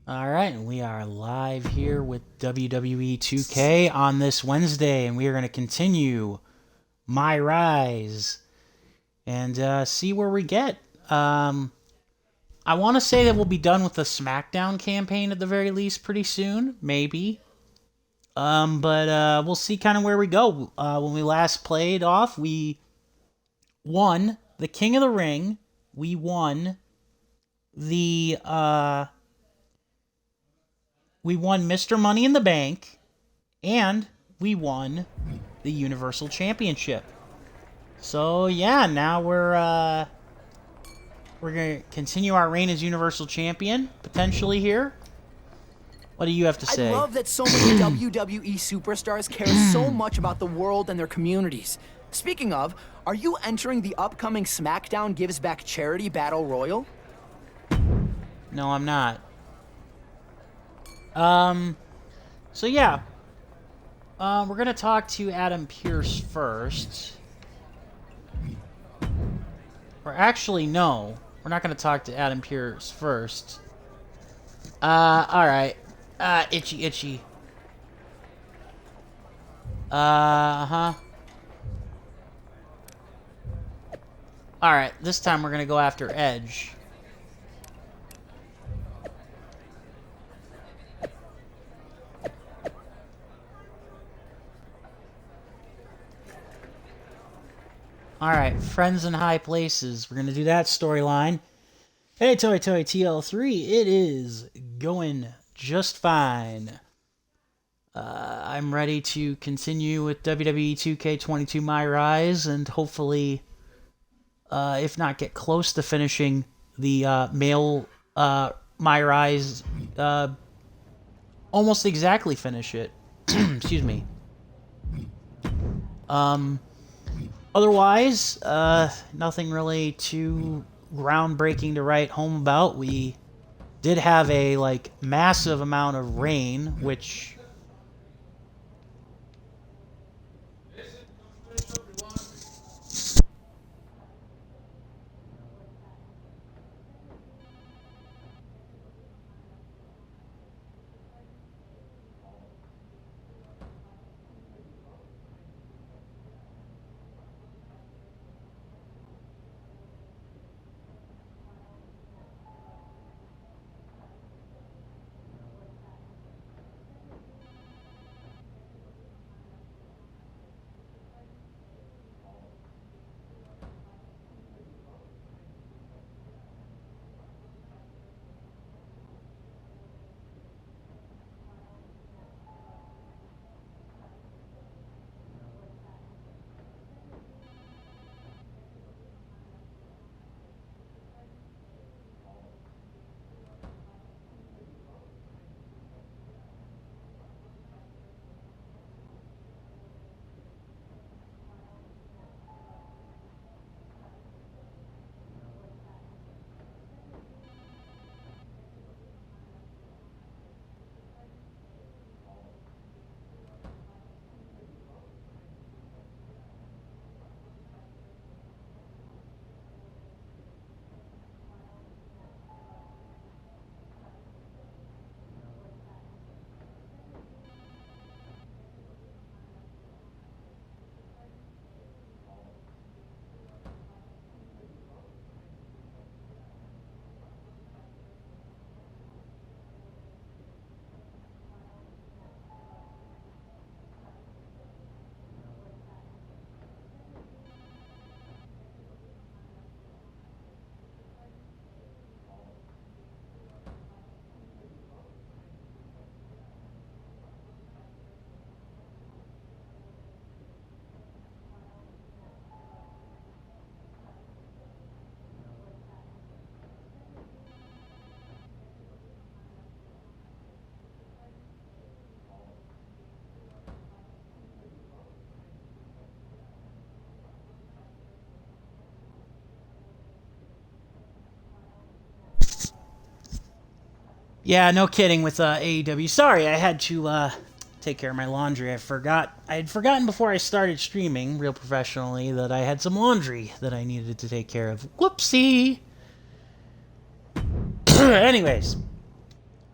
Alright, and we are live here with WWE 2K on this Wednesday, and we are going to continue MyRise and see where we get. I want to say that we'll be done with the SmackDown campaign at the very least pretty soon, maybe. But we'll see kind of where we go. When we last played off, we won the King of the Ring. We won the, we won Mr. Money in the Bank, and we won the Universal Championship. So yeah, now we're gonna continue our reign as Universal Champion potentially here. What do you have to say? I love that so many WWE superstars care so much about the world and their communities. Speaking of, are you entering the upcoming SmackDown Gives Back Charity Battle Royal? No, I'm not. So yeah. We're gonna talk to Adam Pearce first. Or actually, no. We're not gonna talk to Adam Pearce first. Alright. Itchy. Uh-huh. Alright, this time we're gonna go after Edge. Alright, Friends in High Places. We're going to do that storyline. Hey, Toy TL3. It is going just fine. I'm ready to continue with WWE 2K22 MyRise and hopefully, if not get close to finishing the male MyRise, almost exactly finish it. Excuse me. Otherwise, nothing really too groundbreaking to write home about. We did have a, massive amount of rain, which... Yeah, no kidding with AEW. Sorry, I had to take care of my laundry. I had forgotten before I started streaming real professionally that I had some laundry that I needed to take care of. Whoopsie. Anyways,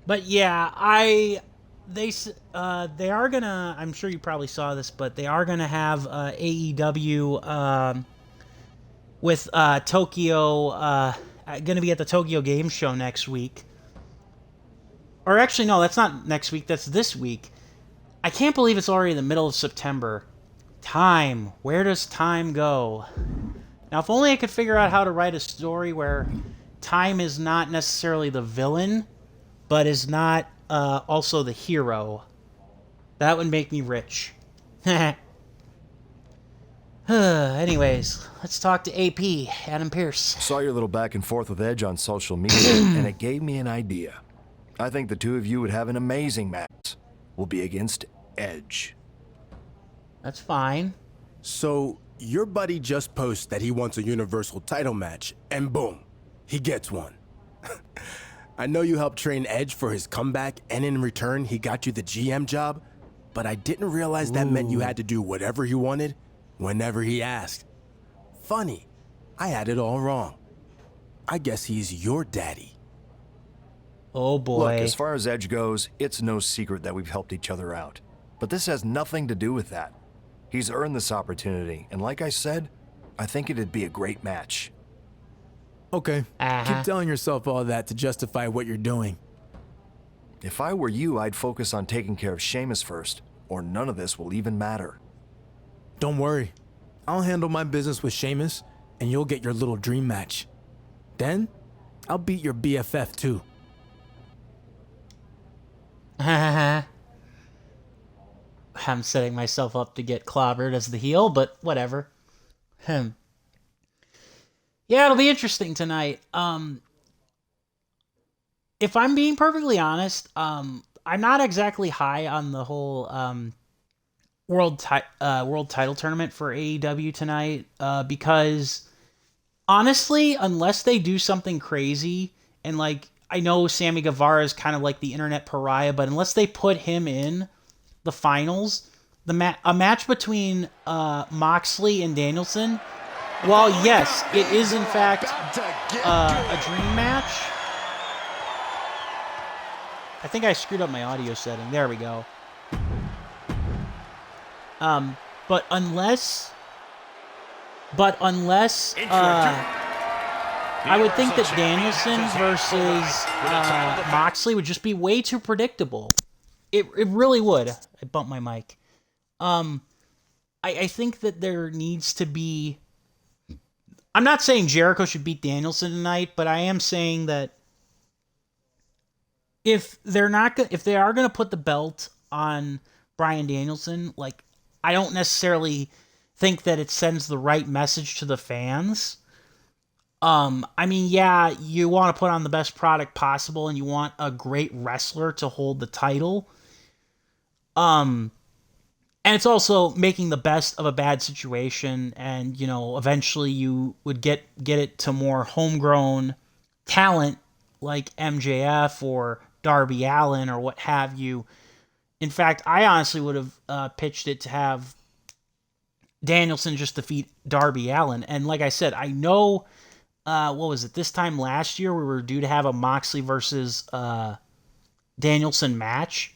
But yeah, they are gonna. I'm sure you probably saw this, but they are gonna have AEW with Tokyo. Gonna be at the Tokyo Game Show next week. Or actually, no, that's not next week. That's this week. I can't believe it's already the middle of September. Time. Where does time go? Now, if only I could figure out how to write a story where time is not necessarily the villain, but is not also the hero. That would make me rich. Anyways, let's talk to AP, Adam Pierce. Saw your little back and forth with Edge on social media, and it gave me an idea. I think the two of you would have an amazing match. We'll be against Edge. That's fine. So, your buddy just posts that he wants a Universal title match, and boom, he gets one. I know you helped train Edge for his comeback, and in return, he got you the GM job, but I didn't realize that meant you had to do whatever he wanted, whenever he asked. Funny, I had it all wrong. I guess he's your daddy. Oh boy. Look, as far as Edge goes, it's no secret that we've helped each other out. But this has nothing to do with that. He's earned this opportunity, and like I said, I think it'd be a great match. Okay, keep telling yourself all that to justify what you're doing. If I were you, I'd focus on taking care of Sheamus first, or none of this will even matter. Don't worry. I'll handle my business with Sheamus, and you'll get your little dream match. Then, I'll beat your BFF too. I'm setting myself up to get clobbered as the heel, but whatever. Yeah, it'll be interesting tonight. If I'm being perfectly honest, I'm not exactly high on the whole world title tournament for AEW tonight because honestly, unless they do something crazy, and like I know Sammy Guevara is kind of like the internet pariah, but unless they put him in the finals, a match between Moxley and Danielson, while yes, it is in fact a dream match. I think I screwed up my audio setting. There we go. But unless I would think that Danielson versus Moxley would just be way too predictable. It really would. I bumped my mic. I think that there needs to be... I'm not saying Jericho should beat Danielson tonight, but I am saying that if they are going to put the belt on Bryan Danielson, like I don't necessarily think that it sends the right message to the fans. I mean, yeah, you want to put on the best product possible and you want a great wrestler to hold the title. And it's also making the best of a bad situation, and you know, eventually you would get it to more homegrown talent like MJF or Darby Allin or what have you. In fact, I honestly would have pitched it to have Danielson just defeat Darby Allin. And like I said, I know, what was it, this time last year we were due to have a Moxley versus Danielson match,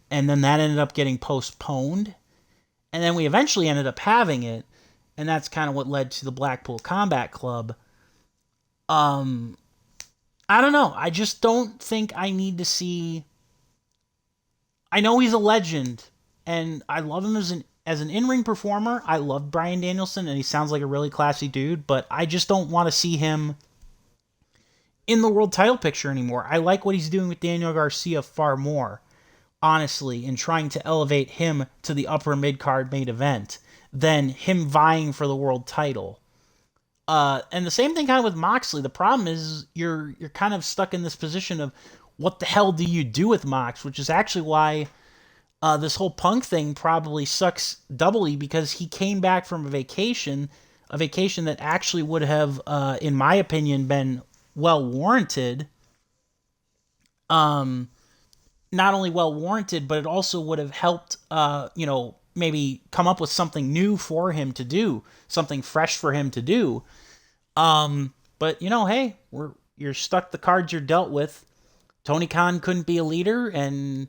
and then that ended up getting postponed. And then we eventually ended up having it, and that's kind of what led to the Blackpool Combat Club. I don't know. I just don't think I need to see... I know he's a legend, and I love him as an in-ring performer. I love Bryan Danielson, and he sounds like a really classy dude, but I just don't want to see him in the world title picture anymore. I like what he's doing with Daniel Garcia far more, honestly, in trying to elevate him to the upper mid-card main event than him vying for the world title. And the same thing kind of with Moxley. The problem is you're kind of stuck in this position of what the hell do you do with Mox, which is actually why this whole Punk thing probably sucks doubly, because he came back from a vacation that actually would have, in my opinion, been well warranted. Not only well warranted, but it also would have helped, maybe come up with something new for him to do, something fresh for him to do. But hey, you're stuck. The cards you're dealt with. Tony Khan couldn't be a leader, and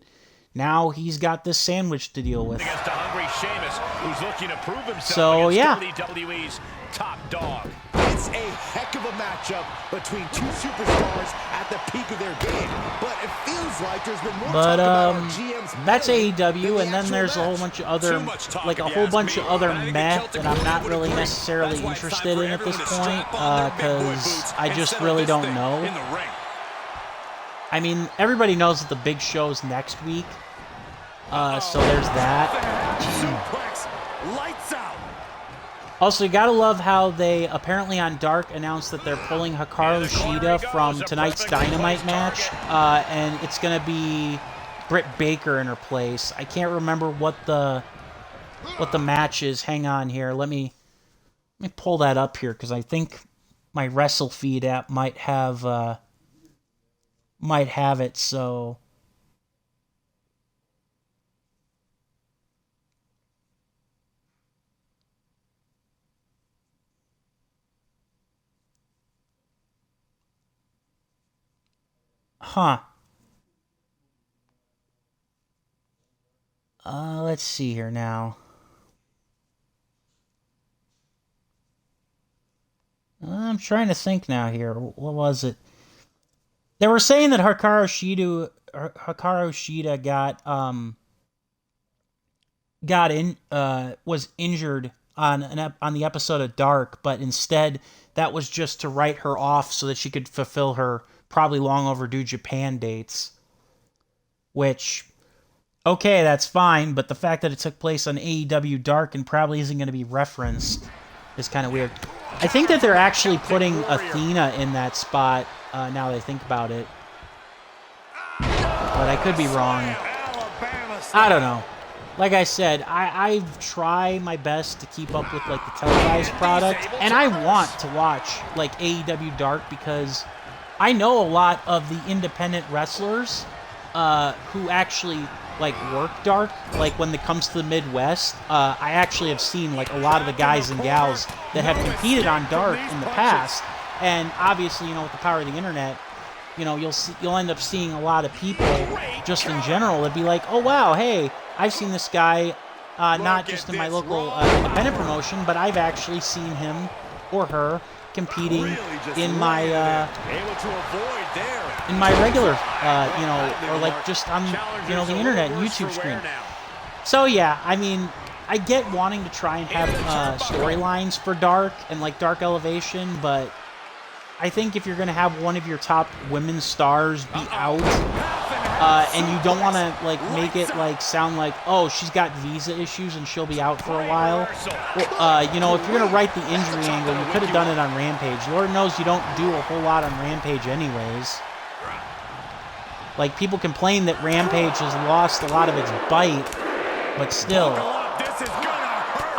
now he's got this sandwich to deal with. Against a hungry Sheamus, who's looking to prove himself So, yeah. WWE's top dog. It's a heck of a matchup between two superstars at the peak of their game, but it feels like there's been more talk about our GM's that's ability AEW, than and then the there's a actual whole match. bunch of other, Too much talk, like a if you whole ask bunch me. of other I think the meh Celtic that I'm not would really agree. necessarily That's why it's time interested for in at this everyone to point, strap on their big boy because boots I and just settle really this don't thing know. in the ring. I mean, everybody knows that the big show's next week, so there's that. Suplex, lights out. Also, you gotta love how they apparently on Dark announced that they're pulling Hikaru Shida from tonight's Dynamite match, and it's gonna be Britt Baker in her place. I can't remember what the match is. Hang on here. Let me pull that up here because I think my WrestleFeed app might have it. So. Huh. Let's see here now. I'm trying to think now here. What was it? They were saying that Hikaru Shida was injured on the episode of Dark, but instead that was just to write her off so that she could fulfill her probably long overdue Japan dates. Which, okay, that's fine, but the fact that it took place on AEW Dark and probably isn't going to be referenced is kind of weird. I think that they're actually putting Athena in that spot, now that I think about it. But I could be wrong. I don't know. Like I said, I try my best to keep up with like the televised product, and I want to watch like AEW Dark because I know a lot of the independent wrestlers who actually like work Dark. Like when it comes to the Midwest, I actually have seen like a lot of the guys and gals that have competed on Dark in the past, and obviously, you know, with the power of the internet, you know, you'll end up seeing a lot of people just in general that'd be like, oh wow, hey, I've seen this guy not just in my local independent promotion, but I've actually seen him or her competing in my regular, you know, or like just on, you know, the internet and YouTube screen. So yeah, I mean, I get wanting to try and have storylines for Dark and like Dark Elevation, but I think if you're going to have one of your top women's stars be out, and you don't want to like make it like sound like, oh, she's got visa issues and she'll be out for a while. Well, you know, if you're going to write the injury angle, you could have done it on Rampage. Lord knows you don't do a whole lot on Rampage anyways. Like, people complain that Rampage has lost a lot of its bite, but still.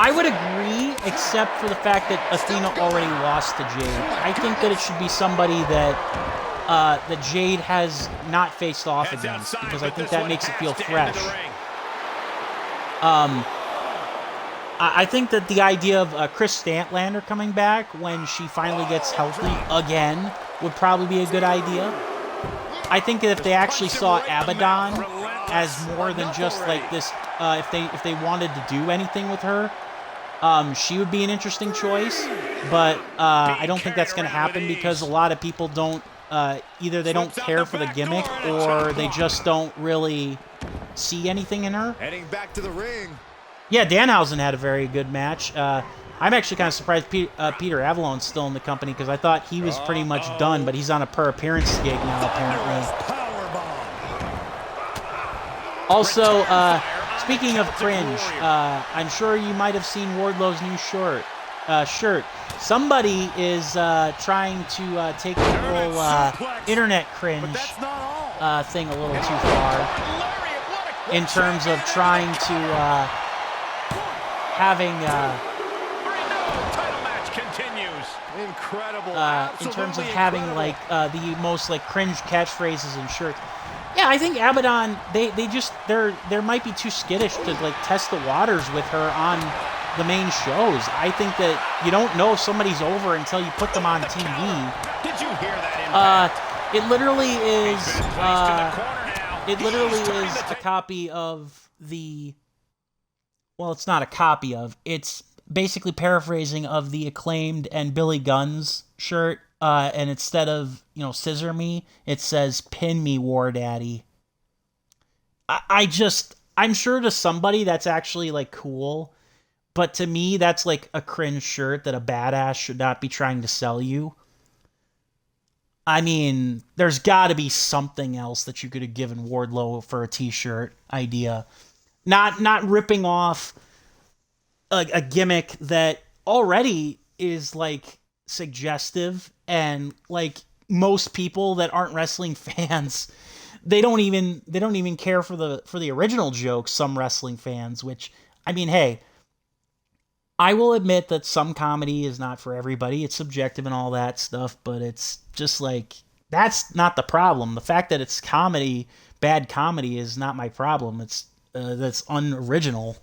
I would agree, except for the fact that Athena already lost to Jade. I think that it should be somebody that that Jade has not faced off against, because I think that makes it feel fresh. I think that the idea of Chris Statlander coming back when she finally gets healthy again would probably be a good idea. I think that if they actually saw Abaddon as more than just like this, if they wanted to do anything with her, she would be an interesting choice. But I don't think that's going to happen because a lot of people don't, either they don't care for the gimmick or they just don't really see anything in her. Heading back to the ring. Yeah, Danhausen had a very good match. I'm actually kind of surprised Peter Avalon's still in the company because I thought he was pretty much done, but he's on a per-appearance gig now, apparently. Also, speaking of cringe, I'm sure you might have seen Wardlow's new shirt. Somebody is trying to take the whole internet cringe thing a little too far in terms of trying to having in terms of having like the most like cringe catchphrases and shirts. Yeah, I think Abaddon they might be too skittish to like test the waters with her on the main shows. I think that you don't know if somebody's over until you put them on TV. Did you hear that impact? It literally is. He's been placed in the corner now. It literally He's turning is the a copy of the. Well, it's not a copy of. It's basically paraphrasing of the Acclaimed and Billy Gunn's shirt. And instead of scissor me, it says pin me, War Daddy. I'm sure to somebody that's actually like cool, but to me that's like a cringe shirt that a badass should not be trying to sell you. I mean, there's got to be something else that you could have given Wardlow for a t-shirt idea. Not ripping off a gimmick that already is like suggestive, and like most people that aren't wrestling fans, they don't even care for the original jokes. Some wrestling fans, which, I mean, hey, I will admit that some comedy is not for everybody. It's subjective and all that stuff, but it's just like, that's not the problem. The fact that it's comedy, bad comedy, is not my problem. It's that's unoriginal.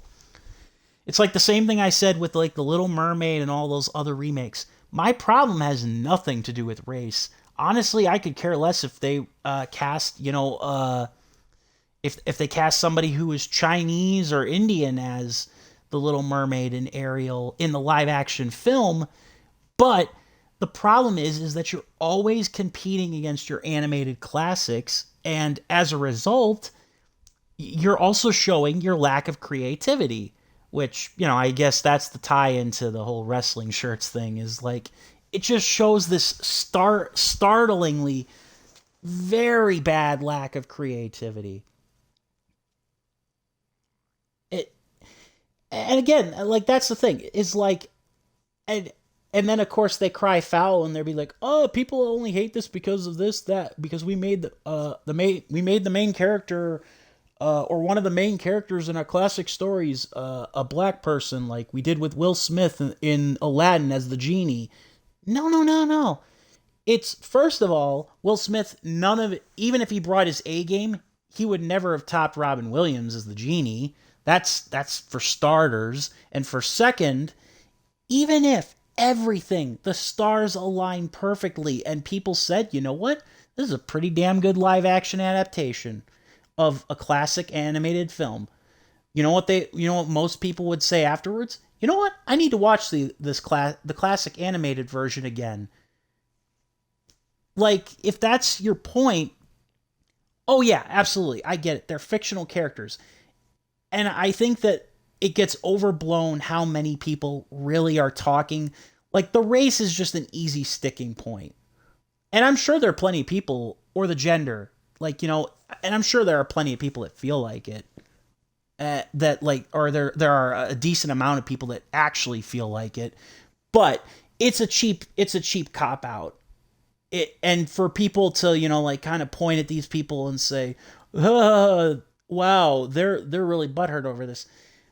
It's like the same thing I said with like The Little Mermaid and all those other remakes. My problem has nothing to do with race. Honestly, I could care less if they cast, if they cast somebody who is Chinese or Indian as the Little Mermaid and Ariel in the live action film. But the problem is that you're always competing against your animated classics, and as a result, you're also showing your lack of creativity, which, I guess that's the tie into the whole wrestling shirts thing, is like, it just shows this startlingly very bad lack of creativity. And again, like, that's the thing, is like, and then of course they cry foul and they'll be like, oh, people only hate this because of this, that, because we made the main character, or one of the main characters in our classic stories, a black person, like we did with Will Smith in Aladdin as the genie. No. It's, first of all, Will Smith, none of it, even if he brought his A game, he would never have topped Robin Williams as the genie. That's for starters. And for second, even if everything, the stars align perfectly and people said, you know what, this is a pretty damn good live action adaptation of a classic animated film. You know what most people would say afterwards? You know what? I need to watch the classic animated version again. Like, if that's your point, oh yeah, absolutely, I get it. They're fictional characters. And I think that it gets overblown how many people really are talking. Like, the race is just an easy sticking point. And I'm sure there are plenty of people, or the gender, like, and I'm sure there are plenty of people that feel like it. That, like, or there are a decent amount of people that actually feel like it. But it's a cheap cop out. And for people to, like, kind of point at these people and say, wow, they're really butthurt over this.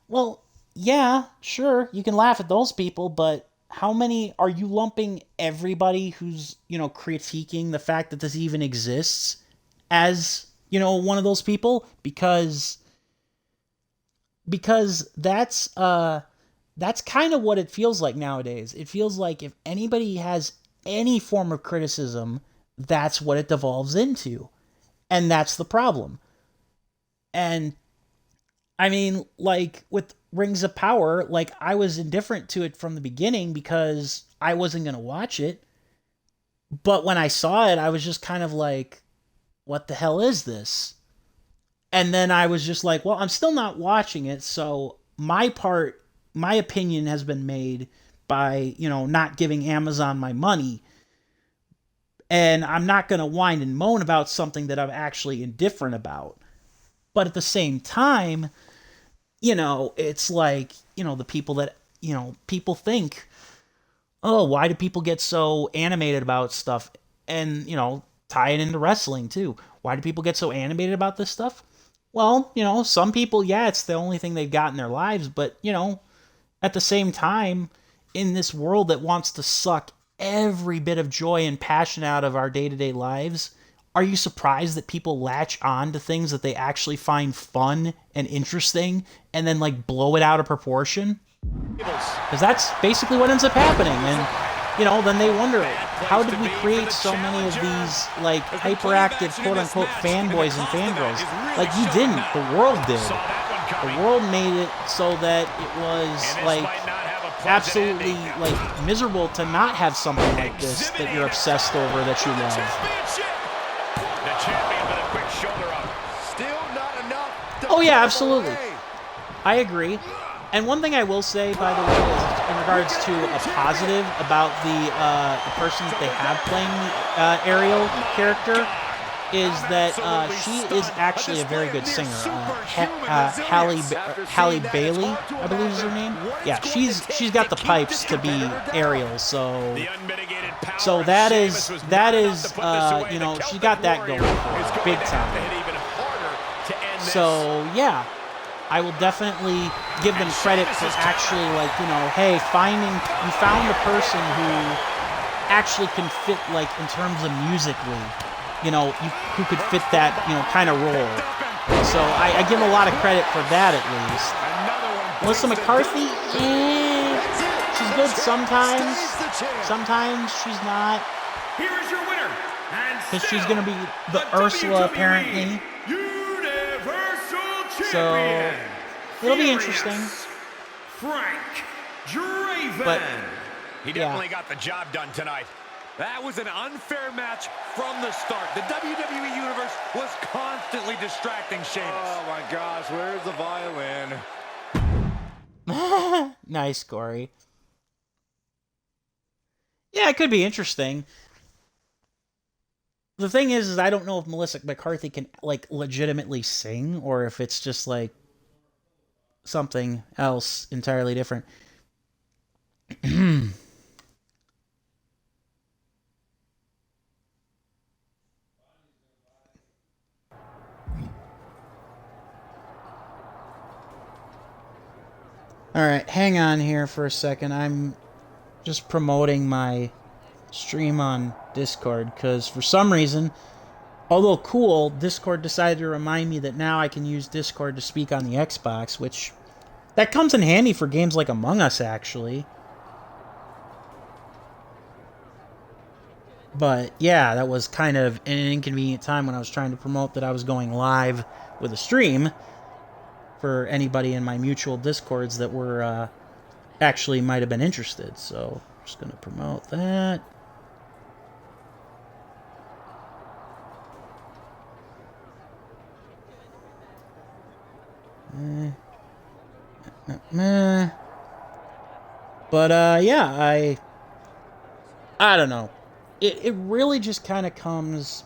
Well, yeah, sure, you can laugh at those people, but how many are you lumping everybody who's, critiquing the fact that this even exists as, one of those people? Because that's kind of what it feels like nowadays. It feels like if anybody has any form of criticism, that's what it devolves into. And that's the problem. And I mean, like with Rings of Power, like I was indifferent to it from the beginning because I wasn't going to watch it. But when I saw it, I was just kind of like, what the hell is this? And then I was just like, well, I'm still not watching it. So my opinion has been made by, not giving Amazon my money. And I'm not going to whine and moan about something that I'm actually indifferent about. But at the same time, it's like, the people that, people think, oh, why do people get so animated about stuff? And, tie it into wrestling too. Why do people get so animated about this stuff? Well, some people, yeah, it's the only thing they've got in their lives. But, at the same time, in this world that wants to suck every bit of joy and passion out of our day-to-day lives, are you surprised that people latch on to things that they actually find fun and interesting and then, like, blow it out of proportion? Because that's basically what ends up happening. And you know, then they wonder, how did we create so many of these, like, hyperactive, quote-unquote, fanboys and fangirls? Like, you didn't. The world did. The world made it so that it was, like, absolutely, like, miserable to not have something like this that you're obsessed over, that you love. The champion with a quick shoulder up. Still not enough. Oh, yeah, absolutely. I agree. And one thing I will say, by the way, is in regards to a positive about the person that they have playing the Ariel character, is that she is actually a very good singer. Halle Bailey, I believe is her name. Yeah, she's got the pipes to be Ariel, so that is you know, she got that going for her, big time. So yeah, I will definitely give them credit for actually, like, you know, hey, you found a person who actually can fit, like, in terms of musically, you know, who could fit that, you know, kind of role. So I give them a lot of credit for that, at least. Melissa McCarthy, she's good sometimes. Sometimes she's not. Here is your winner, because she's going to be the Ursula, apparently. So it'll be interesting. Frank Draven. But he definitely got the job done tonight. That was an unfair match from the start. The WWE Universe was constantly distracting Sheamus. Oh my gosh, where's the violin? Nice, Corey. Yeah, it could be interesting. The thing is I don't know if Melissa McCarthy can, like, legitimately sing, or if it's just, like, something else entirely different. Alright, hang on here for a second. I'm just promoting my stream on Discord, because for some reason, although cool, Discord decided to remind me that now I can use Discord to speak on the Xbox, which that comes in handy for games like Among Us, actually. But yeah, that was kind of an inconvenient time when I was trying to promote that I was going live with a stream for anybody in my mutual Discords that were actually might have been interested. So I'm just going to promote that. But yeah, I don't know. It really just kind of comes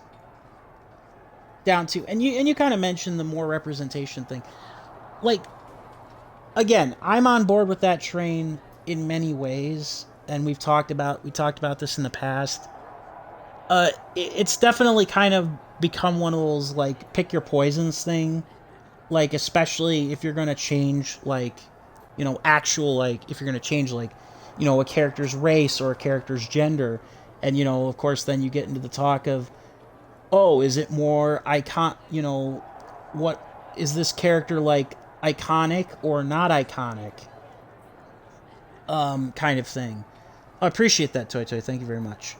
down to, and you kind of mentioned the more representation thing. Like, again, I'm on board with that train in many ways, and we talked about this in the past. It's definitely kind of become one of those, like, pick your poisons thing. Like, especially if you're going to change, like, you know, actual, like, if you're going to change, like, you know, a character's race or a character's gender. And, you know, of course, then you get into the talk of, oh, is it more you know, what, is this character, like, iconic or not iconic? Kind of thing. I appreciate that, Toy Toy. Thank you very much.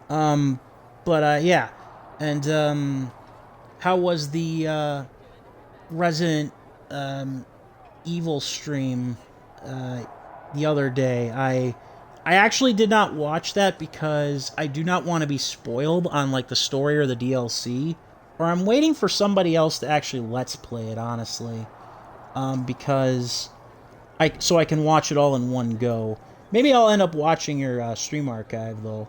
Yeah. And, how was the, Resident Evil stream the other day? I actually did not watch that because I do not want to be spoiled on, like, the story or the DLC, or I'm waiting for somebody else to actually let's play it, honestly, because so I can watch it all in one go. Maybe I'll end up watching your stream archive, though.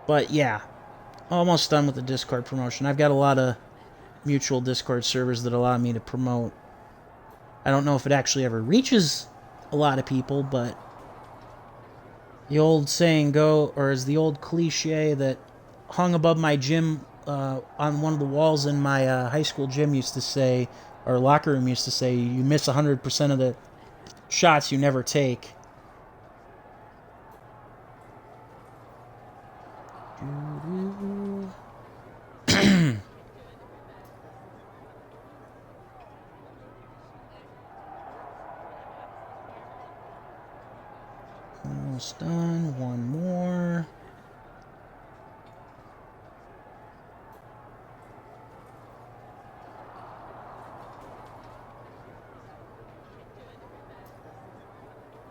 But yeah, almost done with the Discord promotion. I've got a lot of mutual Discord servers that allow me to promote. I don't know if it actually ever reaches a lot of people, but the old saying is the old cliche that hung above my gym on one of the walls in my high school gym used to say, or locker room used to say, you miss 100% of the shots you never take. Almost done. One more.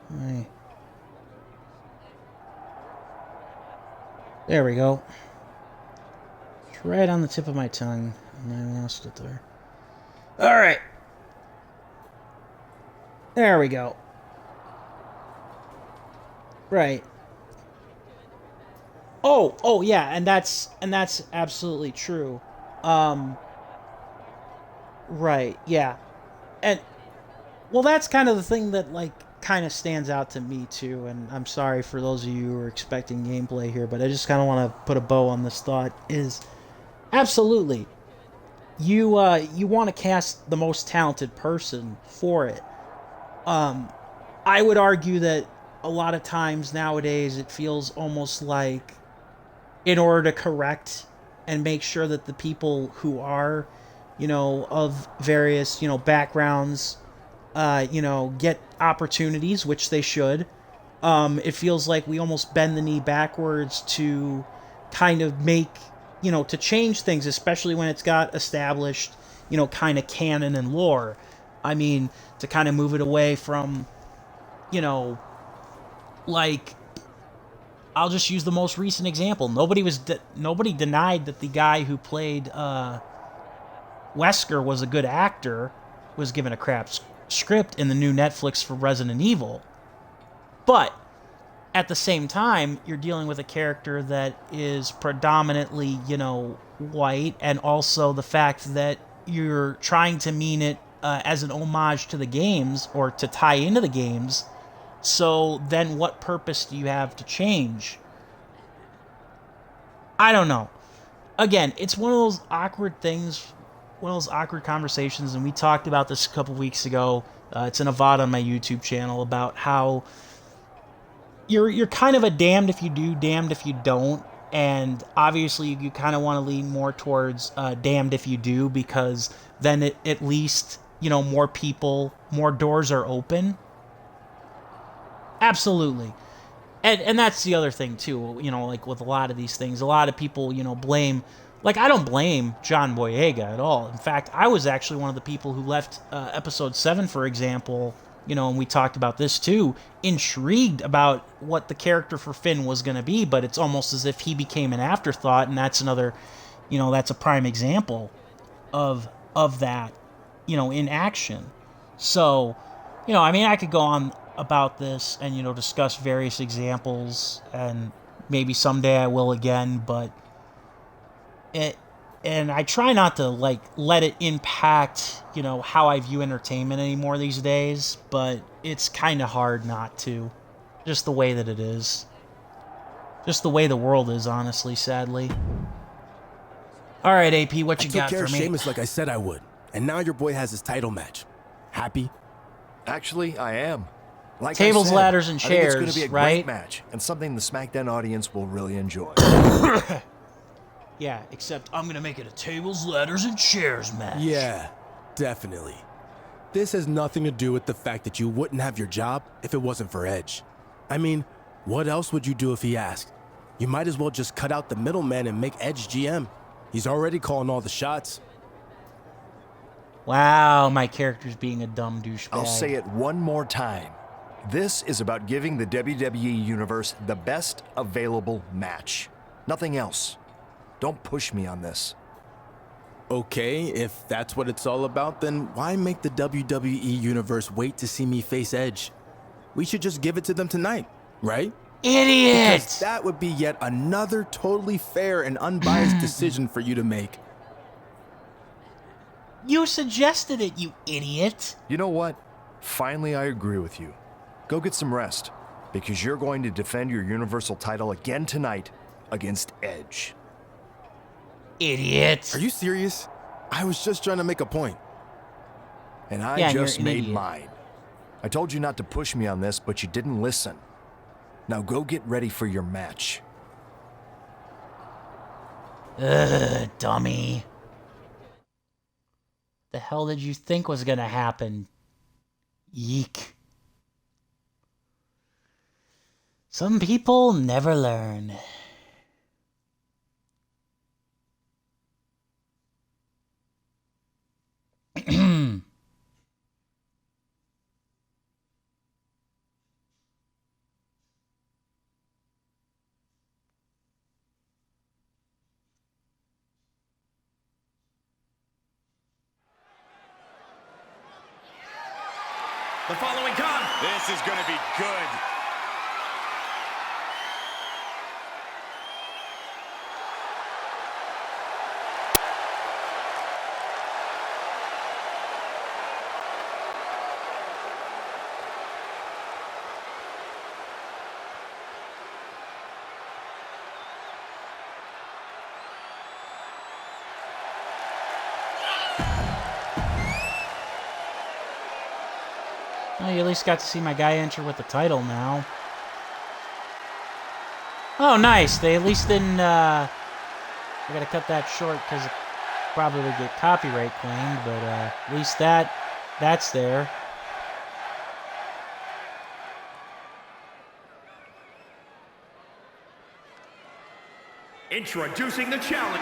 Right. There we go. It's right on the tip of my tongue, and I lost it there. All right. There we go. Right. Oh yeah, and that's absolutely true. Right, yeah. And well, that's kind of the thing that like kind of stands out to me too, and I'm sorry for those of you who are expecting gameplay here, but I just kind of want to put a bow on this thought is absolutely you want to cast the most talented person for it. I would argue that a lot of times nowadays it feels almost like in order to correct and make sure that the people who are, of various, backgrounds, get opportunities, which they should. It feels like we almost bend the knee backwards to kind of make, to change things, especially when it's got established, kind of canon and lore. I mean, to kind of move it away from, like, I'll just use the most recent example. Nobody denied that the guy who played Wesker was a good actor, was given a crap script in the new Netflix for Resident Evil. But at the same time, you're dealing with a character that is predominantly, white, and also the fact that you're trying to mean it as an homage to the games or to tie into the games. So then what purpose do you have to change? I don't know. Again, it's one of those awkward things, one of those awkward conversations, and we talked about this a couple weeks ago. It's in a VOD on my YouTube channel about how you're kind of a damned if you do, damned if you don't. And obviously you kind of want to lean more towards damned if you do, because then at least, more people, more doors are open. Absolutely. And that's the other thing, too, like with a lot of these things. A lot of people, blame... Like, I don't blame John Boyega at all. In fact, I was actually one of the people who left Episode 7, for example, and we talked about this, too, intrigued about what the character for Finn was going to be, but it's almost as if he became an afterthought, and that's another, that's a prime example of that, in action. So, I could go on about this and discuss various examples, and maybe someday I will again, but and I try not to like let it impact how I view entertainment anymore these days, but it's kind of hard not to, just the way that it is, just the way the world is, honestly, sadly. All right, AP, what you got for me? I took care of Sheamus like I said I would, and now your boy has his title match. Happy? Actually, I am. Like Tables, I said, ladders, and I think it's chairs, going to be a right? great match, and something the SmackDown audience will really enjoy. Yeah, except I'm going to make it a tables, ladders, and chairs match. Yeah, definitely. This has nothing to do with the fact that you wouldn't have your job if it wasn't for Edge. I mean, what else would you do if he asked? You might as well just cut out the middleman and make Edge GM. He's already calling all the shots. Wow, my character's being a dumb douchebag. I'll say it one more time. This is about giving the WWE Universe the best available match. Nothing else. Don't push me on this. Okay, if that's what it's all about, then why make the WWE Universe wait to see me face Edge? We should just give it to them tonight, right? Idiot! Because that would be yet another totally fair and unbiased decision for you to make. You suggested it, you idiot. You know what? Finally, I agree with you. Go get some rest, because you're going to defend your Universal title again tonight against Edge. Idiot. Are you serious? I was just trying to make a point. And I Yeah, just you're an made idiot. mine. I told you not to push me on this, but you didn't listen. Now go get ready for your match. Ugh, dummy. The hell did you think was gonna happen? Yeek. Some people never learn. The following this is going to be good. Well, you at least got to see my guy enter with the title now. Oh, nice. They at least didn't, I gotta cut that short because it probably would get copyright claimed, but at least that's there. Introducing the challenge.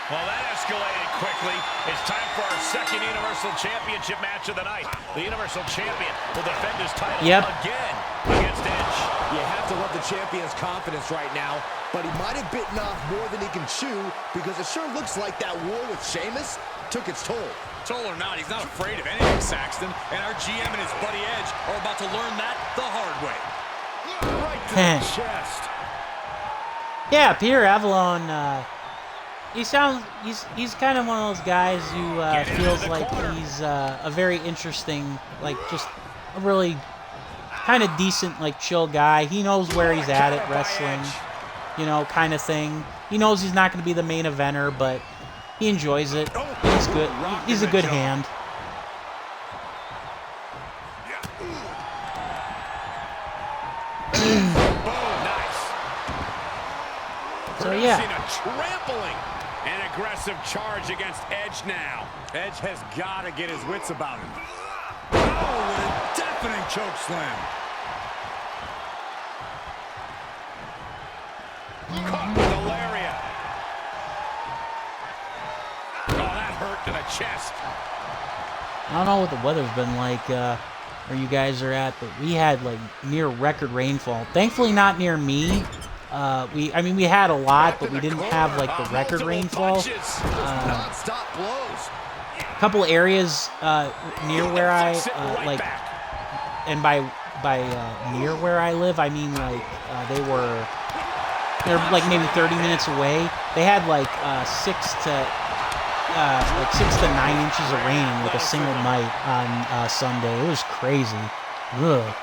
Well, that escalated quickly. It's time for our second Universal Championship match of the night. The Universal Champion will defend his title again against Edge. You have to love the champion's confidence right now, but he might have bitten off more than he can chew because it sure looks like that war with Sheamus took its toll. Toll or not, he's not afraid of anything, Saxton. And our GM and his buddy Edge are about to learn that the hard way. Right to the chest. Yeah, Peter Avalon, he's kind of one of those guys who feels like he's a very interesting, like just a really kind of decent, like chill guy. He knows where he's at wrestling, you know, kind of thing. He knows he's not going to be the main eventer, but he enjoys it. He's good. He's a good hand. So yeah. Trampling. An aggressive charge against Edge now. Edge has got to get his wits about him. Oh, what a deafening choke slam. Caught with a lariat. Oh, that hurt to the chest. I don't know what the weather's been like where you guys are at, but we had like near record rainfall. Thankfully not near me. I mean, we had a lot, but we didn't have like the record rainfall. A couple areas near where I like, and by near where I live, I mean like they're like maybe 30 minutes away. They had like 6 to 9 inches of rain in like a single night on Sunday. It was crazy. Ugh.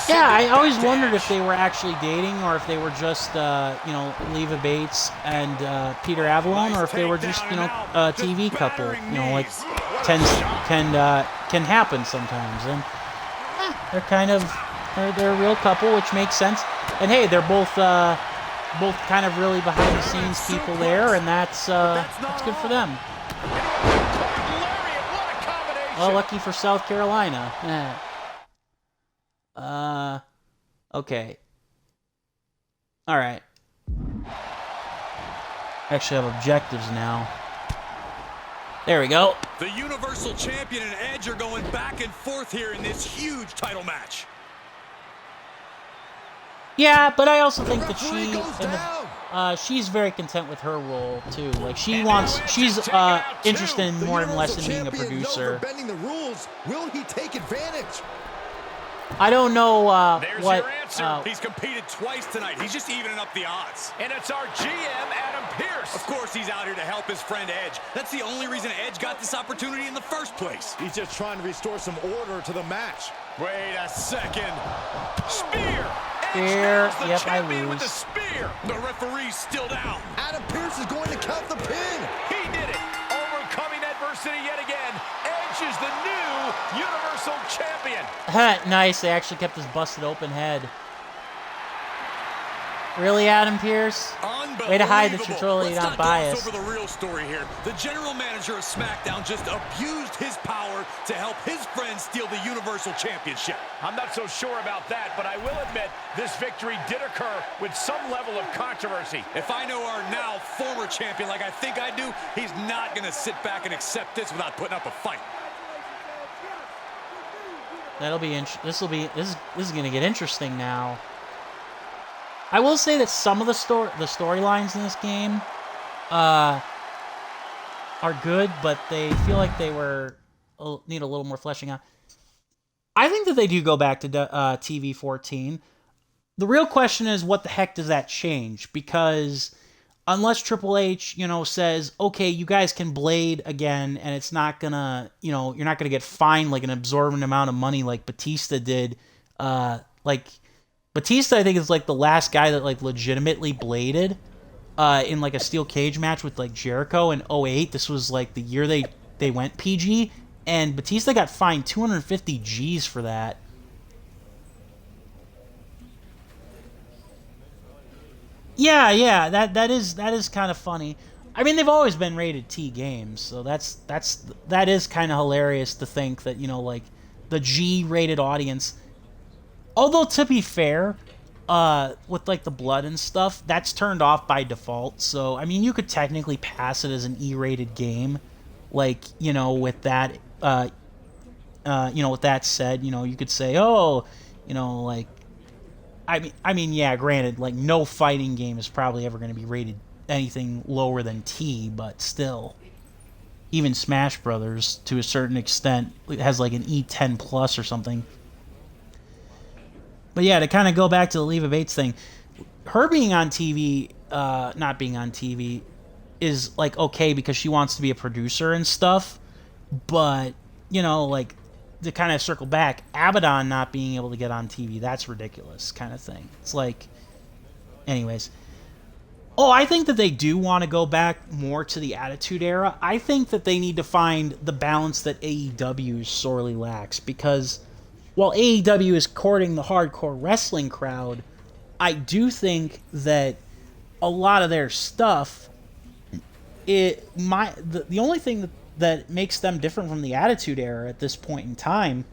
Yeah, I always wondered if they were actually dating or if they were just, you know, Leva Bates and Peter Avalon, or if they were just, you know, a TV couple. You know, like can happen sometimes, and they're kind of they're a real couple, which makes sense. And hey, they're both kind of really behind the scenes people there, and that's good for them. Well, lucky for South Carolina. Okay. Alright. Actually have objectives now. There we go. The Universal Champion and Edge are going back and forth here in this huge title match. Yeah, but I also think that she's very content with her role too. Like she's interested in more and less in being a producer. Bending the rules. Will he take advantage? I don't know what. He's competed twice tonight. He's just evening up the odds. And it's our GM, Adam Pearce. Of course, he's out here to help his friend Edge. That's the only reason Edge got this opportunity in the first place. He's just trying to restore some order to the match. Wait a second. Spear. Spear. Yep, I lose. With the lose. spear. The referee's still down. Adam Pearce is going to count the pin. He did it. Overcoming adversity yet again. Edge is the new Universal Champion. Nice. They actually kept his busted open head. Really, Adam Pearce? Way to hide that you're totally not biased. Over the real story here. The general manager of SmackDown just abused his power to help his friends steal the Universal Championship. I'm not so sure about that, but I will admit this victory did occur with some level of controversy. If I know our now former champion like I think I do, he's not going to sit back and accept this without putting up a fight. That'll be this is going to get interesting now. I will say that some of the storylines in this game are good, but they feel like they need a little more fleshing out. I think that they do go back to TV 14. The real question is, what the heck does that change? Because unless Triple H, says, okay, you guys can blade again, and it's not gonna, you're not gonna get fined like an absorbent amount of money like Batista did. Batista, I think, is like the last guy that like legitimately bladed in like a steel cage match with like Jericho in 2008. This was like the year they went PG, and Batista got fined 250 G's for that. Yeah, that is kind of funny. I mean, they've always been rated T games, so that is kind of hilarious to think that, like the G-rated audience. Although, to be fair, with like the blood and stuff, that's turned off by default. So, I mean, you could technically pass it as an E-rated game, like, with that, with that said, you could say, oh, like, I mean, yeah, granted, like, no fighting game is probably ever going to be rated anything lower than T, but still, even Smash Brothers, to a certain extent, has like an E10 plus or something. But yeah, to kind of go back to the Leva Bates thing, her being on TV, not being on TV, is like okay because she wants to be a producer and stuff. But, like, to kind of circle back, Abaddon not being able to get on TV, that's ridiculous kind of thing. It's like, anyways. Oh, I think that they do want to go back more to the Attitude Era. I think that they need to find the balance that AEW sorely lacks, because while AEW is courting the hardcore wrestling crowd, I do think that a lot of their stuff, the only thing that makes them different from the Attitude Era at this point in time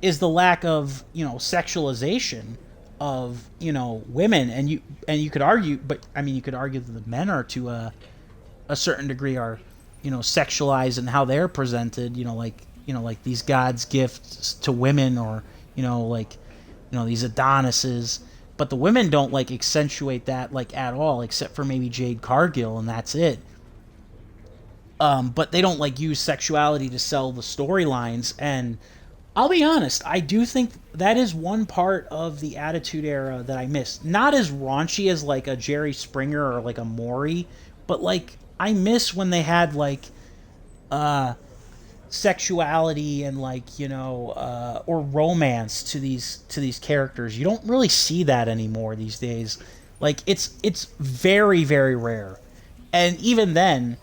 is the lack of, sexualization of, women. And you could argue, but I mean, you could argue that the men are to a certain degree are, sexualized in how they're presented, like these God's gifts to women, or, these Adonises. But the women don't, like, accentuate that, like, at all, except for maybe Jade Cargill, and that's it. But they don't, like, use sexuality to sell the storylines, and I'll be honest, I do think that is one part of the Attitude Era that I miss. Not as raunchy as, like, a Jerry Springer or, like, a Maury, but, like, I miss when they had, like, sexuality and, like, or romance to these characters. You don't really see that anymore these days. Like, it's very, very rare. And even then,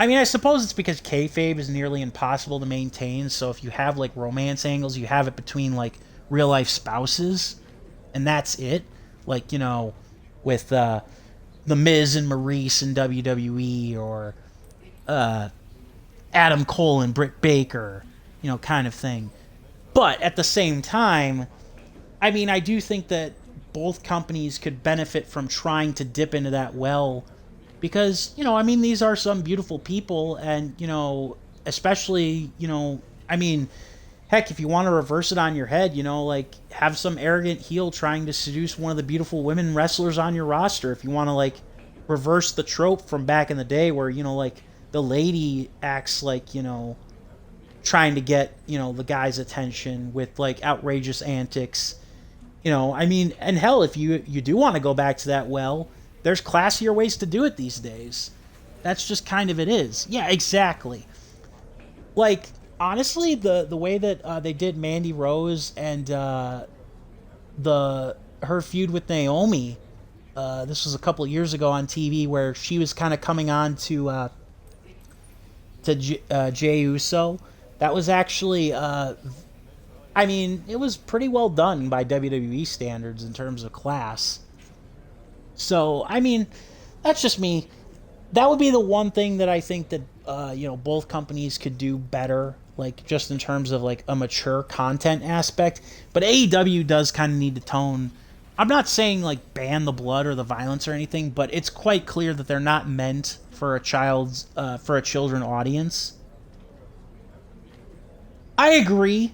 I mean, I suppose it's because kayfabe is nearly impossible to maintain, so if you have, like, romance angles, you have it between, like, real-life spouses, and that's it. Like, with The Miz and Maurice in WWE, or Adam Cole and Britt Baker, kind of thing. But at the same time, I mean, I do think that both companies could benefit from trying to dip into that well, because, I mean, these are some beautiful people, and, especially, I mean, heck, if you want to reverse it on your head, like, have some arrogant heel trying to seduce one of the beautiful women wrestlers on your roster. If you want to, like, reverse the trope from back in the day where, like, the lady acts like, trying to get, the guy's attention with, like, outrageous antics. I mean, and hell, if you do want to go back to that well, there's classier ways to do it these days. That's just kind of it is. Yeah, exactly. Like, honestly, the way that they did Mandy Rose and her feud with Naomi, this was a couple of years ago on TV, where she was kind of coming on to Jey Uso. That was actually, I mean, it was pretty well done by WWE standards in terms of class. So, I mean, that's just me. That would be the one thing that I think that, both companies could do better, like, just in terms of, like, a mature content aspect. But AEW does kind of need to tone. I'm not saying, like, ban the blood or the violence or anything, but it's quite clear that they're not meant for a children audience. I agree.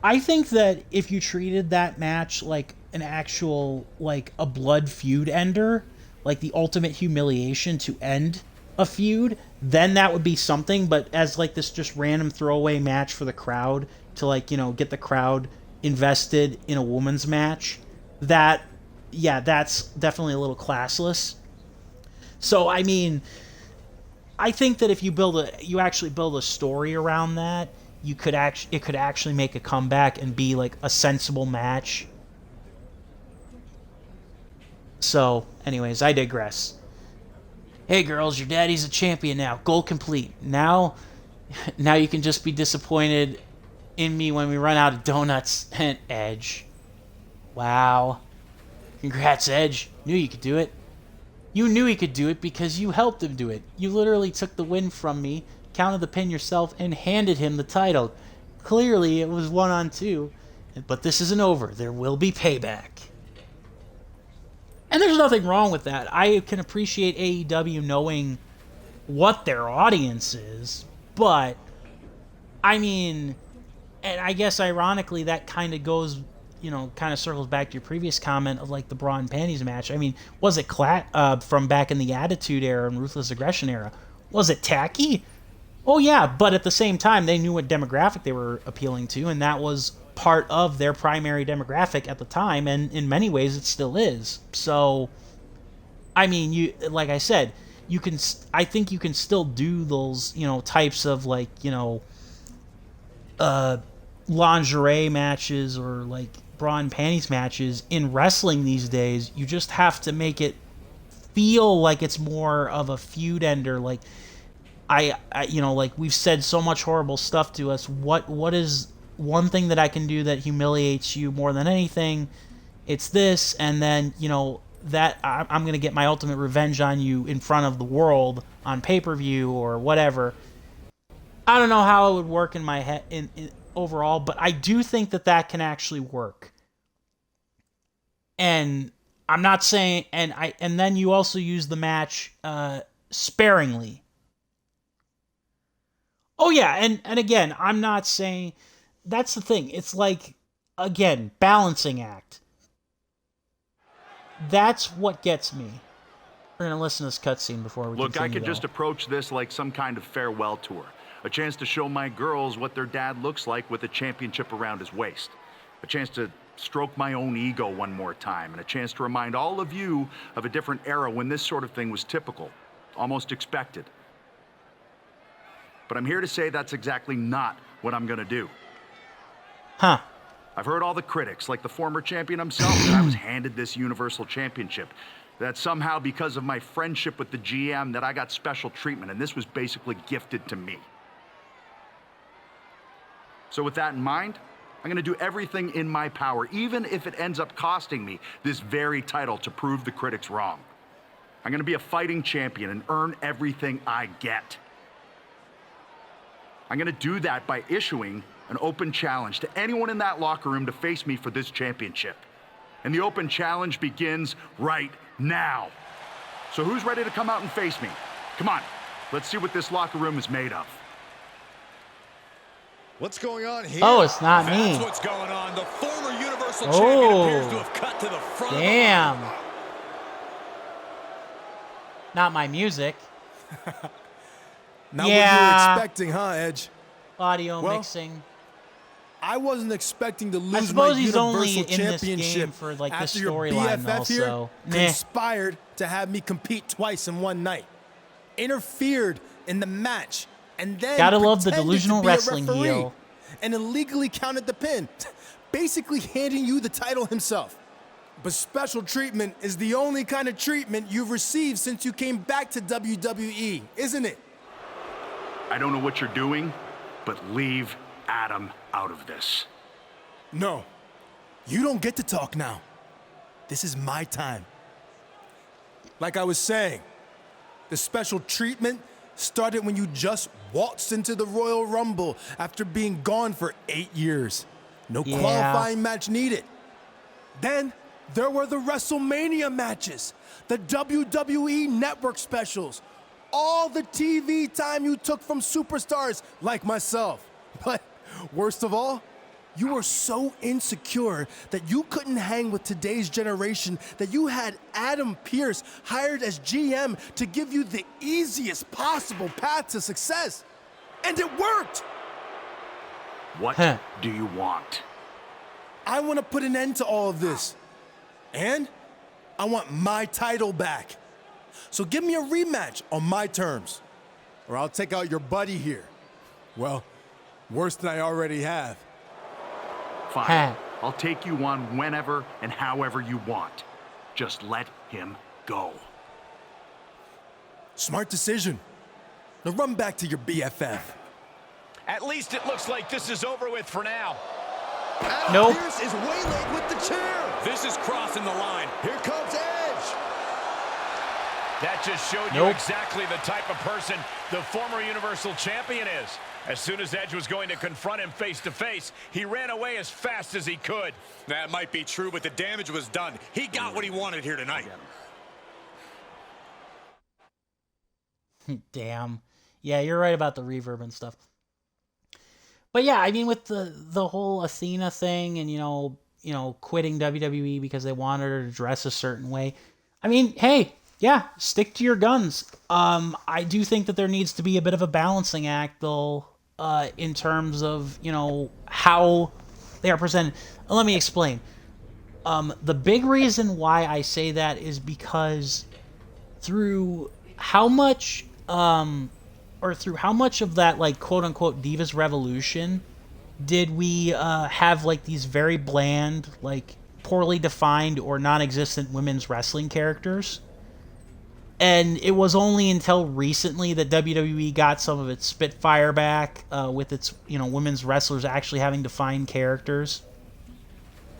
I think that if you treated that match like an actual, like, a blood feud ender, like the ultimate humiliation to end a feud, then that would be something. But as, like, this just random throwaway match for the crowd to, like, get the crowd invested in a woman's match, that's definitely a little classless. So, I mean, I think that if you actually build a story around that, it could actually make a comeback and be, like, a sensible match. So, anyways, I digress. Hey girls, your daddy's a champion now. Goal complete. Now you can just be disappointed in me when we run out of donuts. And Edge. Wow. Congrats, Edge. Knew you could do it. You knew he could do it because you helped him do it. You literally took the win from me, counted the pin yourself, and handed him the title. Clearly, it was 1-on-2. But this isn't over. There will be payback. And there's nothing wrong with that. I can appreciate AEW knowing what their audience is, but, I mean, and I guess ironically that kind of goes, kind of circles back to your previous comment of, like, the bra and panties match. I mean, was it from back in the Attitude Era and Ruthless Aggression Era? Was it tacky? Oh, yeah, but at the same time, they knew what demographic they were appealing to, and that was part of their primary demographic at the time, and in many ways it still is. So, I mean, like I said, I think you can still do those, types of, like, lingerie matches or, like, bra and panties matches in wrestling these days. You just have to make it feel like it's more of a feud ender. Like, like, we've said so much horrible stuff to us. What is one thing that I can do that humiliates you more than anything? It's this, and then, that I'm going to get my ultimate revenge on you in front of the world on pay-per-view or whatever. I don't know how it would work in my head in overall, but I do think that can actually work. And I'm not saying, and then you also use the match sparingly. Oh yeah, and again, I'm not saying, that's the thing. It's like, again, balancing act. That's what gets me. We're going to listen to this cutscene before we continue. Look, I could just approach this like some kind of farewell tour. A chance to show my girls what their dad looks like with a championship around his waist. A chance to stroke my own ego one more time. And a chance to remind all of you of a different era when this sort of thing was typical. Almost expected. But I'm here to say that's exactly not what I'm going to do. Huh. I've heard all the critics, like the former champion himself, that I was handed this Universal Championship. That somehow, because of my friendship with the GM, that I got special treatment, and this was basically gifted to me. So with that in mind, I'm going to do everything in my power, even if it ends up costing me this very title, to prove the critics wrong. I'm going to be a fighting champion and earn everything I get. I'm going to do that by issuing an open challenge to anyone in that locker room to face me for this championship. And the open challenge begins right now. So who's ready to come out and face me? Come on, let's see what this locker room is made of. What's going on here? Oh, it's not me. That's what's going on. The former Universal Champion appears to have cut to the front. Damn. Not my music. Not what you were expecting, huh, Edge? Audio mixing. I wasn't expecting to lose I my suppose he's Universal only in this Championship game for, like, the after your storyline, BFF though, here so conspired to have me compete twice in one night, interfered in the match, and then gotta love the pretended delusional to be a wrestling referee heel. and illegally counted the pin, basically handing you the title himself. But special treatment is the only kind of treatment you've received since you came back to WWE, isn't it? I don't know what you're doing, but leave Adam out of this. No, you don't get to talk now. This is my time. Like I was saying, the special treatment started when you just waltzed into the Royal Rumble after being gone for 8 years. No qualifying match needed. Then there were the WrestleMania matches, the WWE Network specials, all the TV time you took from superstars like myself. But worst of all, you were so insecure that you couldn't hang with today's generation that you had Adam Pearce hired as GM to give you the easiest possible path to success. And it worked! What do you want? I want to put an end to all of this. And I want my title back. So give me a rematch on my terms, or I'll take out your buddy here. Well, worse than I already have. Fine. I'll take you on whenever and however you want. Just let him go. Smart decision. Now run back to your BFF. At least it looks like this is over with for now. Adam Pearce is waylaid with the chair. This is crossing the line. Here comes Edge. That just showed you exactly the type of person the former Universal Champion is. As soon as Edge was going to confront him face to face, he ran away as fast as he could. That might be true, but the damage was done. He got what he wanted here tonight. Damn. Yeah, you're right about the reverb and stuff. But yeah, I mean, with the whole Athena thing and, you know, quitting WWE because they wanted her to dress a certain way. I mean, hey, yeah, stick to your guns. I do think that there needs to be a bit of a balancing act, though, in terms of, you know, how they are presented. Let me explain. The big reason why I say that is because through how much of that, like, quote-unquote Divas Revolution did we have, like, these very bland, like, poorly defined or non-existent women's wrestling characters. And it was only until recently that WWE got some of its Spitfire back, with its, you know, women's wrestlers actually having defined characters.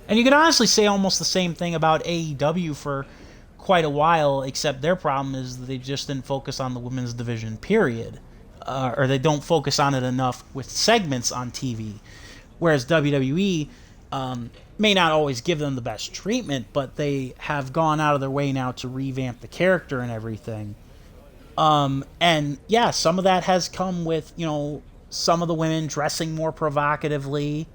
And you could honestly say almost the same thing about AEW for quite a while, except their problem is that they just didn't focus on the women's division, period. Or they don't focus on it enough with segments on TV. Whereas WWE may not always give them the best treatment, but they have gone out of their way now to revamp the character and everything. And yeah, some of that has come with, you know, some of the women dressing more provocatively.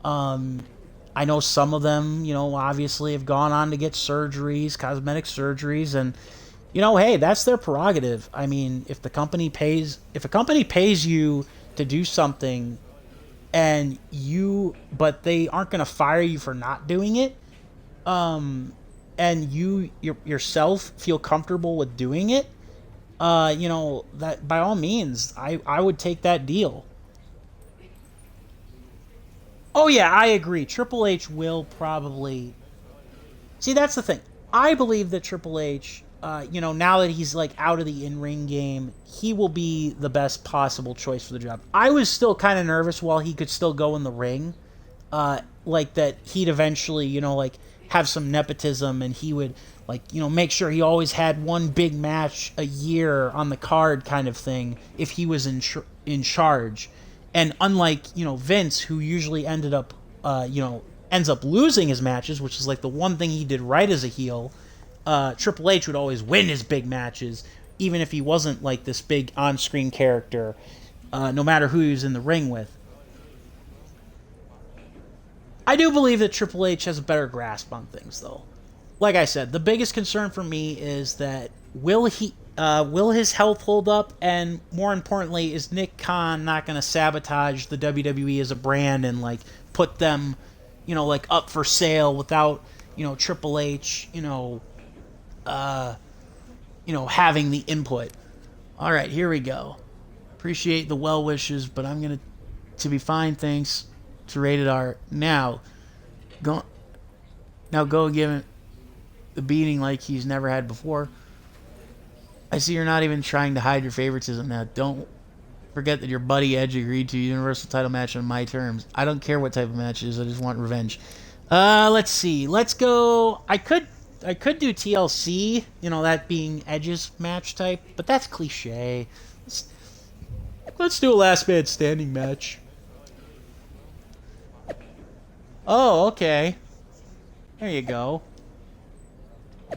I know some of them, you know, obviously have gone on to get surgeries, cosmetic surgeries, and, you know, hey, that's their prerogative. I mean, if a company pays you to do something but they aren't going to fire you for not doing it, and you yourself feel comfortable with doing it, you know, that by all means, I would take that deal. Oh yeah, I agree. Triple H will probably... See, that's the thing. I believe that Triple H, you know, now that he's, like, out of the in-ring game, he will be the best possible choice for the job. I was still kind of nervous while he could still go in the ring, like, that he'd eventually, you know, like, have some nepotism and he would, like, you know, make sure he always had one big match a year on the card kind of thing if he was in charge. And unlike, you know, Vince, who usually ends up losing his matches, which is like the one thing he did right as a heel, Triple H would always win his big matches, even if he wasn't like this big on-screen character, no matter who he was in the ring with. I do believe that Triple H has a better grasp on things, though. Like I said, the biggest concern for me is that will his health hold up, and more importantly, is Nick Khan not going to sabotage the WWE as a brand and like put them, you know, like up for sale without, you know, Triple H, having the input. All right, here we go. Appreciate the well wishes, but I'm gonna to be fine. Thanks to Rated R. Now go give him the beating like he's never had before. I see you're not even trying to hide your favoritism now. Don't forget that your buddy Edge agreed to a Universal title match on my terms. I don't care what type of match it is. I just want revenge. Let's see. Let's go. I could I could do TLC, you know, that being Edge's match type, but that's cliche. Let's do a last man standing match. Oh, okay. There you go.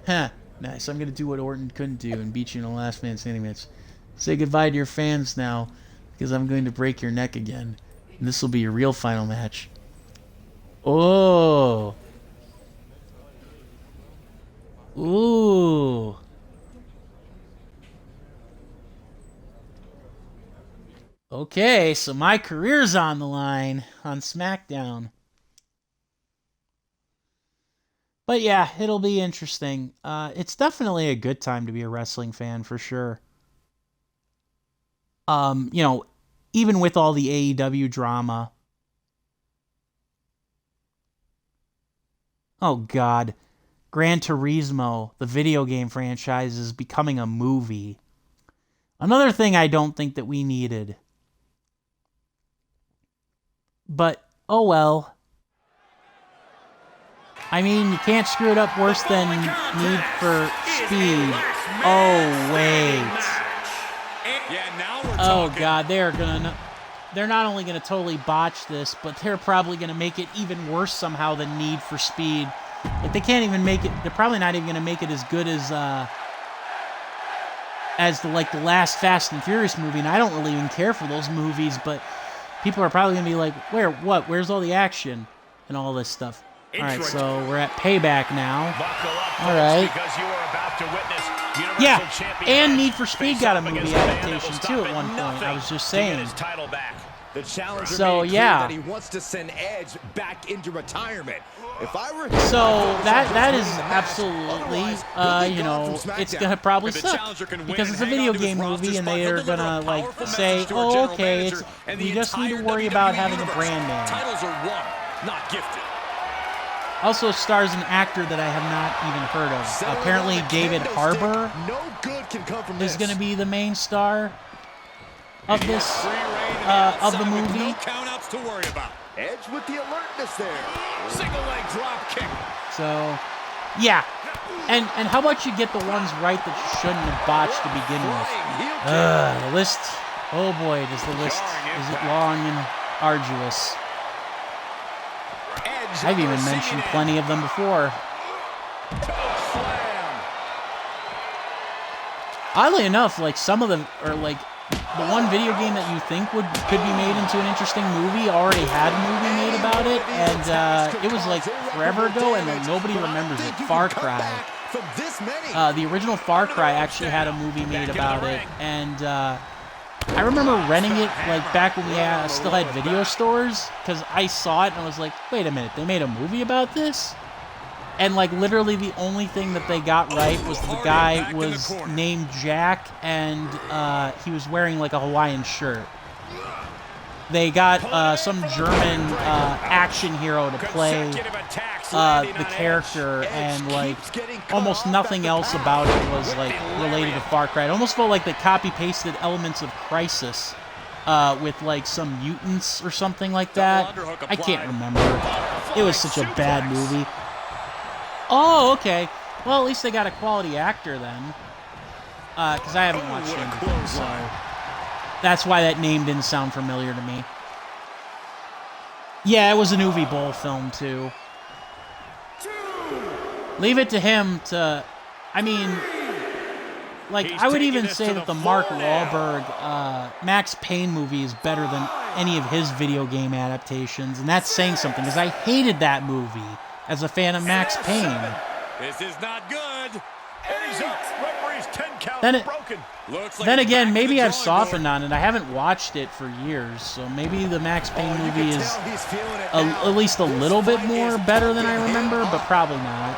Huh. Nice. I'm going to do what Orton couldn't do and beat you in a last man standing match. Say goodbye to your fans now, because I'm going to break your neck again. And this will be your real final match. Oh. Ooh. Okay, so my career's on the line on SmackDown. But yeah, it'll be interesting. It's definitely a good time to be a wrestling fan for sure. You know, even with all the AEW drama. Oh God. Gran Turismo, the video game franchise, is becoming a movie. Another thing I don't think that we needed. But, oh well. I mean, you can't screw it up worse than Need for Speed. Oh, wait. Oh, God, they're not only going to totally botch this, but they're probably going to make it even worse somehow than Need for Speed. Like, they can't even make it, they're probably not even going to make it as good as the last Fast and Furious movie, and I don't really even care for those movies, but people are probably going to be like, where's all the action and all this stuff? All right, so we're at Payback now. All right. Yeah, and Need for Speed got a movie adaptation too at one point. I was just saying. The challenger so yeah, that he wants to send Edge back into retirement. If I were so that is absolutely you know, it's gonna probably suck because it's a video game movie and they are gonna like say, oh okay, we just need to worry about having a brand name. Titles are won, not gifted. Also stars an actor that I have not even heard of. Apparently David Harbour is going to be the main star of this, of the movie. No countouts to worry about. Edge with the alertness there. Single leg drop kick. So, yeah. And how about you get the ones right that you shouldn't have botched to begin with? The list, oh boy, is it long and arduous. I've even mentioned plenty of them before. Oddly enough, like some of them, or like the one video game that you think could be made into an interesting movie already had a movie made about it, and it was like forever ago, and like nobody remembers it. Far Cry. The original Far Cry actually had a movie made about it, and I remember renting it like back when we still had video stores, because I saw it and I was like, wait a minute, they made a movie about this? And like literally the only thing that they got right was the guy was named Jack and he was wearing like a Hawaiian shirt. They got some German action hero to play the character, and like almost nothing else about it was like related to Far Cry. It almost felt like they copy-pasted elements of Crysis with like some mutants or something like that. I can't remember. It was such a bad movie. Oh, okay. Well, at least they got a quality actor then. Because I haven't watched anything, so that's why that name didn't sound familiar to me. Yeah, it was an Uwe Boll film, too. Leave it to him to... I mean, like, I would even say that the Mark Wahlberg Max Payne movie is better than any of his video game adaptations, and that's saying something, because I hated that movie as a fan of Max Payne. This is not good. Then again, maybe I've softened on it. I haven't watched it for years, so maybe the Max Payne movie is at least a little bit more better than I remember, but probably not.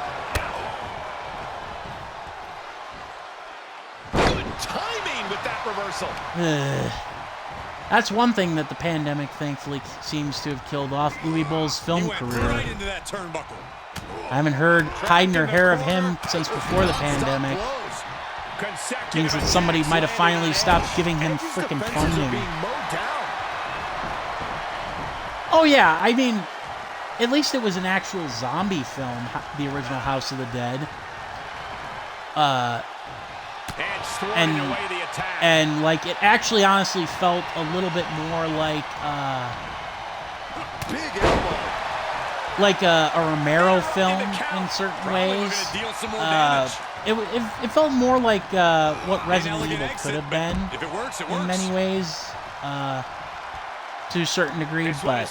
Good timing with that reversal. That's one thing that the pandemic thankfully seems to have killed off Uwe Boll's film career. Right into that turnbuckle. I haven't heard hide nor hair of him since before the pandemic. Means that somebody might have finally stopped giving him frickin' funding. Oh yeah, I mean, at least it was an actual zombie film, the original House of the Dead. and like it actually honestly felt a little bit more like a Romero film in certain ways. It felt more like what Resident Evil could have been in many ways, to a certain degree, but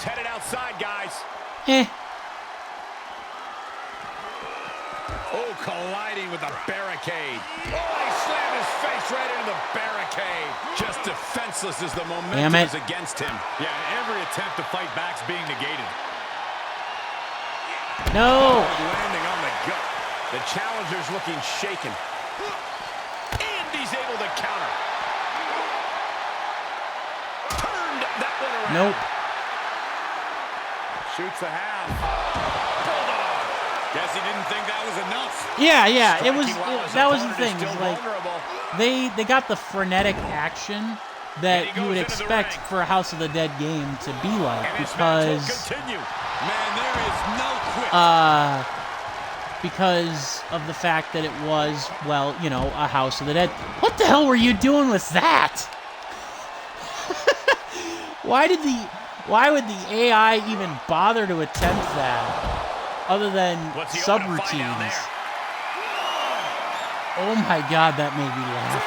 Oh, colliding with a barricade. Oh, he slammed his face right into the barricade. Just defenseless as the momentum is against him. Yeah, every attempt to fight back's being negated. No. Landing on the gut. The challenger's looking shaken. And he's able to counter. Turned that one around. Nope. Shoots the half. Guess he didn't think that was enough. Yeah. That was the thing. It's like they got the frenetic action that you would expect for a House of the Dead game to be like, because of the fact that it was, well, you know, a House of the Dead. What the hell were you doing with that? Why would the AI even bother to attempt that? Other than subroutines. Oh my God, that made me laugh.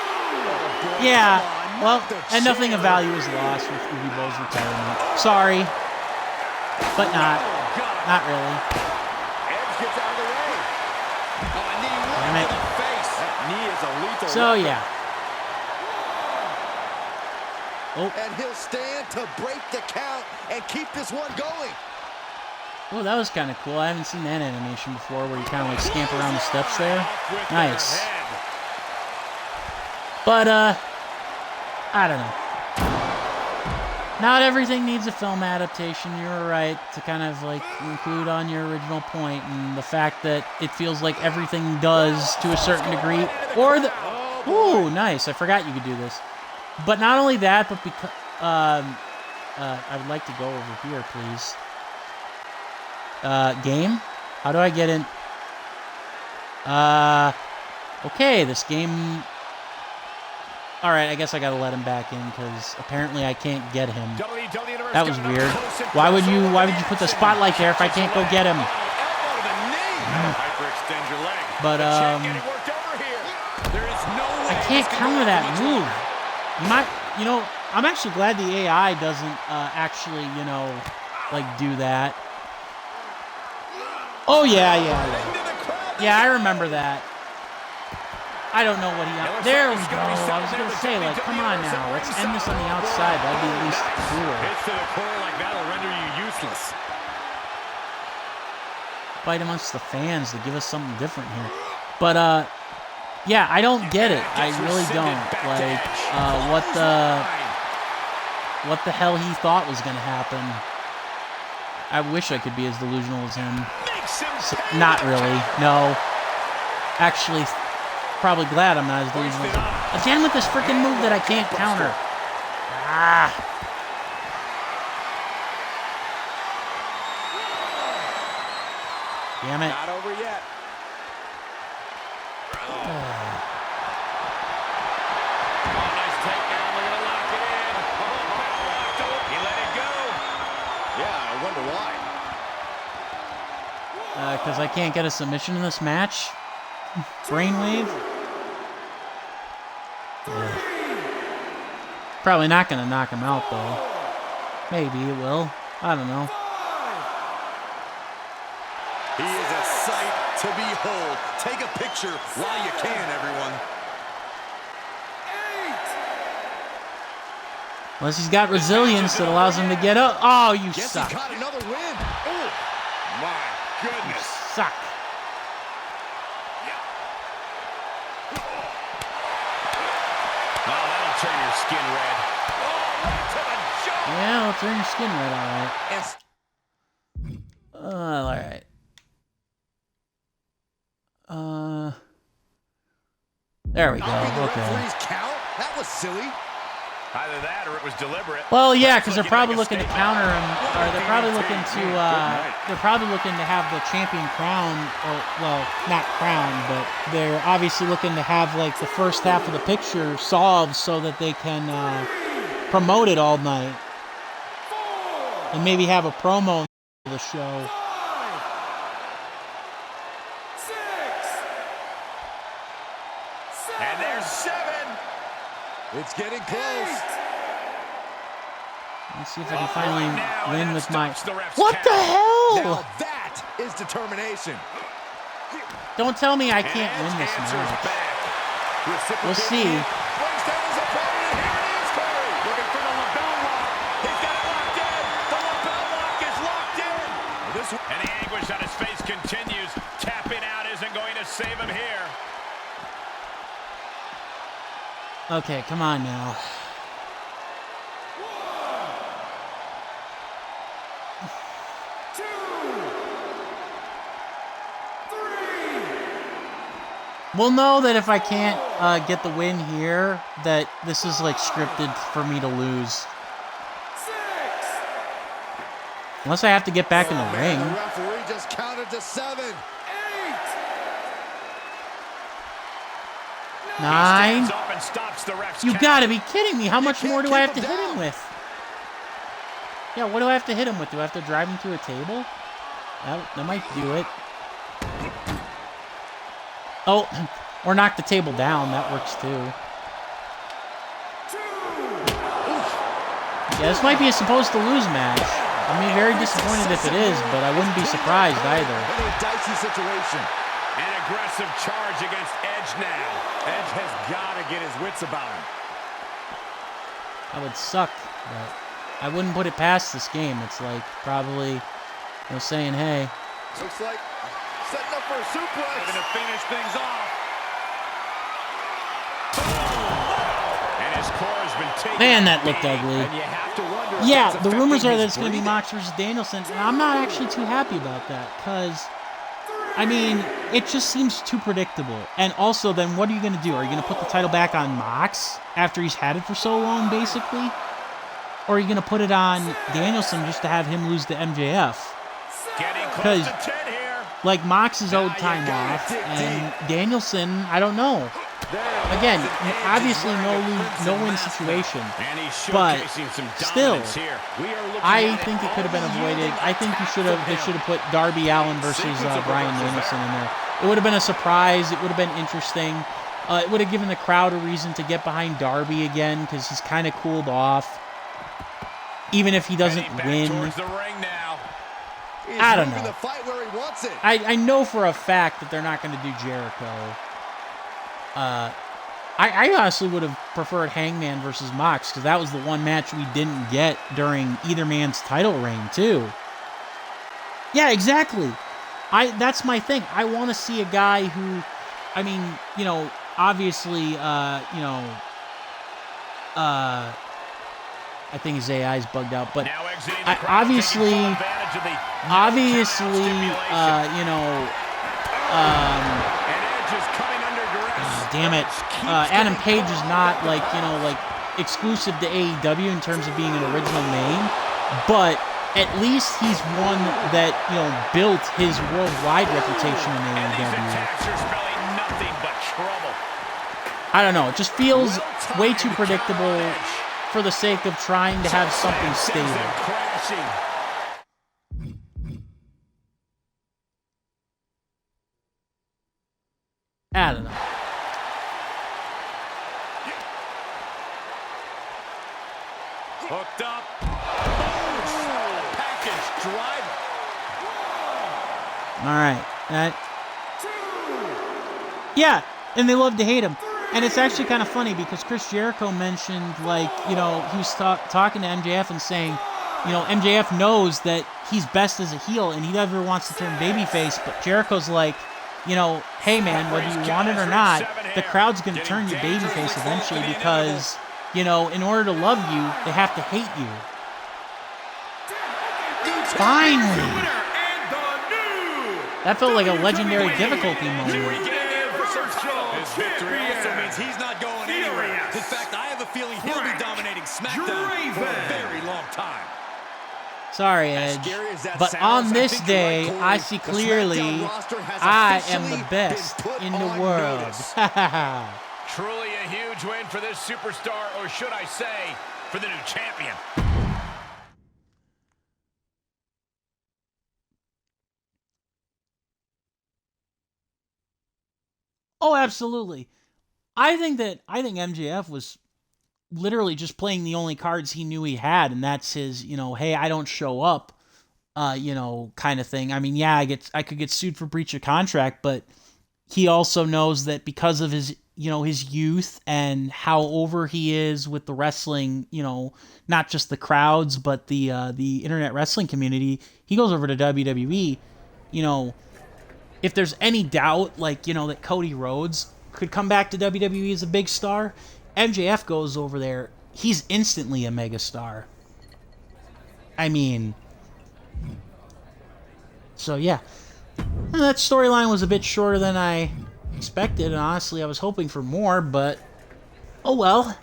Yeah, well, and nothing of value is lost with Uwe Boll's retirement. Sorry, but not really. Damn it. So yeah. Oh. And he'll stand to break the count and keep this one going. Oh, that was kind of cool. I haven't seen that animation before where you kind of like scamper around the steps there. Nice. But, I don't know. Not everything needs a film adaptation. You're right to kind of like include on your original point, and the fact that it feels like everything does to a certain degree. Or the... Ooh, nice. I forgot you could do this. But not only that, but because... I would like to go over here, please. Game? How do I get in? Okay, this game... Alright, I guess I gotta let him back in, because apparently I can't get him. That was weird. Why would you put the spotlight there if I can't go get him? But, I can't counter that move. You know, I'm actually glad the AI doesn't, actually, you know, like, do that. Oh, yeah. Yeah, I remember that. I don't know what he... There we go. I was going to say, like, come on now. Let's end this on the outside. That'd be at least cool. Hits to the core like that'll render you useless. Fight amongst the fans to give us something different here. But, yeah, I don't get it. I really don't. Like, what the hell he thought was going to happen. I wish I could be as delusional as him. Not really. No. Actually, probably glad I'm not as delusional as him. Again with this freaking move that I can't counter. Ah. Damn it. Not over yet. Nice takedown. We're going to lock it in. He let it go. Yeah, I wonder why. Because I can't get a submission in this match. Brainwave. Yeah. Probably not going to knock him out, though. Maybe it will. I don't know. He is a sight to behold. Take a picture while you can, everyone. Unless he's got resilience that allows him to get up. Oh, you suck. He got another win. Oh, my goodness. You suck. Oh, that'll turn your skin red. Oh, right to the jaw. Yeah, it'll turn your skin red, alright. There we go. Okay. Count? That was silly. Either that or it was deliberate. Well, yeah, because they're probably looking to counter him, or they're probably looking to have the champion crown, or, well, not crown, but they're obviously looking to have, like, the first half of the picture solved so that they can promote it all night. And maybe have a promo of the show. 5, 6, And there's 7. it's getting close. Let's see if I can finally win with my... stops the ref's What the hell? Now that is determination. Don't tell me I can't win this match. We'll see. Brings down his opponent, and here it is, Corey. Looking for the lapel lock. He's got it locked in. The lapel lock is locked in. And the anguish on his face continues. Tapping out isn't going to save him here. Okay, come on now. We'll know that if I can't get the win here, that this is like scripted for me to lose. 6. Unless I have to get back in the ring. The referee just counted to 7. 8. 9. Up and stops the ref's You count. gotta be kidding me. How much can't more do I have keep to him hit him down. with? Yeah, what do I have to hit him with? Do I have to drive him through a table? That might do it. Oh, or knock the table down. That works too. 2. Yeah, this might be a supposed to lose match. I'd be very disappointed if it is, but I wouldn't be surprised either. In a dicey situation. An aggressive charge against Edge now. Edge has got to get his wits about him. That would suck, but I wouldn't put it past this game. It's like probably saying, hey. Looks like setting up for a suplex. Going to finish things off. And his core has been taken. Man, that looked ugly. And you have to wonder if Yeah, that's the rumors affecting are that his it's going to be breathing. Mox versus Danielson, and I'm not actually too happy about that, because, I mean, it just seems too predictable. And also, then what are you going to do? Are you going to put the title back on Mox after he's had it for so long, basically? Or are you going to put it on Danielson just to have him lose to MJF? Getting close Because, to 10 here. like, Mox is owed time off, and Danielson, I don't know. Again, obviously no-win situation, but still, I think it could have been avoided. I think they should have put Darby Allin versus Bryan Danielson in there. It would have been a surprise. It would have been interesting. It would have given the crowd a reason to get behind Darby again because he's kind of cooled off, even if he doesn't win. I don't know. The fight where he wants it. I know for a fact that they're not going to do Jericho. I honestly would have preferred Hangman versus Mox because that was the one match we didn't get during either man's title reign too. Yeah, exactly. That's my thing. I want to see a guy who, I mean, you know, obviously, I think his AI is bugged out, but obviously, damn it, Adam Page is not like exclusive to AEW in terms of being an original name, but at least he's one that built his worldwide reputation in AEW. I don't know. It just feels way too predictable for the sake of trying to have something stable. I don't know. Hooked up. Package driver. All right. Yeah, and they love to hate him. And it's actually kind of funny because Chris Jericho mentioned, he was talking to MJF and saying, MJF knows that he's best as a heel and he never wants to turn babyface, but Jericho's like, hey man, whether you want it or not, the crowd's going to turn you babyface eventually because, in order to love you, they have to hate you. Finally! That felt like a legendary difficulty moment. This victory also means he's not going anywhere. In fact, I have a feeling he'll be dominating SmackDown for a very long time. Sorry, Edge, but on this day, I see clearly I am the best in the world. Truly a huge win for this superstar, or should I say, for the new champion. Oh, absolutely. I think MJF was literally just playing the only cards he knew he had, and that's his, hey, I don't show up, kind of thing. I mean, yeah, I could get sued for breach of contract, but he also knows that because of his, his youth and how over he is with the wrestling, not just the crowds, but the internet wrestling community, he goes over to WWE, if there's any doubt, that Cody Rhodes could come back to WWE as a big star, MJF goes over there, he's instantly a megastar. I mean, so yeah. That storyline was a bit shorter than I expected, and honestly, I was hoping for more, but oh well.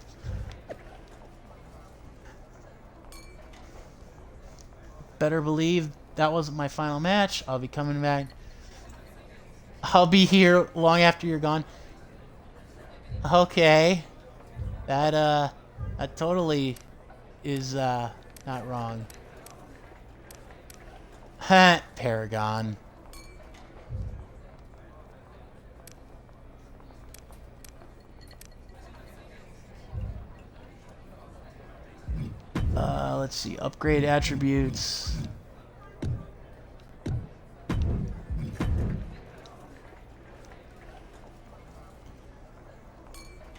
Better believe that wasn't my final match. I'll be coming back. I'll be here long after you're gone. Okay. That totally is not wrong. Paragon. Let's see. Upgrade attributes.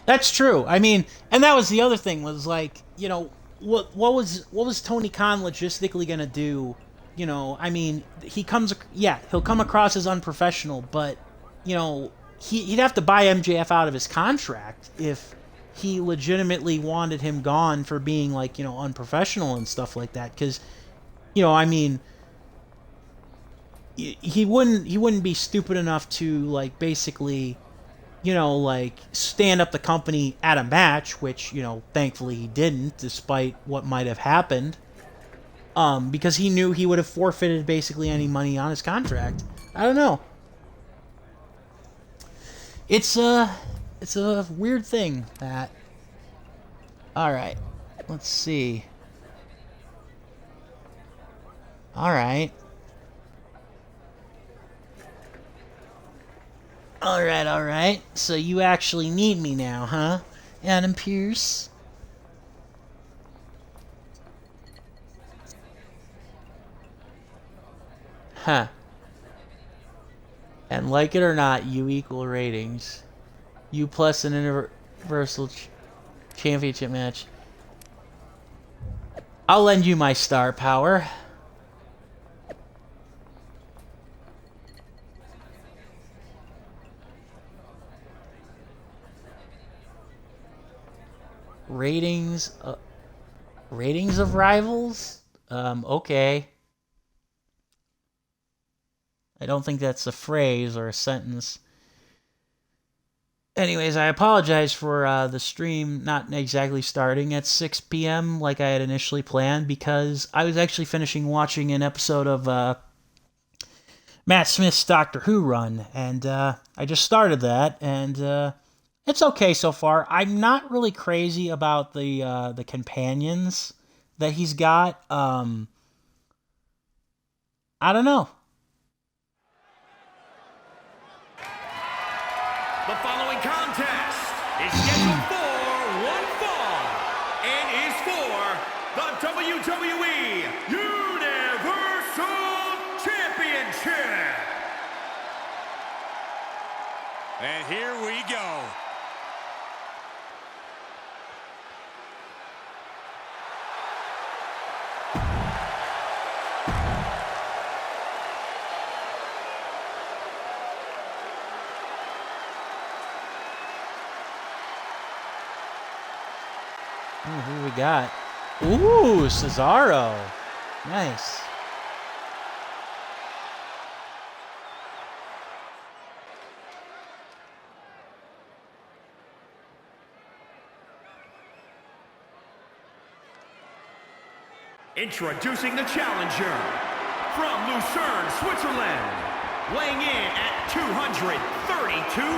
That's true. I mean, and that was the other thing was what was Tony Khan logistically gonna do? I mean, he'll come across as unprofessional, but he'd have to buy MJF out of his contract if he legitimately wanted him gone for being unprofessional and stuff like that. Because I mean, he wouldn't be stupid enough to basically stand up the company at a match, which, thankfully he didn't, despite what might have happened, because he knew he would have forfeited basically any money on his contract. I don't know. It's a weird thing, that. Alright, let's see. Alright. Alright. So you actually need me now, huh? Adam Pearce? Huh. And like it or not, you equal ratings. You plus an Universal Championship match. I'll lend you my star power. Ratings of rivals? Okay. I don't think that's a phrase or a sentence. Anyways, I apologize for the stream not exactly starting at 6 p.m. like I had initially planned, because I was actually finishing watching an episode of Matt Smith's Doctor Who run, and I just started that, and it's okay so far. I'm not really crazy about the companions that he's got. I don't know. The following contest is scheduled for one fall and is for the WWE Universal Championship. And here we go. Who we got? Ooh, Cesaro. Nice. Introducing the challenger from Lucerne, Switzerland, weighing in at 232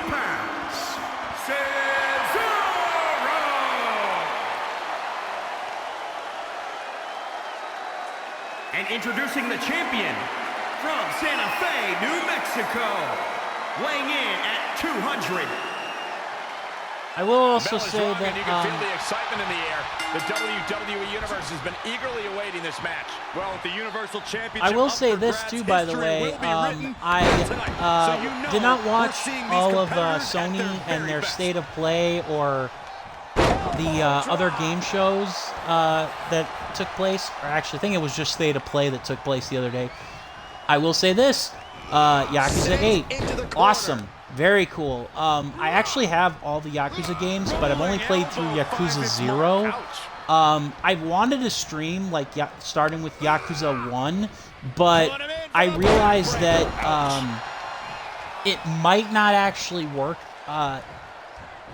pounds, Cesaro! And introducing the champion from Santa Fe, New Mexico, weighing in at 200. I will also say that you can feel the excitement in the air. The WWE Universe has been eagerly awaiting this match. Well, with the Universal Championship, I will say this too, by the way. I did not watch all of Sony and their State of Play or the other game shows that took place. Or actually, I think it was just State of Play that took place the other day. I will say this. Yakuza 8. Awesome. Very cool. I actually have all the Yakuza games, but I've only played through Yakuza 0. I wanted to stream, like, starting with Yakuza 1, but I realized that it might not actually work,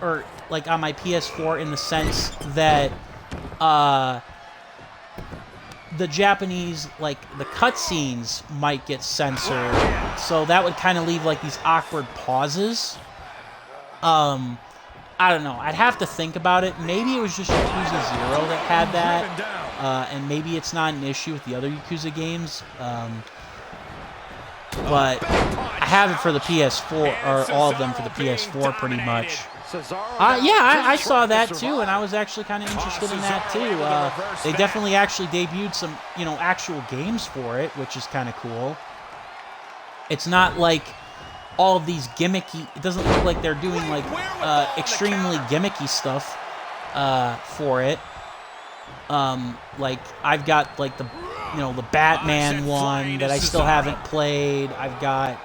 or, like, on my PS4 in the sense that the Japanese, like, the cutscenes might get censored, so that would kind of leave, like, these awkward pauses. I don't know. I'd have to think about it. Maybe it was just Yakuza 0 that had that, and maybe it's not an issue with the other Yakuza games. But I have it for the PS4, or all of them for the PS4 pretty much. I saw that too, and I was actually kind of interested in that too. They definitely actually debuted some, actual games for it, which is kind of cool. It's not like all of these gimmicky. It doesn't look like they're doing like extremely gimmicky stuff for it. Like I've got like the Batman one that I still haven't played. I've got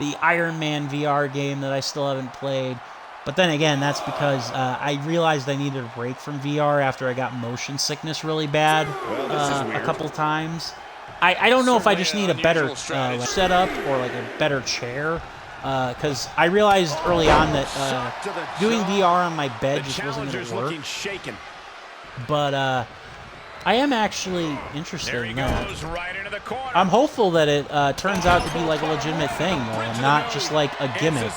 the Iron Man VR game that I still haven't played. But then again, that's because I realized I needed a break from VR after I got motion sickness really bad a couple times. I don't know if I just need a better setup or like a better chair, because I realized early on that doing VR on my bed just wasn't going to work. But I am actually interested in that. I'm hopeful that it turns out to be like a legitimate thing, though, and not just like a gimmick.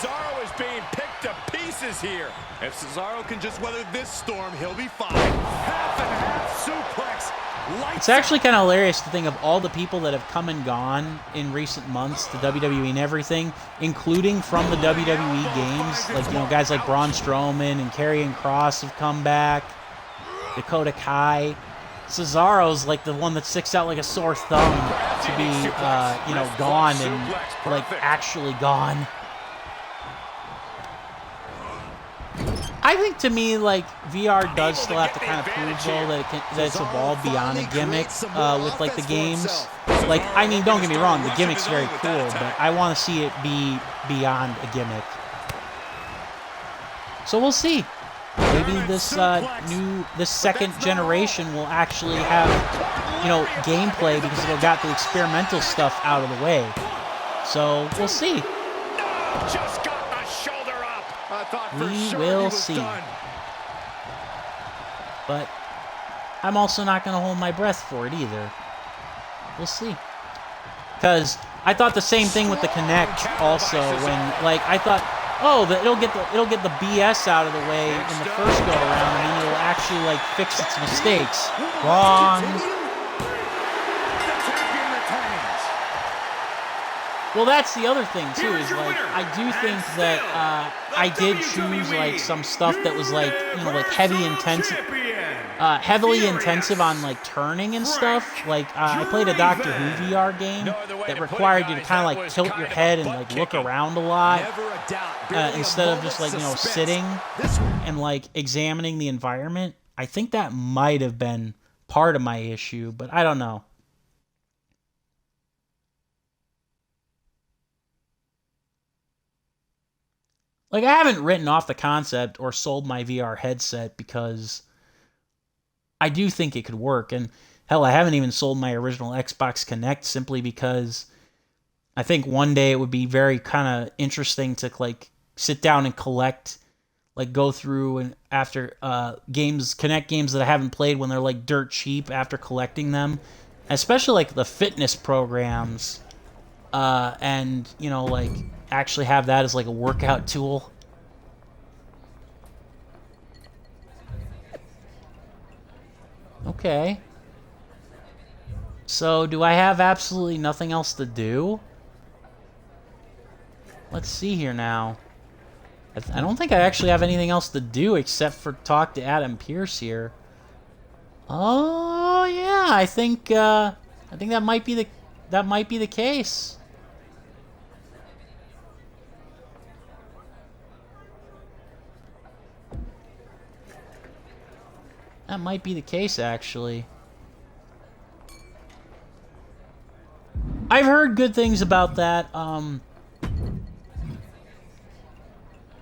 Here. If Cesaro can just weather this storm, he'll be fine. Half and half suplex. It's actually kind of hilarious to think of all the people that have come and gone in recent months to WWE and everything, including from the WWE games. Like, guys like Braun Strowman and Karrion Kross have come back. Dakota Kai. Cesaro's like the one that sticks out like a sore thumb to be, gone and like actually gone. I think to me, like, VR does still have to kind of prove, though, that it's evolved beyond a gimmick with, like, the games. Like, I mean, don't get me wrong, the gimmick's very cool, but I want to see it be beyond a gimmick. So we'll see. Maybe this second generation will actually have, gameplay because it'll got the experimental stuff out of the way. So we'll see. We will see. But I'm also not going to hold my breath for it either. We'll see. Because I thought the same thing with the Kinect also when, like, I thought, it'll get the BS out of the way in the first go around and then it'll actually, like, fix its mistakes. Wrong. Well, that's the other thing, too, is, like, I do think that I did choose, like, some stuff that was, like, like, heavily intensive on, like, turning and stuff. Like, I played a Doctor Who VR game that required you to kind of, like, tilt your head and, like, look around a lot instead of just, like, sitting and, like, examining the environment. I think that might have been part of my issue, but I don't know. Like, I haven't written off the concept or sold my VR headset because I do think it could work. And, hell, I haven't even sold my original Xbox Kinect simply because I think one day it would be very kind of interesting to, like, sit down and collect, like go through and after connect games that I haven't played when they're like dirt cheap after collecting them, especially like the fitness programs, and you know, like actually have that as like a workout tool. Okay. So, do I have absolutely nothing else to do? Let's see here now. I don't think I actually have anything else to do except for talk to Adam Pearce here. Oh yeah, I think that might be the case. That might be the case, actually. I've heard good things about that.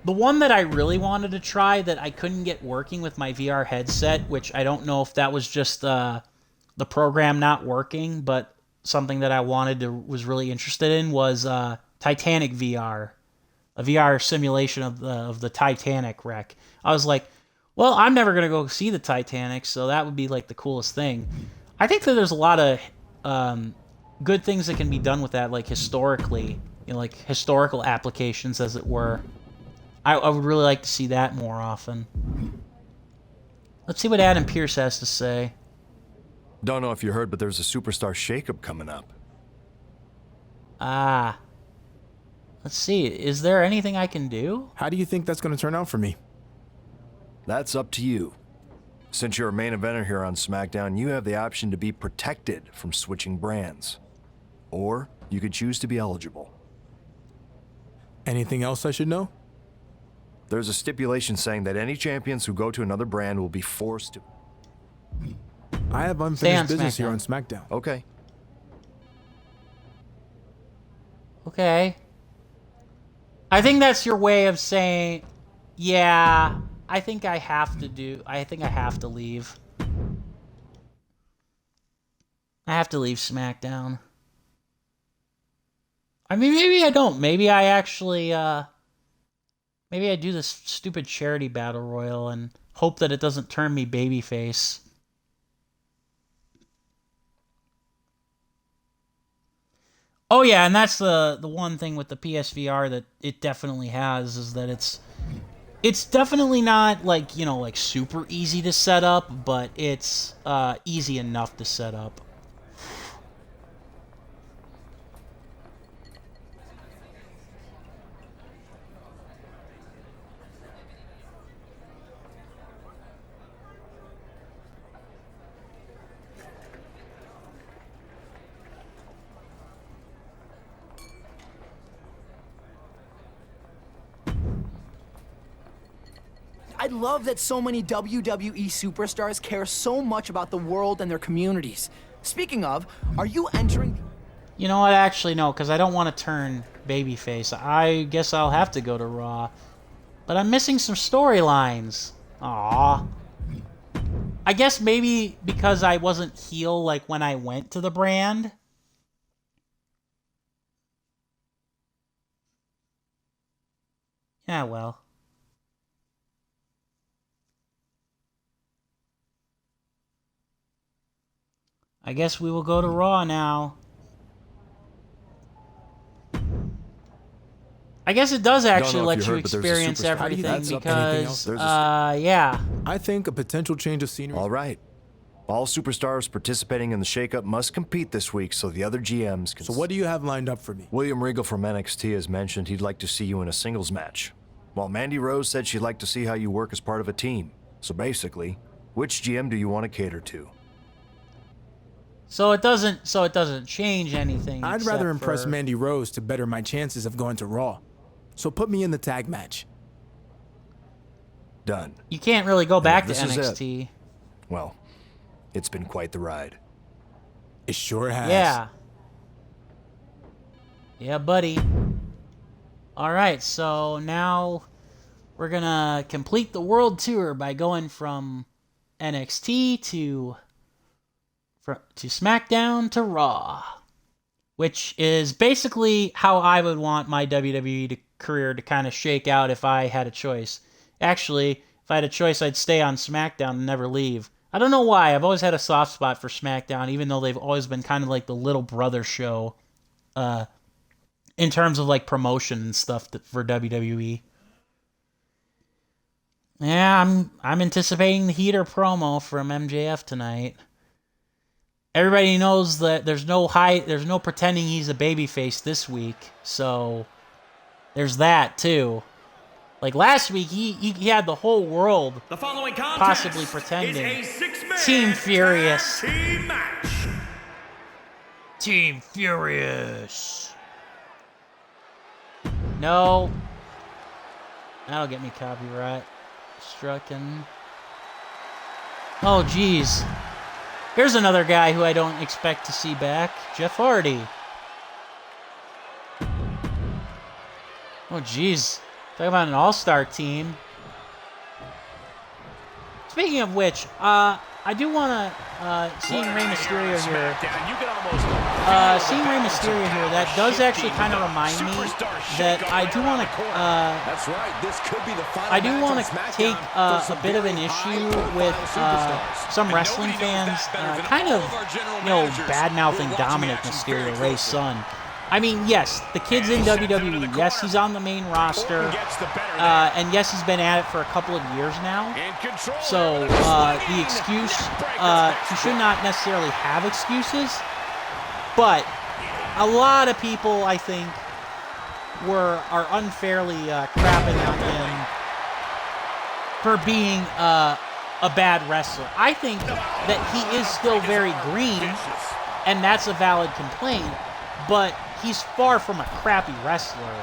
The one that I really wanted to try that I couldn't get working with my VR headset, which I don't know if that was just the program not working, but something that I was really interested in was Titanic VR, a VR simulation of the Titanic wreck. I was like, well, I'm never gonna go see the Titanic, so that would be like the coolest thing. I think that there's a lot of good things that can be done with that, like historically, you know, like historical applications, as it were. I would really like to see that more often. Let's see what Adam Pearce has to say. Don't know if you heard, but there's a superstar shakeup coming up. Ah. Let's see. Is there anything I can do? How do you think that's going to turn out for me? That's up to you. Since you're a main eventer here on SmackDown, you have the option to be protected from switching brands. Or you could choose to be eligible. Anything else I should know? There's a stipulation saying that any champions who go to another brand will be forced to... I have unfinished business here on SmackDown. Okay. Okay. I think that's your way of saying, yeah, I think I have to leave. I have to leave SmackDown. I mean, maybe I don't. Maybe I actually, maybe I do this stupid charity battle royal and hope that it doesn't turn me babyface. Oh yeah, and that's the one thing with the PSVR that it definitely has, is that it's definitely not like, you know, like super easy to set up, but it's easy enough to set up. I love that so many WWE superstars care so much about the world and their communities. Speaking of, are you entering... You know what? Actually, no, because I don't want to turn babyface. I guess I'll have to go to Raw. But I'm missing some storylines. Aww. I guess maybe because I wasn't heel like when I went to the brand. Yeah, well. I guess we will go to Raw now. I guess it does actually let you experience everything because, yeah. I think a potential change of scenery... All right. All superstars participating in the shakeup must compete this week so the other GMs can... So what do you have lined up for me? William Regal from NXT has mentioned he'd like to see you in a singles match, while Mandy Rose said she'd like to see how you work as part of a team. So basically, which GM do you want to cater to? So it doesn't change anything. I'd rather impress Mandy Rose to better my chances of going to Raw. So put me in the tag match. Done. You can't really go back to NXT. Well, it's been quite the ride. It sure has. Yeah. Yeah, buddy. All right, so now we're gonna complete the world tour by going from NXT to SmackDown to Raw, which is basically how I would want my WWE career to kind of shake out if I had a choice. Actually, if I had a choice, I'd stay on SmackDown and never leave. I don't know why. I've always had a soft spot for SmackDown, even though they've always been kind of like the little brother show in terms of like promotion and stuff for WWE. Yeah, I'm anticipating the heater promo from MJF tonight. Everybody knows that there's no pretending he's a babyface this week, so there's that too. Like last week, he had the whole world possibly pretending. Team Furious. Team match. Team Furious. No. That'll get me copyright stricken. Oh, geez. Here's another guy who I don't expect to see back. Jeff Hardy. Oh, geez. Talk about an all-star team. Speaking of which, I do want to, seeing Rey Mysterio here, that does actually kind of remind me that I do want to take a bit of an issue with some wrestling fans kind of, bad-mouthing Dominic Mysterio, Rey's son. I mean, yes, the kid's in WWE. Yes, he's on the main roster. And yes, he's been at it for a couple of years now. So the excuse, he should not necessarily have excuses. But a lot of people, I think, are unfairly crapping on him for being a bad wrestler. I think that he is still very green, and that's a valid complaint. But he's far from a crappy wrestler.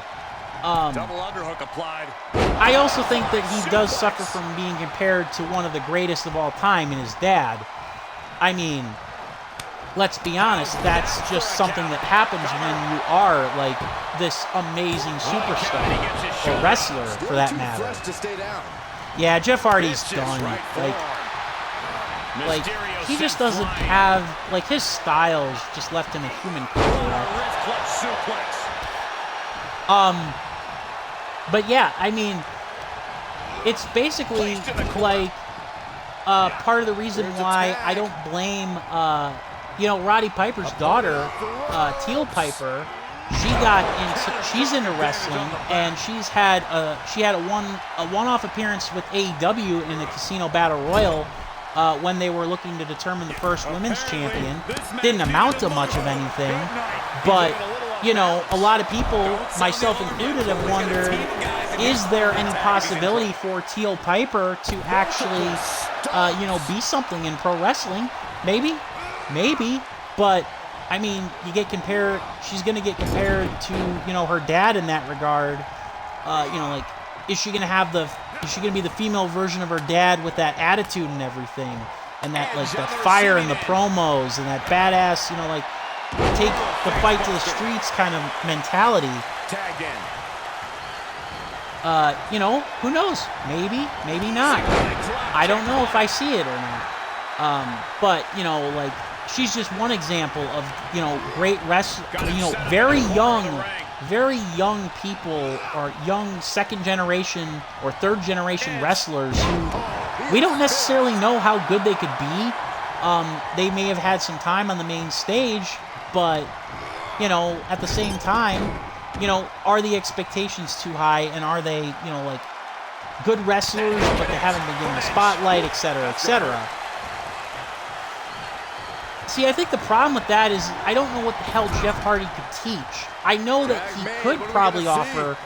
Double underhook applied. I also think that he does suffer from being compared to one of the greatest of all time in his dad. I mean, let's be honest, that's just something that happens when you are like this amazing superstar or wrestler, for that matter. Yeah, Jeff Hardy's done. Like he just doesn't have, like, his styles just left him a human cruelty. But yeah, I mean, it's basically like part of the reason why I don't blame Roddy Piper's daughter, Teal Piper. She's into wrestling, and she had a one-off appearance with AEW in the Casino Battle Royal when they were looking to determine the first women's champion. Didn't amount to much of anything, but a lot of people, myself included, have wondered, is there any possibility for Teal Piper to actually be something in pro wrestling? Maybe, but I mean, she's going to get compared to, her dad in that regard. Is she going to be the female version of her dad with that attitude and everything? And that, like, the fire in the promos and that badass, take the fight to the streets kind of mentality. Tagged in. Who knows? Maybe not. I don't know if I see it or not. But, she's just one example of, great wrestling, very young people, or young second generation or third generation wrestlers who we don't necessarily know how good they could be. They may have had some time on the main stage, but, at the same time, are the expectations too high, and are they, good wrestlers, but they haven't been given the spotlight, etc., etc.? See, I think the problem with that is I don't know what the hell Jeff Hardy could teach. I know that he could probably offer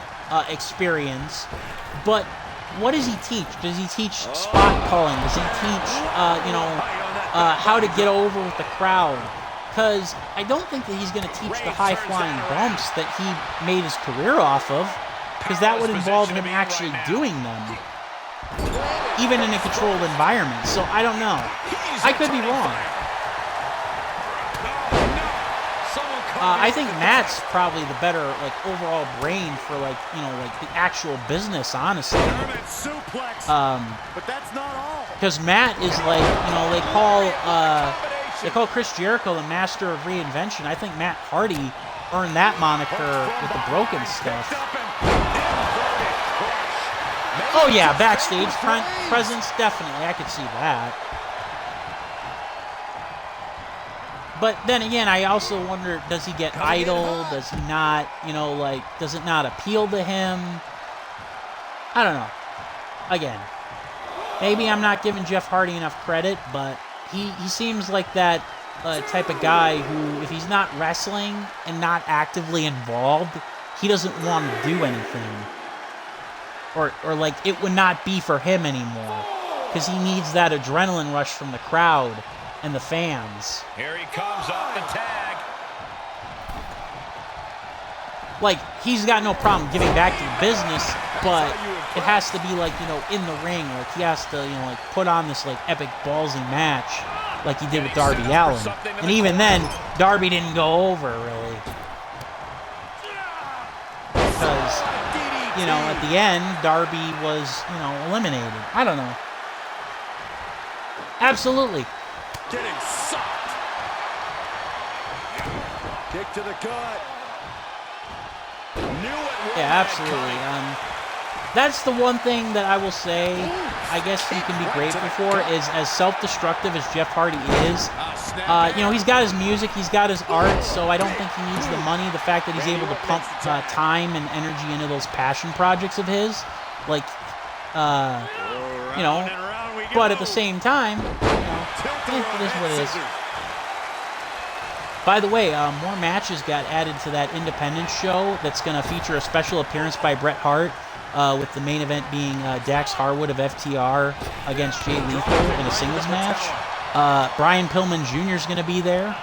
experience, but what does he teach? Does he teach spot calling? Does he teach, how to get over with the crowd? Because I don't think that he's going to teach the high-flying bumps that he made his career off of, because that would involve him actually doing them, even in a controlled environment. So I don't know. I could be wrong. I think Matt's probably the better, overall brain for, the actual business, honestly. But that's not all. Because Matt is they call Chris Jericho the master of reinvention. I think Matt Hardy earned that moniker with the broken stuff. Oh yeah, backstage presence, definitely. I could see that. But then again, I also wonder, does he get idle? Does he not, you know, like, does it not appeal to him? I don't know. Again, maybe I'm not giving Jeff Hardy enough credit, but he seems like that type of guy who, if he's not wrestling and not actively involved, he doesn't want to do anything. Or like, it would not be for him anymore. Because he needs that adrenaline rush from the crowd and the fans. Here he comes off the tag. Like, he's got no problem giving back to the business, but it has to be, like, you know, in the ring. Like, he has to, you know, like, put on this, like, epic ballsy match like he did with Darby Allin. And even then, Darby didn't go over, really. Because, you know, at the end, Darby was, you know, eliminated. I don't know. Absolutely. Getting sucked. Kick to the gut. Yeah, absolutely. That's the one thing that I will say, I guess you can be grateful for, is as self-destructive as Jeff Hardy is, you know, he's got his music, he's got his art, so I don't think he needs the money. The fact that he's able to pump time and energy into those passion projects of his, like, you know, but at the same time, you know, it is what it is. By the way, more matches got added to that Independence show that's going to feature a special appearance by Bret Hart, with the main event being Dax Harwood of FTR against Jay Lethal in a singles match. Brian Pillman Jr. is going to be there.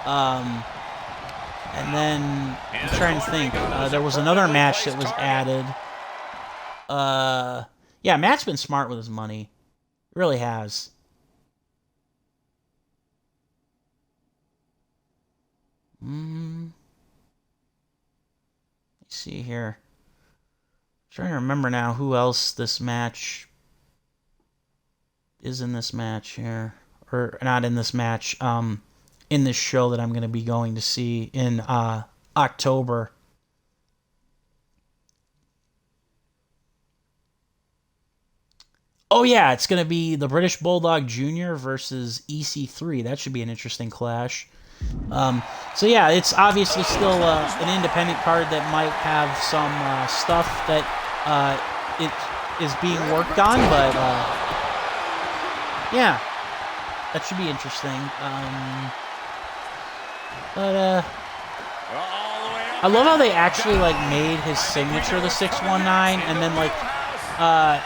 And then, I'm trying to think, there was another match that was added. Yeah, Matt's been smart with his money. Really has. Let's see here. Trying to remember now who else this match is in this match here. Or not in this match, in this show that I'm going to be going to see in October. Oh yeah, it's going to be the British Bulldog Jr. versus EC3. That should be an interesting clash. So yeah, it's obviously still an independent card that might have some stuff that it is being worked on, but yeah, that should be interesting. But I love how they actually like made his signature the 619, and then like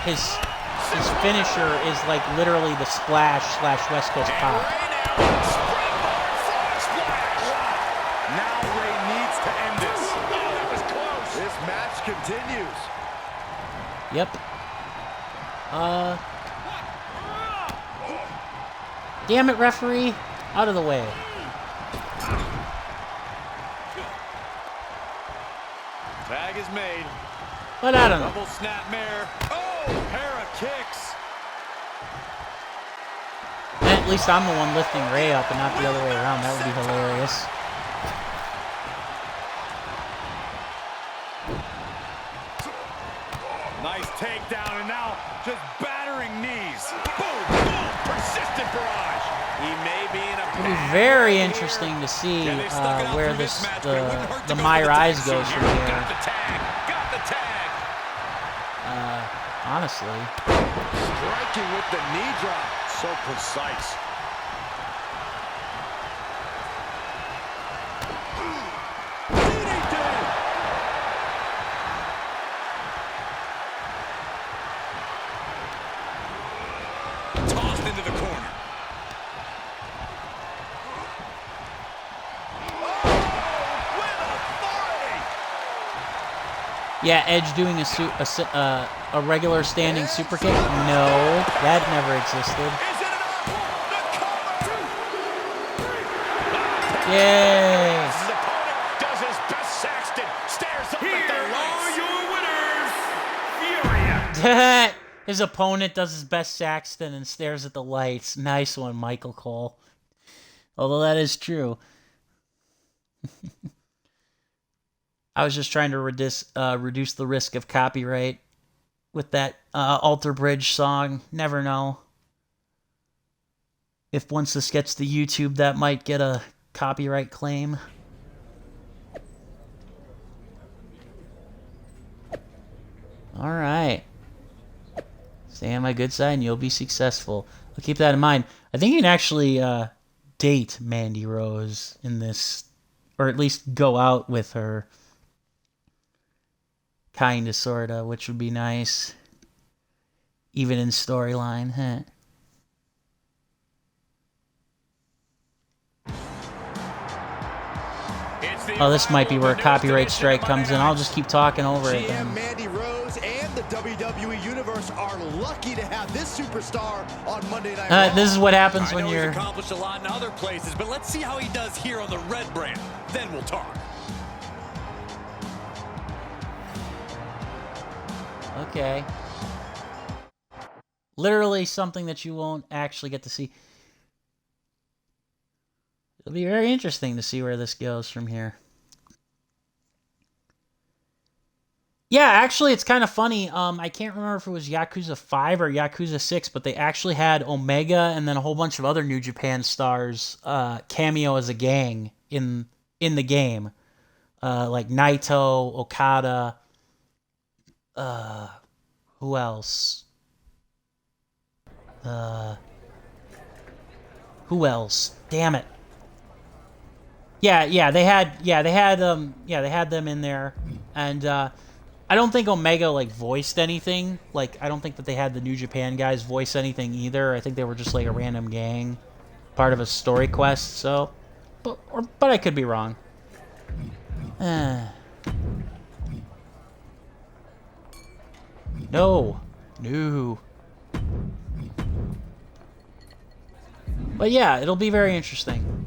his finisher is like literally the splash / West Coast pop. Continues. Yep. Damn it, referee. Out of the way. Tag is made. But I don't know. Double snap mare. Oh, pair of kicks. And at least I'm the one lifting Ray up and not the other way around. That would be hilarious. Nice takedown, and now just battering knees. Boom, boom, persistent barrage. He may be in a... It'll be very interesting to see where the MyRise goes from here. Got the tag. Got the tag. Honestly. Striking with the knee drop. So precise. Tossed into the corner. Yeah, Edge doing a regular standing super kick? No, that never existed. Yay! Does his best Saxton. Stares up Here at the lights. are your winners, Furia. His opponent does his best Saxton and stares at the lights. Nice one, Michael Cole. Although that is true. I was just trying to reduce the risk of copyright. with that Alter Bridge song. Never know. If once this gets to YouTube, that might get a copyright claim. Alright. Stay on my good side and you'll be successful. I'll keep that in mind. I think you can actually date Mandy Rose in this, or at least go out with her. Kinda, sorta, which would be nice. Even in storyline, huh? Oh, this might be where a copyright strike comes in. I'll just keep talking over it then. Mandy Rose and the WWE Universe are lucky to have this superstar on Monday Night Raw. This is what happens when you're... He's accomplished a lot in other places, but let's see how he does here on the Red brand. Then we'll talk. Okay. Literally something that you won't actually get to see. It'll be very interesting to see where this goes from here. Yeah, actually, it's kind of funny. I can't remember if it was Yakuza 5 or Yakuza 6, but they actually had Omega and then a whole bunch of other New Japan stars cameo as a gang in the game. Like Naito, Okada, who else? Who else? Damn it. Yeah, they had them in there, and I don't think Omega like voiced anything. Like, I don't think that they had the New Japan guys voice anything either. I think they were just like a random gang, part of a story quest. So, but I could be wrong. No. But yeah, it'll be very interesting.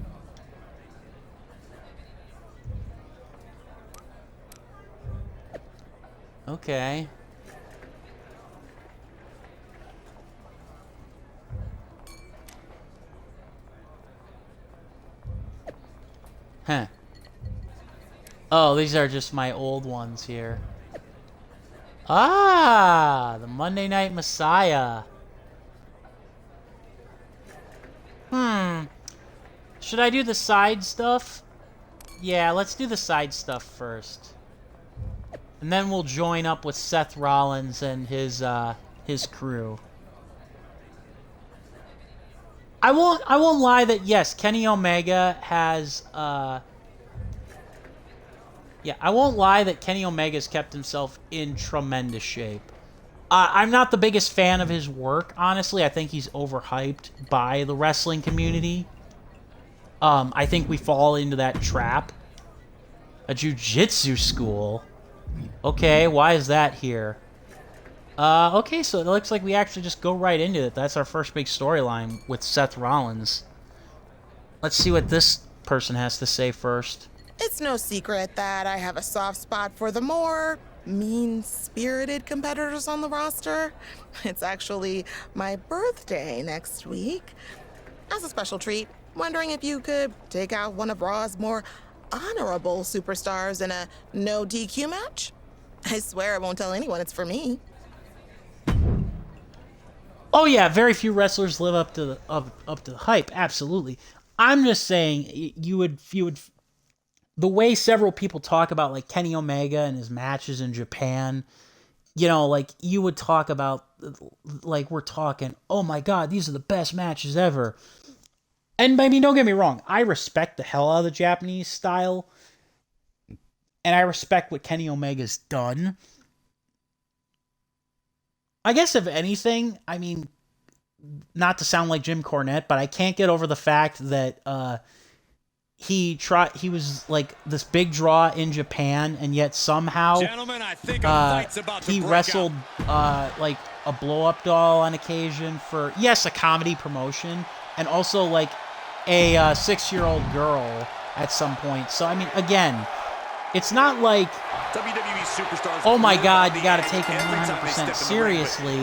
Okay. Huh. Oh, these are just my old ones here. Ah, the Monday Night Messiah. Should I do the side stuff? Yeah, let's do the side stuff first. And then we'll join up with Seth Rollins and his crew. I won't lie that yes, Kenny Omega has yeah, I won't lie that Kenny Omega's kept himself in tremendous shape. I'm not the biggest fan of his work, honestly. I think he's overhyped by the wrestling community. I think we fall into that trap. A jiu-jitsu school? Okay, why is that here? Okay, so it looks like we actually just go right into it. That's our first big storyline with Seth Rollins. Let's see what this person has to say first. It's no secret that I have a soft spot for the more mean-spirited competitors on the roster. It's actually my birthday next week. As a special treat, wondering if you could take out one of Raw's more honorable superstars in a no DQ match? I swear I won't tell anyone it's for me. Oh yeah, very few wrestlers live up to the hype. Absolutely. I'm just saying you would the way several people talk about like Kenny Omega and his matches in Japan, you know, like you would talk about like we're talking, oh my god, these are the best matches ever. And I mean, don't get me wrong, I respect the hell out of the Japanese style. And I respect what Kenny Omega's done. I guess if anything, I mean, not to sound like Jim Cornette, but I can't get over the fact that he was like this big draw in Japan, and yet somehow Gentlemen, I think a fight's about to he break wrestled like a blow-up doll on occasion for, yes, a comedy promotion, and also like a 6-year-old girl at some point. So I mean, again, it's not like, WWE superstars, oh my God, you got to take him 100% seriously.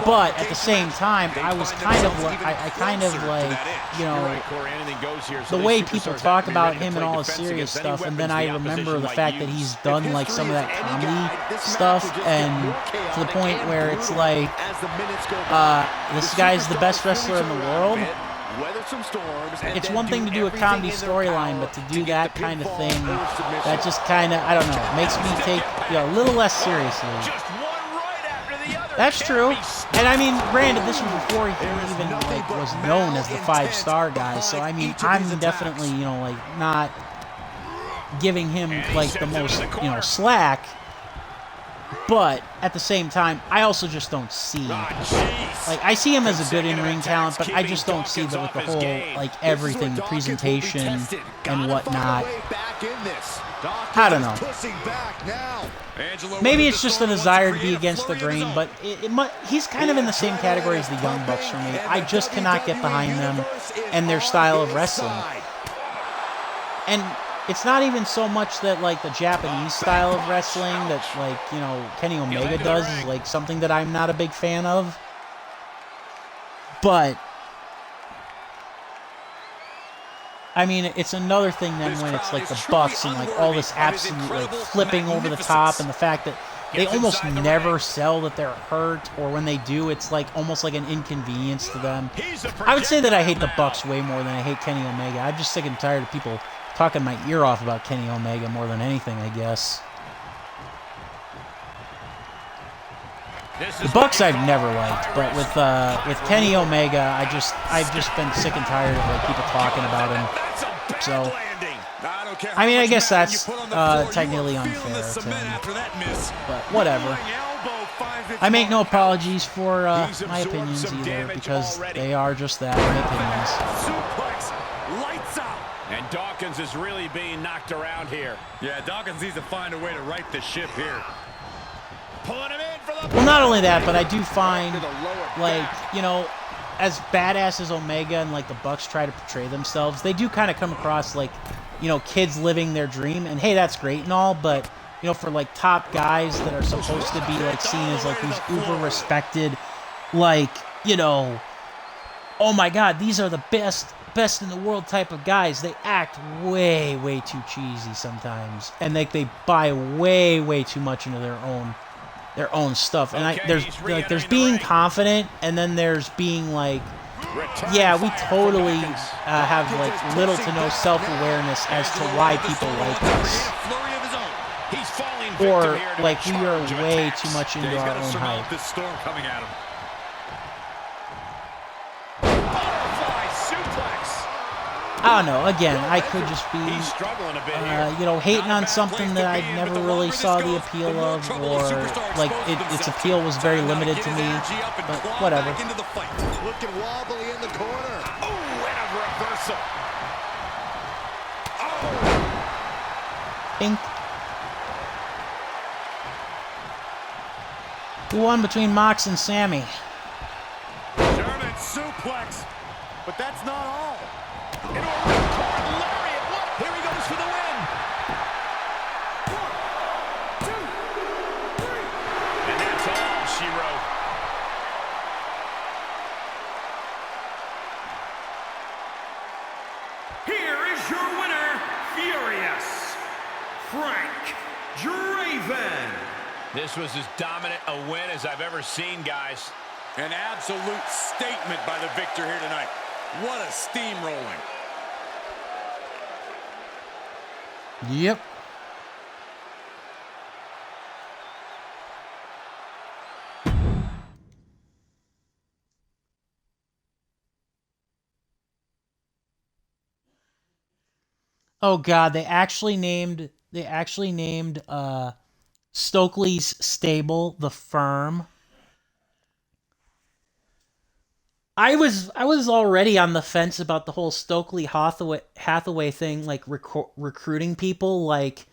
But at the same time, I was kind of like, you know, the way people talk about him and all his serious stuff, and then I remember the fact that he's done like some of that comedy stuff, and to the point where it's like, this guy's the best wrestler in the world. It's one thing to do a comedy storyline, but to do that kind of thing, that just kind of, I don't know, makes me take a little less seriously. That's true. And I mean, granted, this was before he even like was known as the 5-star guy, so I mean, I'm definitely, you know, like not giving him like the most, you know, slack. But at the same time, I also just don't see, like, I see him as a good in-ring talent, but I just don't see that with the whole, like, everything, the presentation and whatnot. I don't know. Maybe it's just a desire to be against the grain, but he's kind of in the same category as the Young Bucks for me. I just cannot get behind them and their style of wrestling. And it's not even so much that, like, the Japanese style of wrestling that, like, you know, Kenny Omega does is, like, something that I'm not a big fan of. But, I mean, it's another thing then when it's, like, the Bucks and, like, all this absolute, like, flipping over the top, and the fact that they almost never sell that they're hurt, or when they do, it's, like, almost like an inconvenience to them. I would say that I hate the Bucks way more than I hate Kenny Omega. I'm just sick and tired of people talking my ear off about Kenny Omega more than anything, I guess. The Bucks I've never liked, but with Kenny Omega, I've just been sick and tired of like people talking about him. So, I mean, I guess that's technically unfair to him, but whatever. I make no apologies for my opinions either, because they are just that, my opinions. And Dawkins is really being knocked around here. Yeah, Dawkins needs to find a way to right the ship here. Pulling him in for the... Well, not only that, but I do find, like, you know, as badass as Omega and, like, the Bucks try to portray themselves, they do kind of come across like, you know, kids living their dream. And, hey, that's great and all, but, you know, for, like, top guys that are supposed to be, like, seen as, like, these uber-respected, like, you know, oh, my God, these are the best in the world type of guys, they act way too cheesy sometimes, and like they buy way too much into their own stuff. And there's being confident, and then there's being like, yeah, we totally have like little to no self-awareness as to why people like us, or like we are way too much into our own hype. This storm coming at him. I don't know. Again, I could just be, you know, hating on something that I never really saw the appeal of, or like its appeal was very limited to me. But whatever. Looking wobbly in the corner. Oh, and a reversal. Pink. Who won between Mox and Sammy? German suplex, but that's not all. Into a ripcord lariat. What? Here he goes for the win. 1, 2, 3. And that's all she wrote. Here is your winner, Furious Frank Draven. This was as dominant a win as I've ever seen, guys. An absolute statement by the victor here tonight. What a steamrolling. Yep. Oh God, they actually named Stokely's stable the Firm. I was already on the fence about the whole Stokely Hathaway thing, like recruiting people. Like,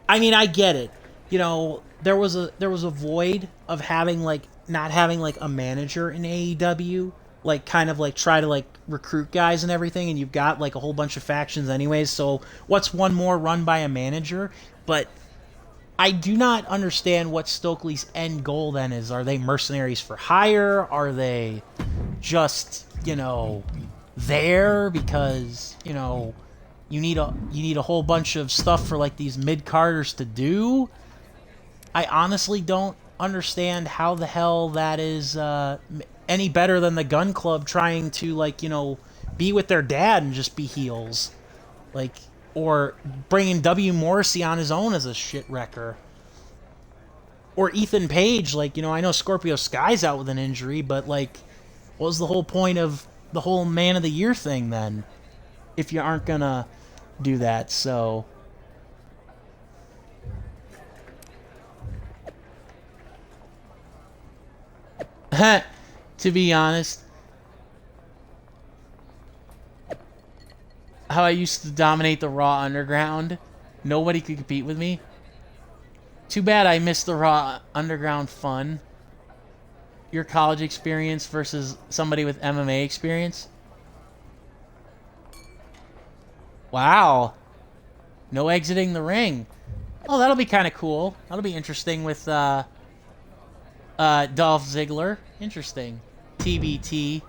I mean, I get it. You know, there was a void of having not having a manager in AEW, like, kind of, like, try to, like, recruit guys and everything, and you've got, like, a whole bunch of factions anyways, so what's one more run by a manager? But I do not understand what Stokely's end goal then is. Are they mercenaries for hire? Are they just, you know, there because, you know, you need a whole bunch of stuff for, like, these mid-carders to do? I honestly don't understand how the hell that is any better than the Gun Club trying to, like, you know, be with their dad and just be heels. Like, or bringing W. Morrissey on his own as a shit wrecker. Or Ethan Page, like, you know, I know Scorpio Sky's out with an injury, but, like, what was the whole point of the whole Man of the Year thing then? If you aren't gonna do that, so... To be honest, how I used to dominate the Raw Underground, nobody could compete with me. Too bad I missed the Raw Underground fun. Your college experience versus somebody with MMA experience. Wow. No exiting the ring. Oh, that'll be kind of cool. That'll be interesting with Dolph Ziggler. Interesting. TBT.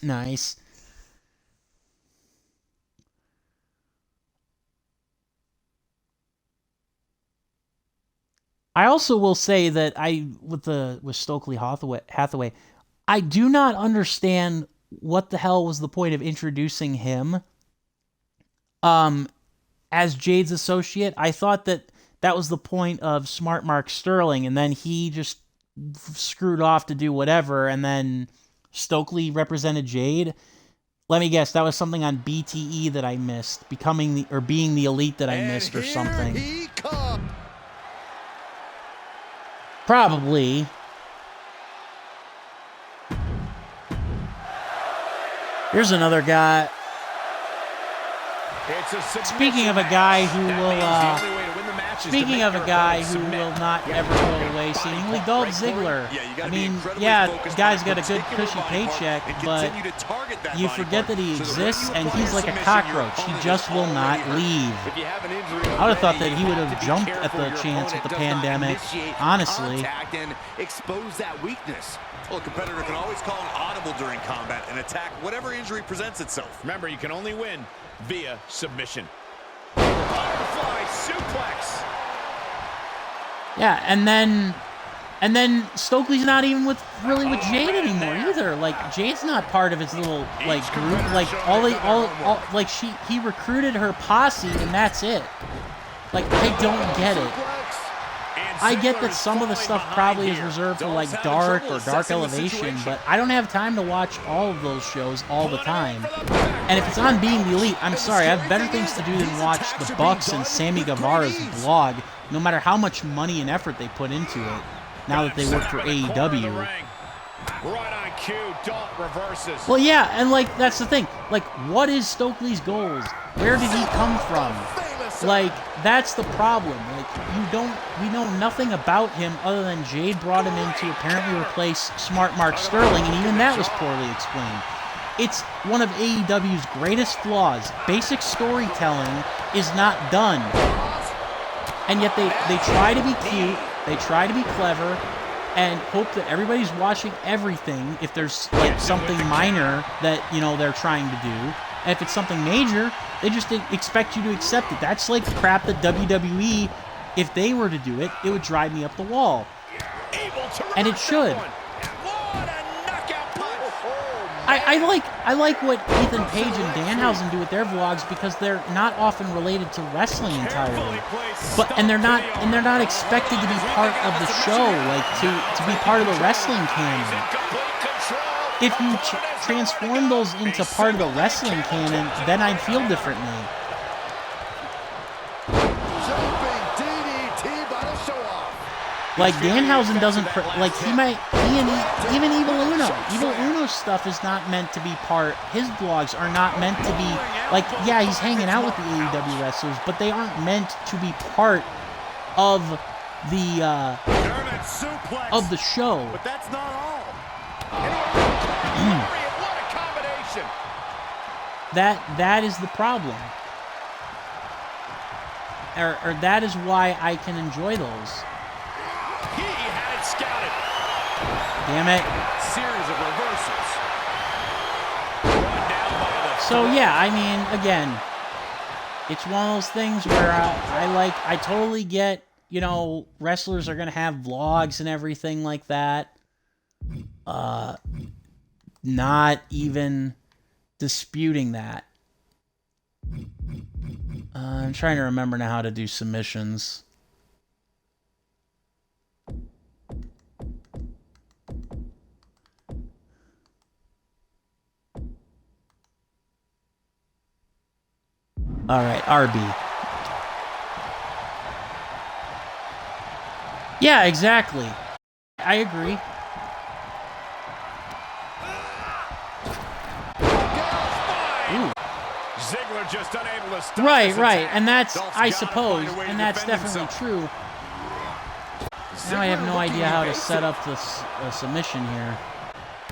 Nice. I also will say that with Stokely Hathaway, I do not understand what the hell was the point of introducing him as Jade's associate. I thought that was the point of Smart Mark Sterling, and then he just screwed off to do whatever, and then Stokely represented Jade. Let me guess, that was something on BTE that I missed, being the elite that I missed or something. Probably. Here's another guy. Speaking of a guy who will not ever go away, seemingly Dolph Ziggler. I mean, yeah, the guy's got a good cushy paycheck, but you forget that he exists, and he's like a cockroach. He just will not leave. I would have thought that he would have jumped at the chance with the pandemic, honestly. Expose that weakness. Well, a competitor can always call an audible during combat and attack whatever injury presents itself. Remember, you can only win via submission. Butterfly suplex. Yeah, and then Stokely's not even really with Jade anymore either. Like, Jade's not part of his little, like, group. Like, like, he recruited her posse and that's it. Like, I don't get it. I get that some of the stuff probably is reserved for, like, Dark or Dark Elevation, but I don't have time to watch all of those shows all the time. And if it's on Being the Elite, I'm sorry, I have better things to do than watch the Bucks and Sammy Guevara's blog, no matter how much money and effort they put into it, now that they work for AEW. Right on cue, Dolph reverses. Well, yeah, and, like, that's the thing. Like, what is Stokely's goals? Where did he come from? Like, that's the problem. Like, we know nothing about him other than Jade brought him in to apparently replace Smart Mark Sterling, and even that was poorly explained. It's one of AEW's greatest flaws. Basic storytelling is not done. And yet they try to be cute, they try to be clever, and hope that everybody's watching everything if there's, like, something minor that, you know, they're trying to do. And if it's something major, they just expect you to accept it. That's like crap that WWE, if they were to do it, it would drive me up the wall. And it should. I like what Ethan Page and Danhausen do with their vlogs because they're not often related to wrestling entirely. And they're not expected to be part of the show, like to be part of the wrestling canon. If you transform those into part of the wrestling canon, then I'd feel differently. Like, Danhausen doesn't, like, even Evil Uno. Evil Uno's stuff is not meant to be part, his vlogs are not meant to be, like, yeah, he's hanging out with the AEW wrestlers, but they aren't meant to be part of the show. But that's not all. What a combination. That is the problem. Or that is why I can enjoy those. He had it scouted. Damn it. Series of reversals. So yeah, I mean, again, it's one of those things where I totally get, you know, wrestlers are gonna have vlogs and everything like that. Not even disputing that. I'm trying to remember now how to do submissions. All right, RB. Yeah, exactly. I agree. Ooh. Ziggler just unable to stop Right, this right, attack. and that's, Dolph's I gotta suppose, find a way to and that's defend definitely himself. true. Now I have no idea how to set up this submission here.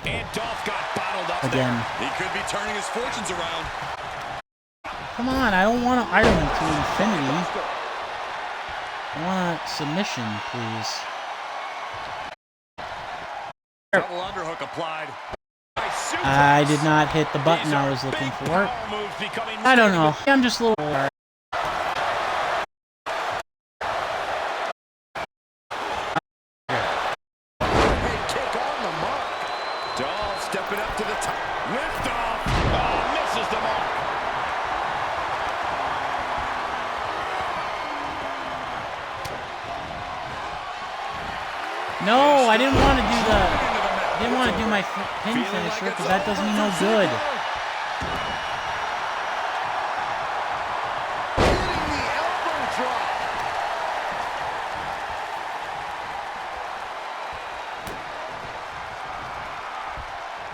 And Dolph got bottled up Again. He could be turning his fortunes around. Come on, I don't want to Iron to infinity. I want a submission, please. Double underhook applied. I did not hit the button I was looking for. I don't know. I'm just a little... Stepping up to the top. Lift off. Oh, misses the mark. No, I didn't want to do my pin finisher because that does me no good.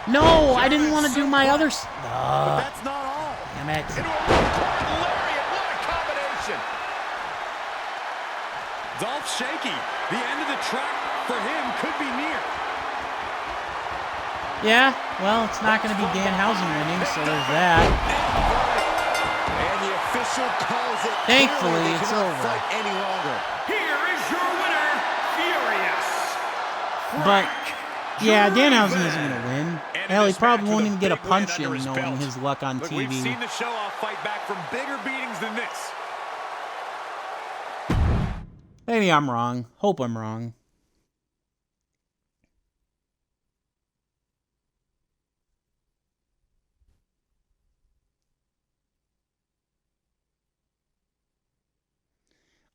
No, I didn't want to do my other... But that's not all. Damn it. Lariat, what a combination. Dolph shaky. The end of the track for him could be near. Yeah, well, it's not going to be Danhausen winning, so there's that. And the official calls it. Thankfully, They it's cannot over. fight any longer. Here is your winner, Furious. But, yeah, Danhausen isn't going to win. Hell, he probably won't even get a punch in knowing his luck on Look, TV. we've seen the show-off fight back from bigger beatings than this. Maybe I'm wrong. Hope I'm wrong.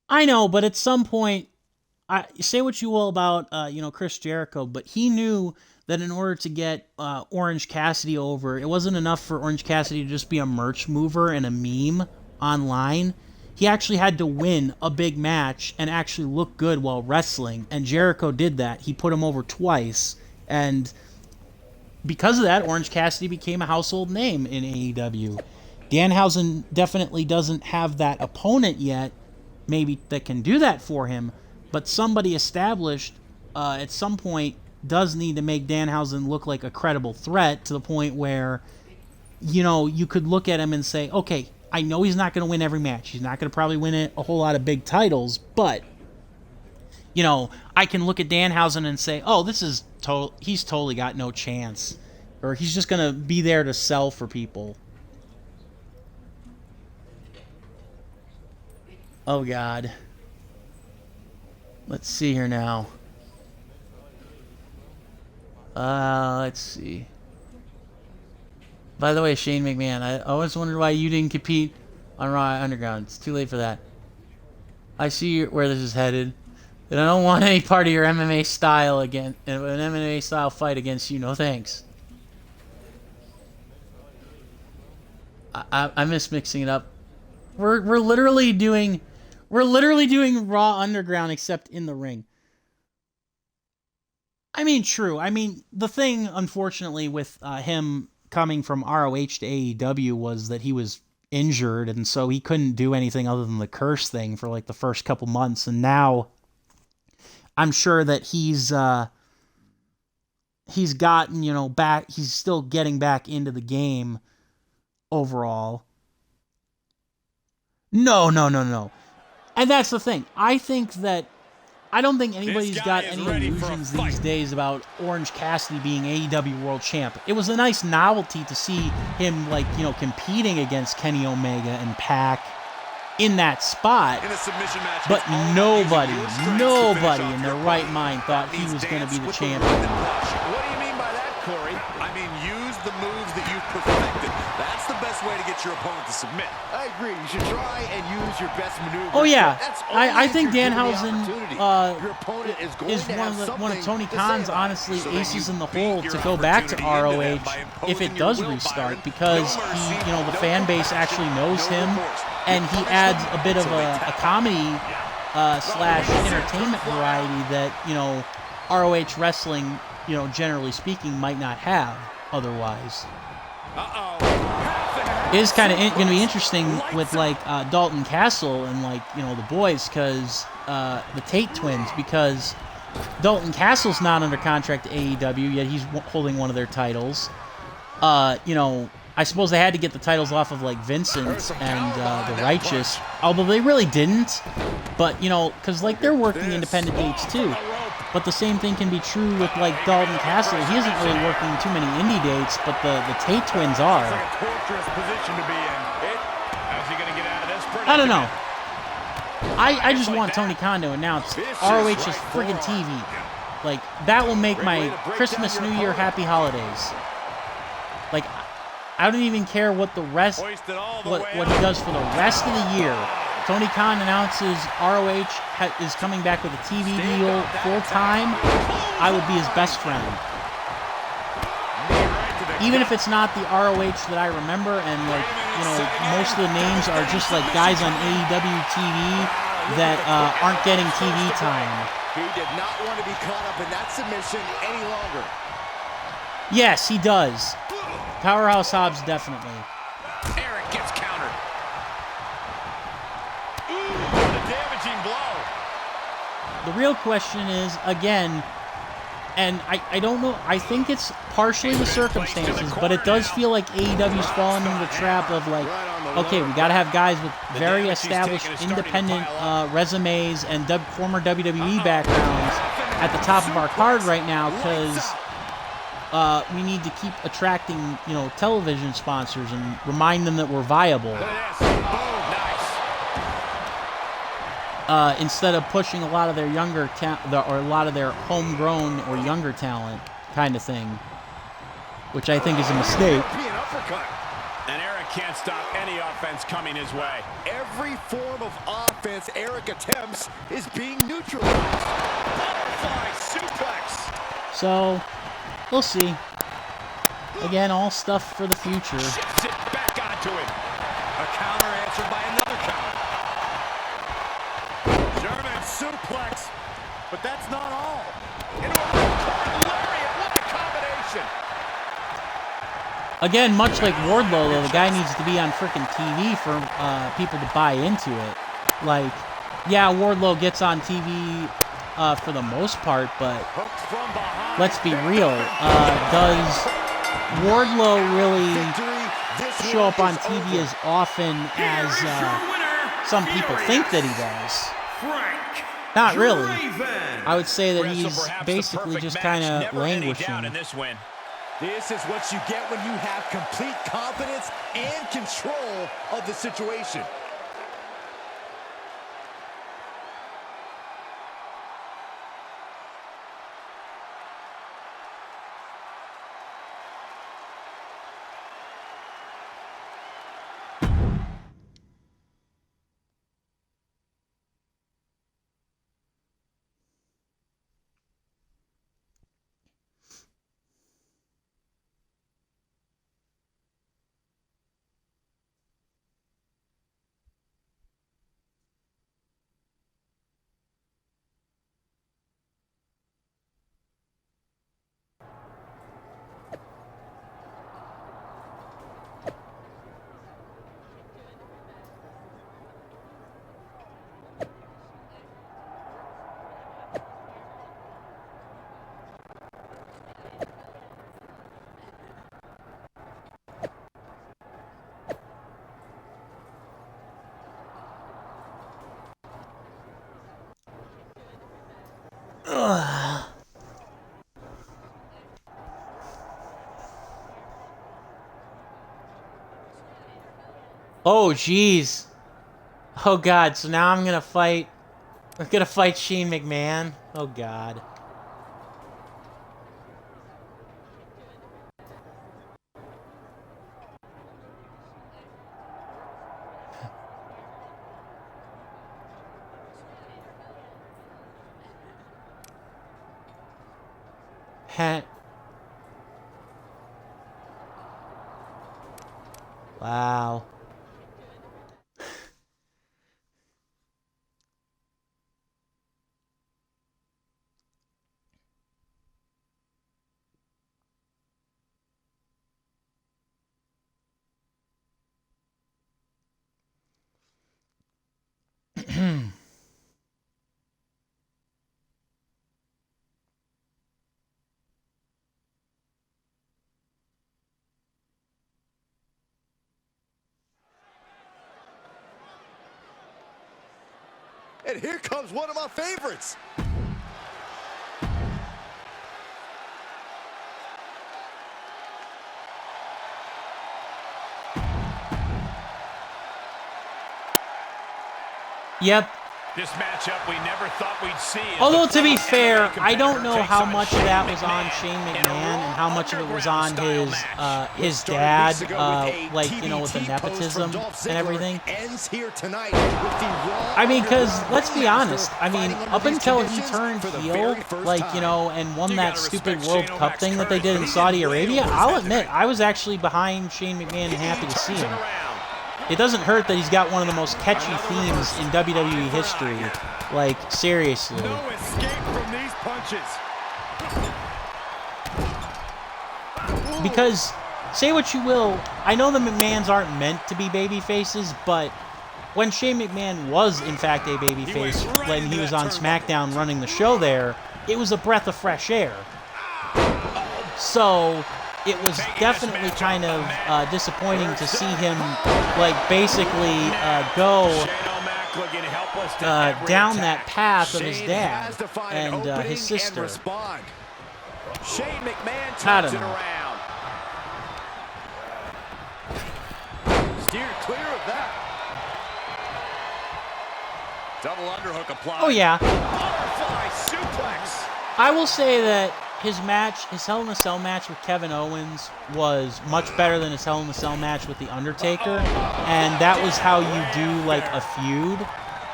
I know, but at some point, say what you will about Chris Jericho, but he knew that in order to get Orange Cassidy over, it wasn't enough for Orange Cassidy to just be a merch mover and a meme online. He actually had to win a big match and actually look good while wrestling, and Jericho did that. He put him over twice, and because of that, Orange Cassidy became a household name in AEW. Danhausen definitely doesn't have that opponent yet, maybe that can do that for him, but somebody established at some point does need to make Danhausen look like a credible threat to the point where, you could look at him and say, okay, I know he's not going to win every match. He's not going to probably win a whole lot of big titles, but, I can look at Danhausen and say, oh, he's totally got no chance. Or he's just going to be there to sell for people. Oh, God. Let's see here now. Let's see. By the way, Shane McMahon, I always wondered why you didn't compete on Raw Underground. It's too late for that. I see where this is headed, and I don't want any part of your MMA style an MMA style fight against you. No thanks. I miss mixing it up. We're literally doing Raw Underground except in the ring. I mean, true. I mean, the thing, unfortunately, with him coming from ROH to AEW was that he was injured, and so he couldn't do anything other than the curse thing for like the first couple months, and now I'm sure that he's he's gotten, back. He's still getting back into the game overall. No. And that's the thing. I don't think anybody's got any illusions these days about Orange Cassidy being AEW World Champ. It was a nice novelty to see him, competing against Kenny Omega and Pac in that spot. But nobody in their right mind thought he was going to be the champion. What do you mean by that, Corey? I mean, use the moves that you've perfected. That's the best way to get your opponent to submit. I agree. You should try and use your best maneuver. Oh yeah, I think Danhausen is one of Tony Khan's honestly aces in the hole to go back to ROH if it does restart, because the fan base actually knows him, and he adds a bit of a comedy slash entertainment variety that ROH wrestling generally speaking might not have otherwise. It is kind of going to be interesting with Dalton Castle and the boys, because the Tate twins, because Dalton Castle's not under contract to AEW yet. He's holding one of their titles. I suppose they had to get the titles off of Vincent and the Righteous, although they really didn't. But because they're working independent dates too. But the same thing can be true with Dalton Castle. He isn't really working too many indie dates, but the Tate twins are. I don't know. I just want Tony Khan to announce ROH's friggin' TV. That will make my Christmas, New Year, Happy Holidays. I don't even care what the rest, what he does for the rest of the year. Tony Khan announces ROH is coming back with a TV deal full time. I would be his best friend. Even if it's not the ROH that I remember, and most of the names are just guys on AEW TV that aren't getting TV time. He did not want to be caught up in that submission any longer. Yes, he does. Powerhouse Hobbs, definitely. Eric gets countered. What a damaging blow. The real question is, again, and I don't know, I think it's partially the circumstances, but it does feel like AEW's fallen into the trap of okay, we got to have guys with very established independent resumes and former WWE backgrounds at the top of our card right now, because we need to keep attracting, television sponsors and remind them that we're viable. Instead of pushing a lot of their younger or a lot of their homegrown or younger talent kind of thing, which I think is a mistake. And Eric can't stop any offense coming his way. Every form of offense Eric attempts is being neutralized. Butterfly suplex. So, we'll see. Again, all stuff for the future. Shifts it back onto him. A counter answered by another counter. German suplex, but that's not all. Into a lariat. What a combination. Again, much like Wardlow, though, the guy needs to be on frickin' TV for people to buy into it. Yeah, Wardlow gets on TV for the most part, but let's be real. Does Wardlow really show up on TV as often as some people think that he does? Not really. I would say that he's basically just kind of languishing. This is what you get when you have complete confidence and control of the situation. Oh, jeez. Oh, God. So now I'm going to fight... We're going to fight Shane McMahon. Oh, God. Heh. Wow. And here comes one of my favorites. Yep. This matchup we never thought we'd see. Although, to be fair, I don't know how much of that was on Shane McMahon and how much of it was on his dad, like, you know, with the nepotism and everything. I mean, because, let's be honest, I mean, up until he turned heel, like, you know, and won that stupid World Cup thing that they did in Saudi Arabia, I'll admit, I was actually behind Shane McMahon and happy to see him. It doesn't hurt that he's got one of the most catchy themes in WWE history. Like, seriously. No escape from these punches. Because, say what you will, I know the McMahons aren't meant to be baby faces, but when Shane McMahon was, in fact, a babyface, when he was on SmackDown running the show there, it was a breath of fresh air. So... it was definitely kind of disappointing to see him, like, basically go down that path of his dad and his sister. Shane McMahon I don't turns it know. around. Steered clear of that. Double underhook applied. Oh, yeah. Butterfly suplex. I will say that his match, his Hell in a Cell match with Kevin Owens was much better than his Hell in a Cell match with The Undertaker. And that was how you do, like, a feud.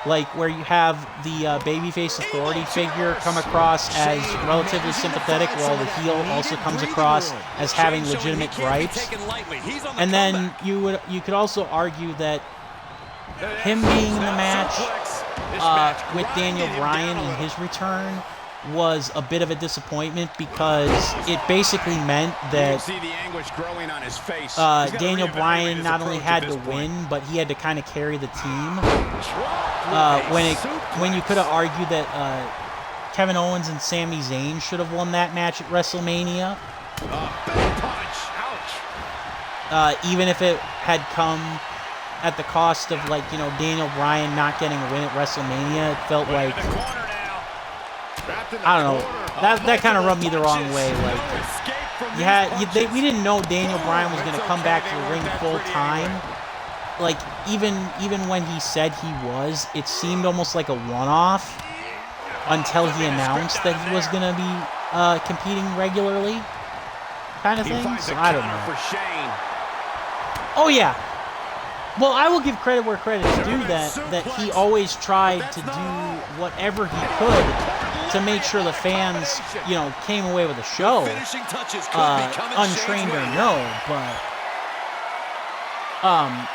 Like, where you have the babyface authority figure come across as relatively sympathetic while the heel also comes across as having legitimate gripes. And then you could also argue that him being in the match with Daniel Bryan in his return was a bit of a disappointment because it basically meant that Daniel Bryan not only had to win, but he had to kind of carry the team. When you could have argued that Kevin Owens and Sami Zayn should have won that match at WrestleMania. Even if it had come at the cost of, like, you know, Daniel Bryan not getting a win at WrestleMania, it felt like, I don't know, that kind of rubbed me the wrong way. Like, we didn't know Daniel Bryan was going to come back to the ring full time. Like, even when he said he was, it seemed almost like a one-off until he announced that he was going to be competing regularly, kind of thing. So I don't know. Oh yeah. Well, I will give credit where credit is due that he always tried to do whatever he could to make sure the fans, you know, came away with a show, untrained or no, but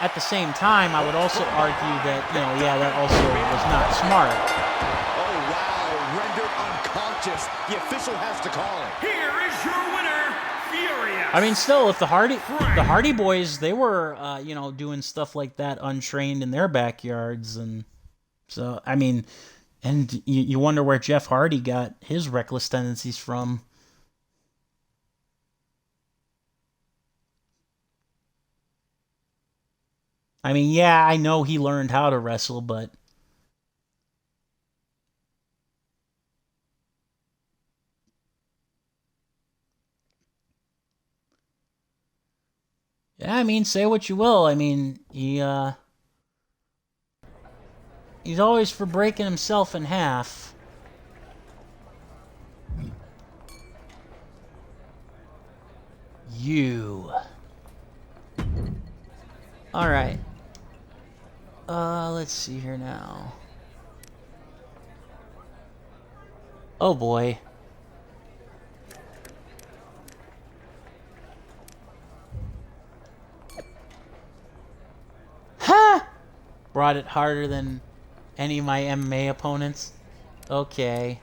at the same time, I would also argue that, you know, yeah, that also was not smart. Oh, wow, rendered unconscious. The official has to call it. Here is your winner, Furious. I mean, still, if the Hardy Boys, they were, you know, doing stuff like that untrained in their backyards, and so, I mean, and you wonder where Jeff Hardy got his reckless tendencies from. I mean, yeah, I know he learned how to wrestle, but Yeah, I mean, say what you will. I mean, he's always for breaking himself in half. You. Alright. Let's see here now. Oh boy. Ha! Brought it harder than any of my MMA opponents. Okay.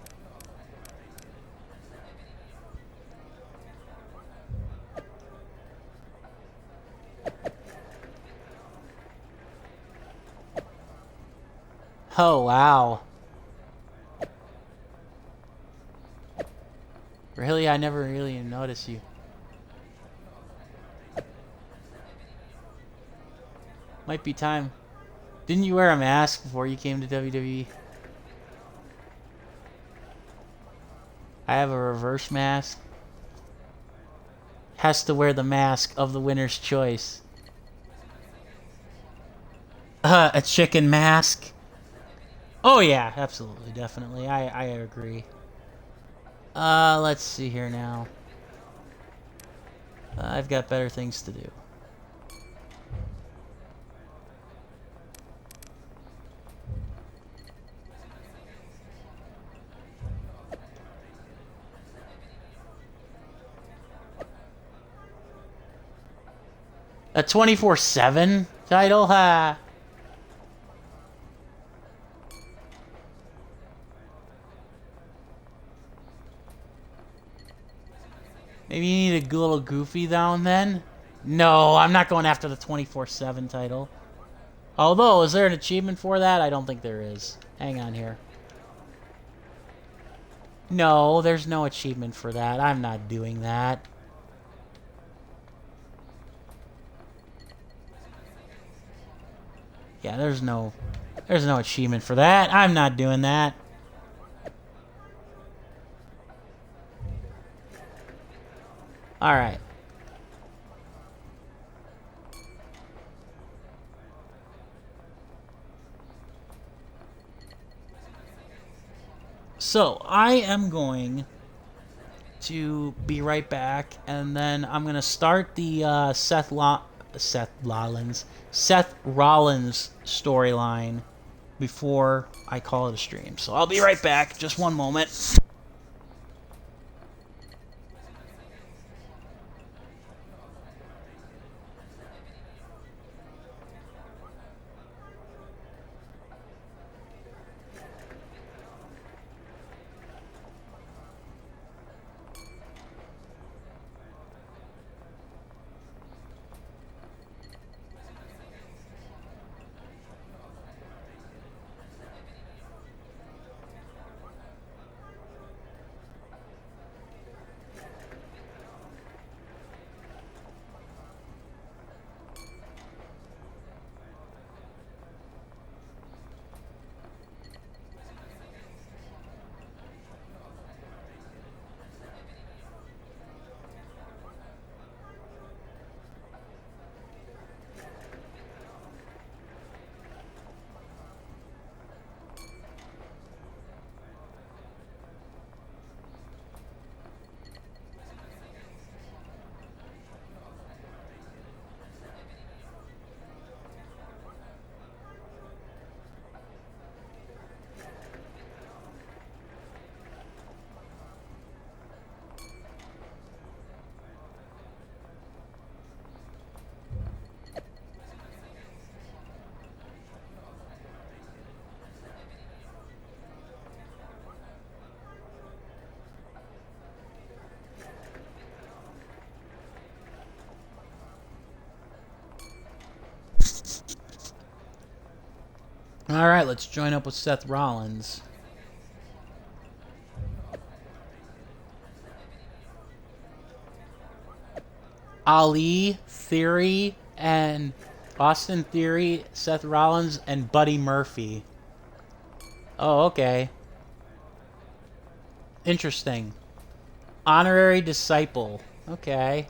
Oh, wow. Really? I never really noticed you. Might be time. Didn't you wear a mask before you came to WWE? I have a reverse mask. Has to wear the mask of the winner's choice. A chicken mask? Oh yeah, absolutely, definitely. I agree. Let's see here now. I've got better things to do. A 24/7 title? Ha! Maybe you need a little goofy down then? No, I'm not going after the 24/7 title. Although, is there an achievement for that? I don't think there is. Hang on here. No, there's no achievement for that. I'm not doing that. Yeah, there's no achievement for that. I'm not doing that. Alright. So, I am going to be right back, and then I'm going to start the Seth Rollins storyline before I call it a stream. So I'll be right back. Just one moment. Alright, let's join up with Seth Rollins. Ali, Theory, and Austin Theory, Seth Rollins, and Buddy Murphy. Oh, okay. Interesting. Honorary Disciple. Okay.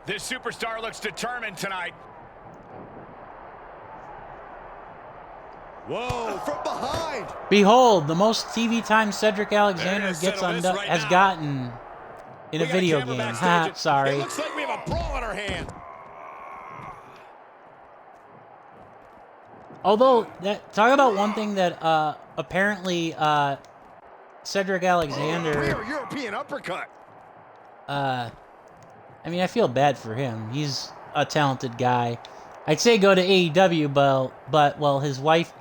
This superstar looks determined tonight. Whoa, from behind. Behold, the most TV time Cedric Alexander has gotten in a video game. Ha, sorry. It looks like we have a brawl in our hand. Although, talk about one thing that apparently Cedric Alexander... Rear European uppercut. I mean, I feel bad for him. He's a talented guy. I'd say go to AEW, but well, his wife,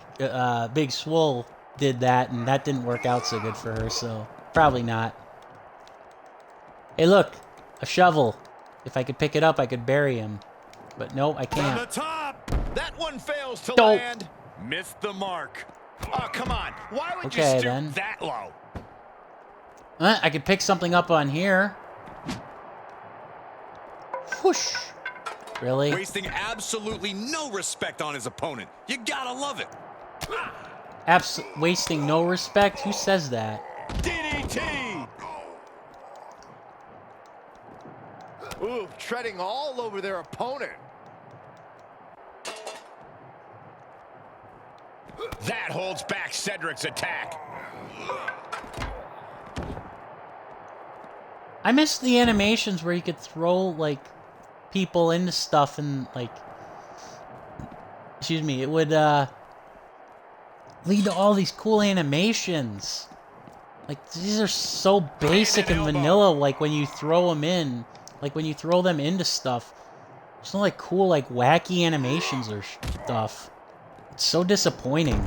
Big Swole, did that, and that didn't work out so good for her, so probably not. Hey, look, a shovel. If I could pick it up, I could bury him. But no, I can't. From the top. That one fails to Don't. land. Missed the mark. Oh, come on. Why would Okay, you stoop then. that low? I could pick something up on here. Whoosh. Really? Wasting absolutely no respect on his opponent. You gotta love it. Wasting no respect? Who says that? DDT. Ooh, treading all over their opponent. That holds back Cedric's attack. I miss the animations where you could throw, like, people into stuff and, like... Excuse me, it would, lead to all these cool animations. Like, these are so basic and vanilla, like, when you throw them in. Like, when you throw them into stuff. There's no, like, cool, like, wacky animations or stuff. It's so disappointing.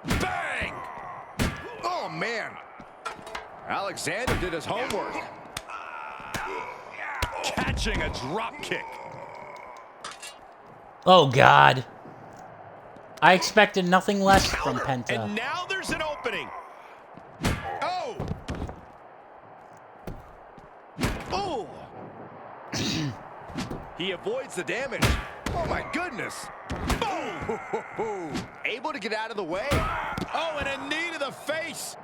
Bang! Oh, man. Alexander did his homework. Catching a drop kick. Oh, God. I expected nothing less from Penta. And now there's an opening. Oh! Oh! He avoids the damage. Oh, my goodness. Boom! Able to get out of the way. Oh, and a knee to the face.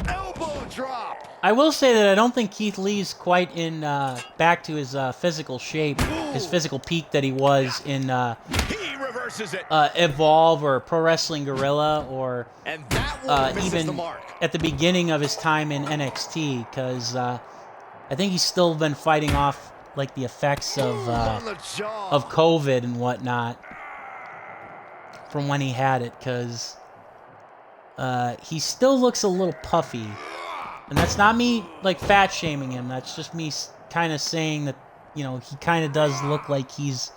Elbow drop. I will say that I don't think Keith Lee's quite in back to his physical shape, his physical peak that he was in He reverses it. Evolve or Pro Wrestling Guerrilla, or And that one misses the even mark. at the beginning of his time in NXT, because I think he's still been fighting off like the effects of COVID and whatnot from when he had it, because he still looks a little puffy. And that's not me, like, fat shaming him. That's just me kind of saying that, you know, he kind of does look like he's,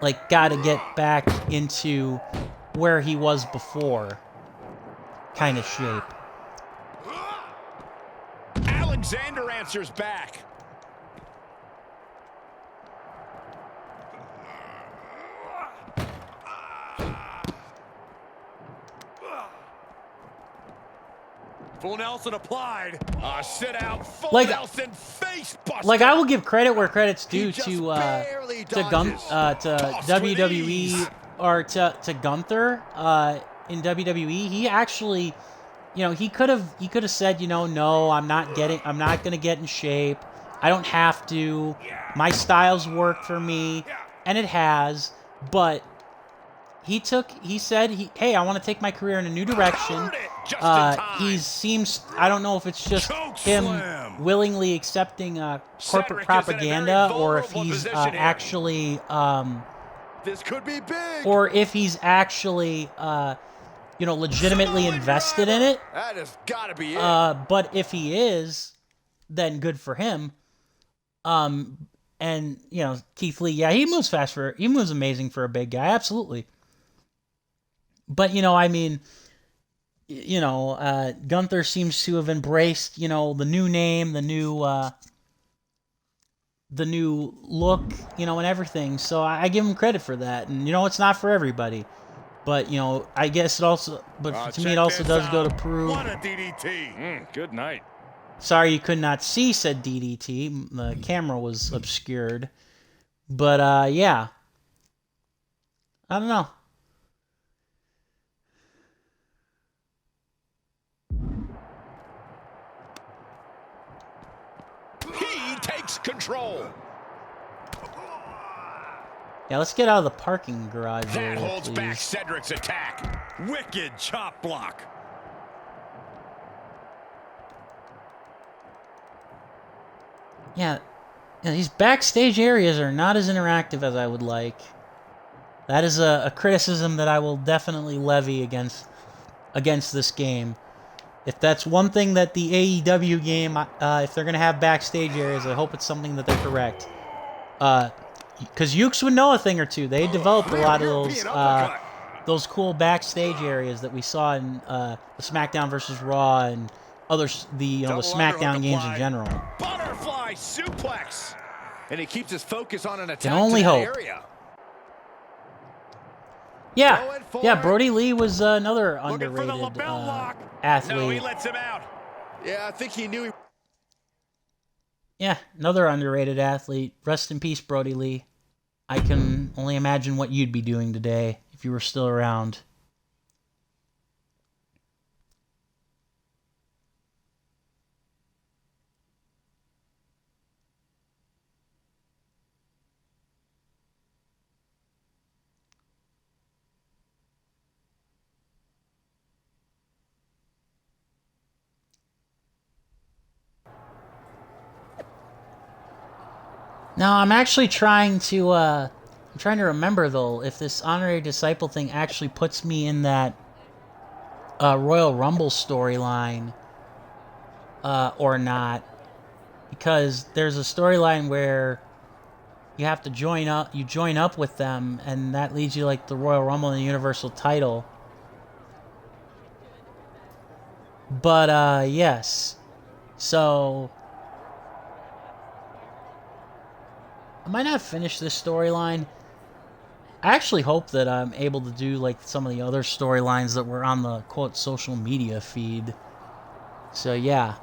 like, got to get back into where he was before kind of shape. Alexander answers back. Full Nelson applied. Sit out. Full Like- Nelson face buster. Like, I will give credit where credit's due just to barely to WWE or to Gunther in WWE. He actually, you know, he could have said, you know, no, I'm not gonna get in shape. I don't have to. My styles work for me, and it has. But he said, hey, I want to take my career in a new direction. He seems, I don't know if it's just him willingly accepting corporate propaganda, or if he's actually, This could be big. or if he's actually, you know, legitimately invested in it. That has got to be it. But if he is, then good for him. And you know, Keith Lee, yeah, he moves amazing for a big guy, absolutely. But you know, I mean, you know, Gunther seems to have embraced, you know, the new name, the new look, you know, and everything. So I give him credit for that. And you know, it's not for everybody, but you know, I guess it also, but to me, it also does go to prove. What a DDT. Good night. Sorry you could not see said DDT. The camera was obscured. But yeah, I don't know. takes control. Yeah, let's get out of the parking garage That area, holds back please. Cedric's attack. Wicked chop block. Yeah, these backstage areas are not as interactive as I would like. That is a criticism that I will definitely levy against this game. If that's one thing that the AEW game, if they're going to have backstage areas, I hope it's something that they're correct. Because Ukes would know a thing or two. They developed a lot of those cool backstage areas that we saw in the SmackDown versus Raw and others, the SmackDown games in general. Butterfly suplex, and he keeps his focus on an attack. Can only to that hope. area. Yeah, Brody Lee was another Looking for the underrated lapel lock. athlete. No, he lets him out. Yeah, I think he knew. Yeah, another underrated athlete. Rest in peace, Brody Lee. I can only imagine what you'd be doing today if you were still around. Now, I'm actually trying to remember, though, if this honorary disciple thing actually puts me in that Royal Rumble storyline or not. Because there's a storyline where you have to join up with them, and that leads you to, like, the Royal Rumble and the Universal title. But, yes. So I might not finish this storyline. I actually hope that I'm able to do like some of the other storylines that were on the quote social media feed. So yeah.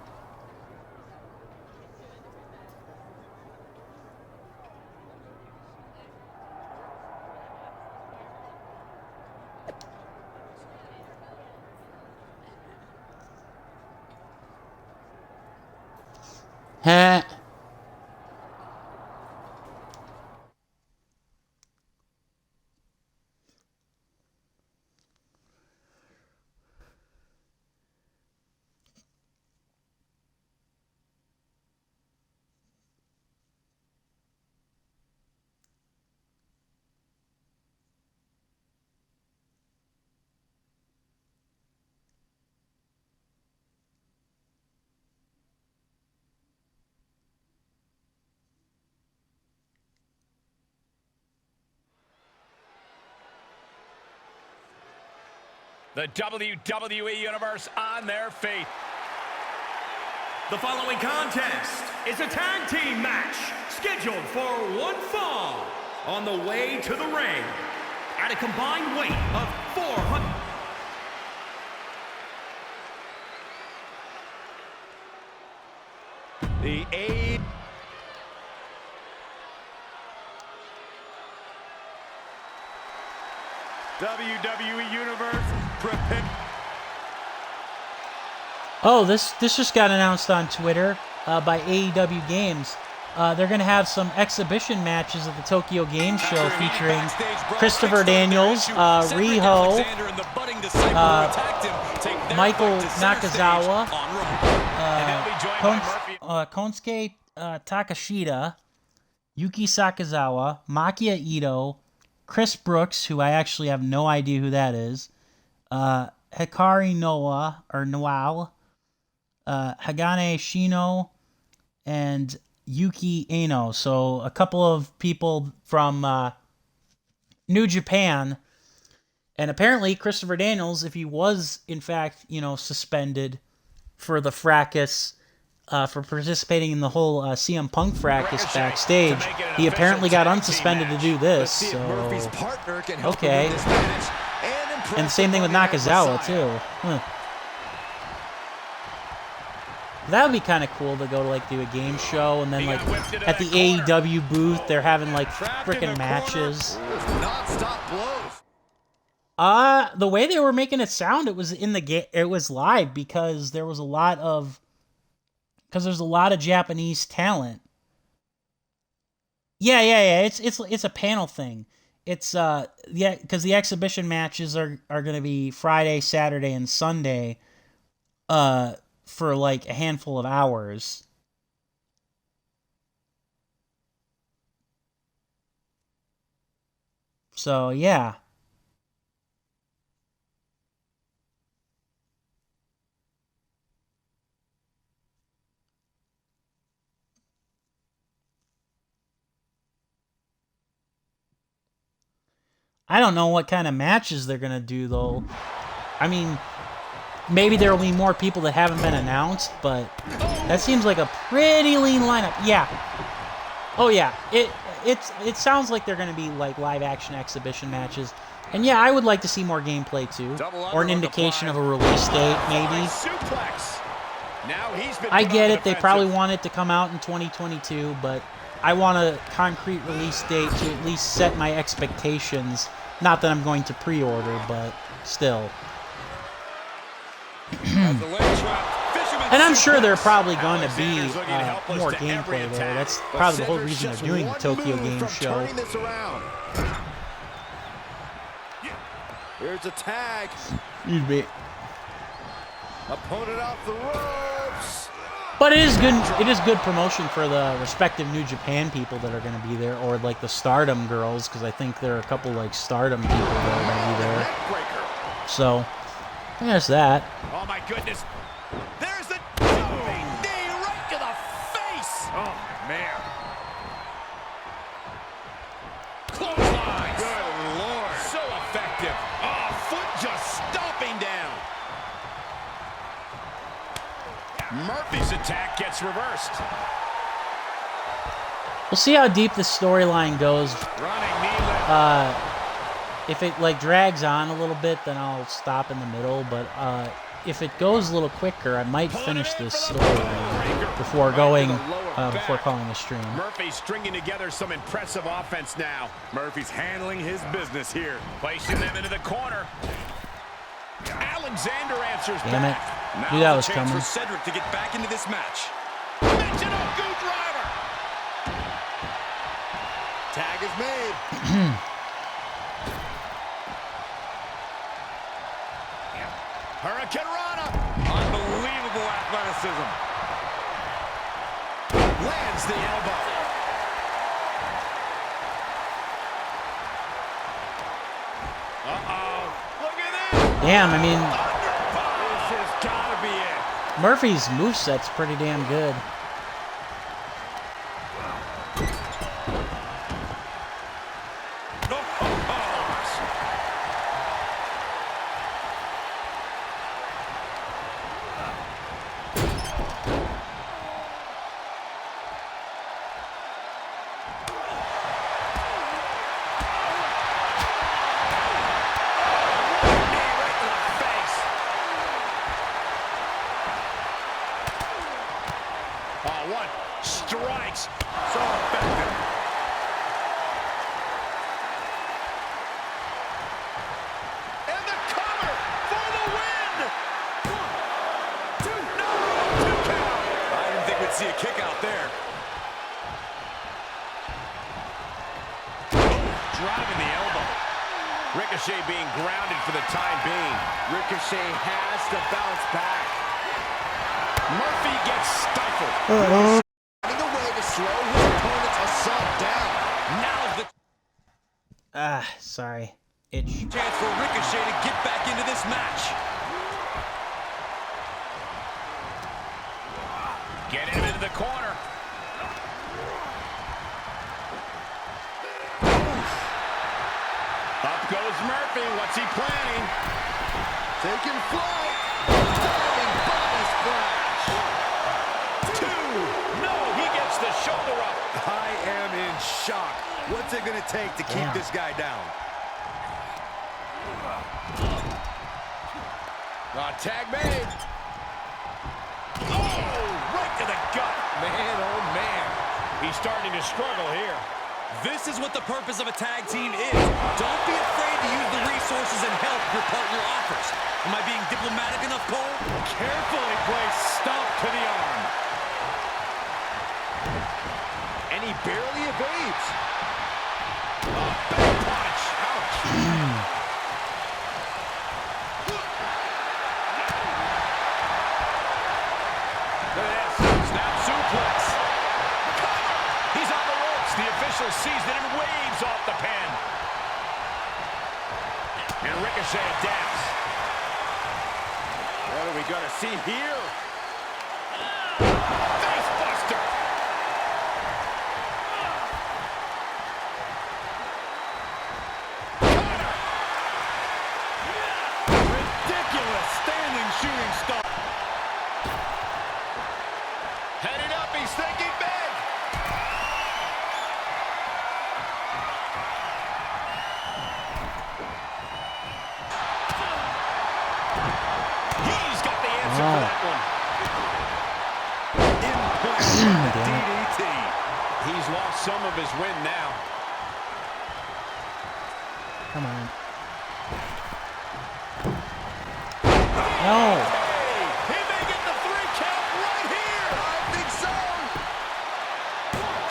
Heh. The WWE Universe on their feet. The following contest is a tag team match scheduled for one fall on the way to the ring at a combined weight of 400. The WWE Universe prepare. Oh, this just got announced on Twitter by AEW Games. They're going to have some exhibition matches at the Tokyo Game Show featuring Christopher Daniels, Riho, Michael Nakazawa, Konsuke Takashita, Yuki Sakazawa, Makia Ito, Chris Brooks, who I actually have no idea who that is, Hikari Noa, Hagane Shino, and Yuki Eno. So a couple of people from New Japan. And apparently Christopher Daniels, if he was in fact, suspended for the fracas, for participating in the whole CM Punk fracas backstage, he apparently got unsuspended to do this. So okay. And same thing with Nakazawa too. That would be kind of cool to go to like do a game show, and then like at the AEW booth they're having like freaking matches. The way they were making it sound, it was in the game. It was live because there's a lot of Japanese talent Yeah. It's a panel thing. It's yeah, because the exhibition matches are gonna be Friday, Saturday, and Sunday, for like a handful of hours. So yeah. I don't know what kind of matches they're gonna do though. I mean, maybe there will be more people that haven't been announced, but that seems like a pretty lean lineup. Yeah. Oh yeah. It sounds like they're gonna be like live action exhibition matches. And yeah, I would like to see more gameplay too. Or an indication of a release date, maybe. I get it, they probably want it to come out in 2022, but I want a concrete release date to at least set my expectations. Not that I'm going to pre-order, but still. And I'm sure they're probably going to be more gameplay there. That's probably the whole reason they're doing the Tokyo Game Show. Here's a tag. Excuse me. Opponent off the ropes. But it is good. It is good promotion for the respective New Japan people that are going to be there, or like the Stardom girls, because I think there are a couple like Stardom people that are going to be there. So there's that. Oh my goodness! There's the jumping knee right to the face. Oh man! Clothesline. Good lord! So effective. Oh, foot just stomping down. Murphy's attack gets reversed. We'll see how deep this storyline goes. If it like drags on a little bit, then I'll stop in the middle. But if it goes a little quicker, I might finish this storyline before going before calling the stream. Murphy's stringing together some impressive offense now. Murphy's handling his business here, placing them into the corner. Alexander answers Damn it. back. Knew that was coming. For Cedric to get back into this match. Dimensional goo driver. Tag is made. Hurricane Rana. Unbelievable athleticism. Lands the elbow. Uh-oh. Look at this. Damn, I mean, This has got to be it. Murphy's moveset's pretty damn good. Strikes. So effective. And the cover for the win. 1, 2, no, 2 count. I didn't think we'd see a kick out there. Driving the elbow. Ricochet being grounded for the time being. Ricochet has to bounce back. Murphy gets stifled. Finding a way to slow his opponent's assault down. Now's the Sorry. Itch. Chance for Ricochet to get back into this match. Getting him into the corner. Up goes Murphy. What's he planning? Taking flight. Diving body splash. 2. No, he gets the shoulder up. I am in shock. What's it going to take to keep this guy down? Tag made. Oh, right to the gut. Man, oh man. He's starting to struggle here. This is what the purpose of a tag team is. Don't be afraid to use the resources and help your partner offers. Am I being diplomatic enough, Cole? Carefully placed stomp to the arm. And he barely evades. reversal sees it and waves off the pin. And Ricochet adapts. What are we going to see here? Face buster. Ridiculous standing shooting star. Headed up, he's thinking big. He's got the answer for that one. DDT. He's lost some of his wind now. Come on. No. He may get the 3 count right here. I think so.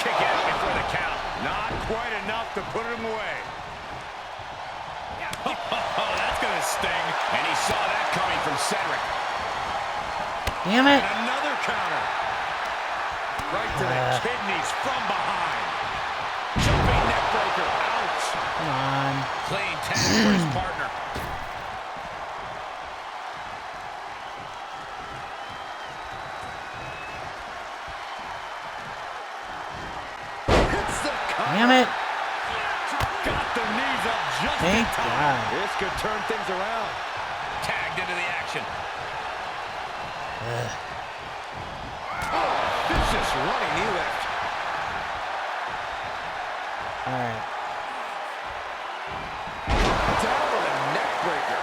Kick out before the count. Not quite enough to put him away. Oh, that's going to sting. And he saw that coming from Cedric. Damn it. And another counter. Right to the kidneys from behind. Jumping neck breaker. Ouch. Come on. Clean tag for his partner. Hits the cover. Damn it. Got the knees up just in Thank time. God. This could turn things around. Tagged into the action. Vicious running knee lift. All right. Down with a neck breaker.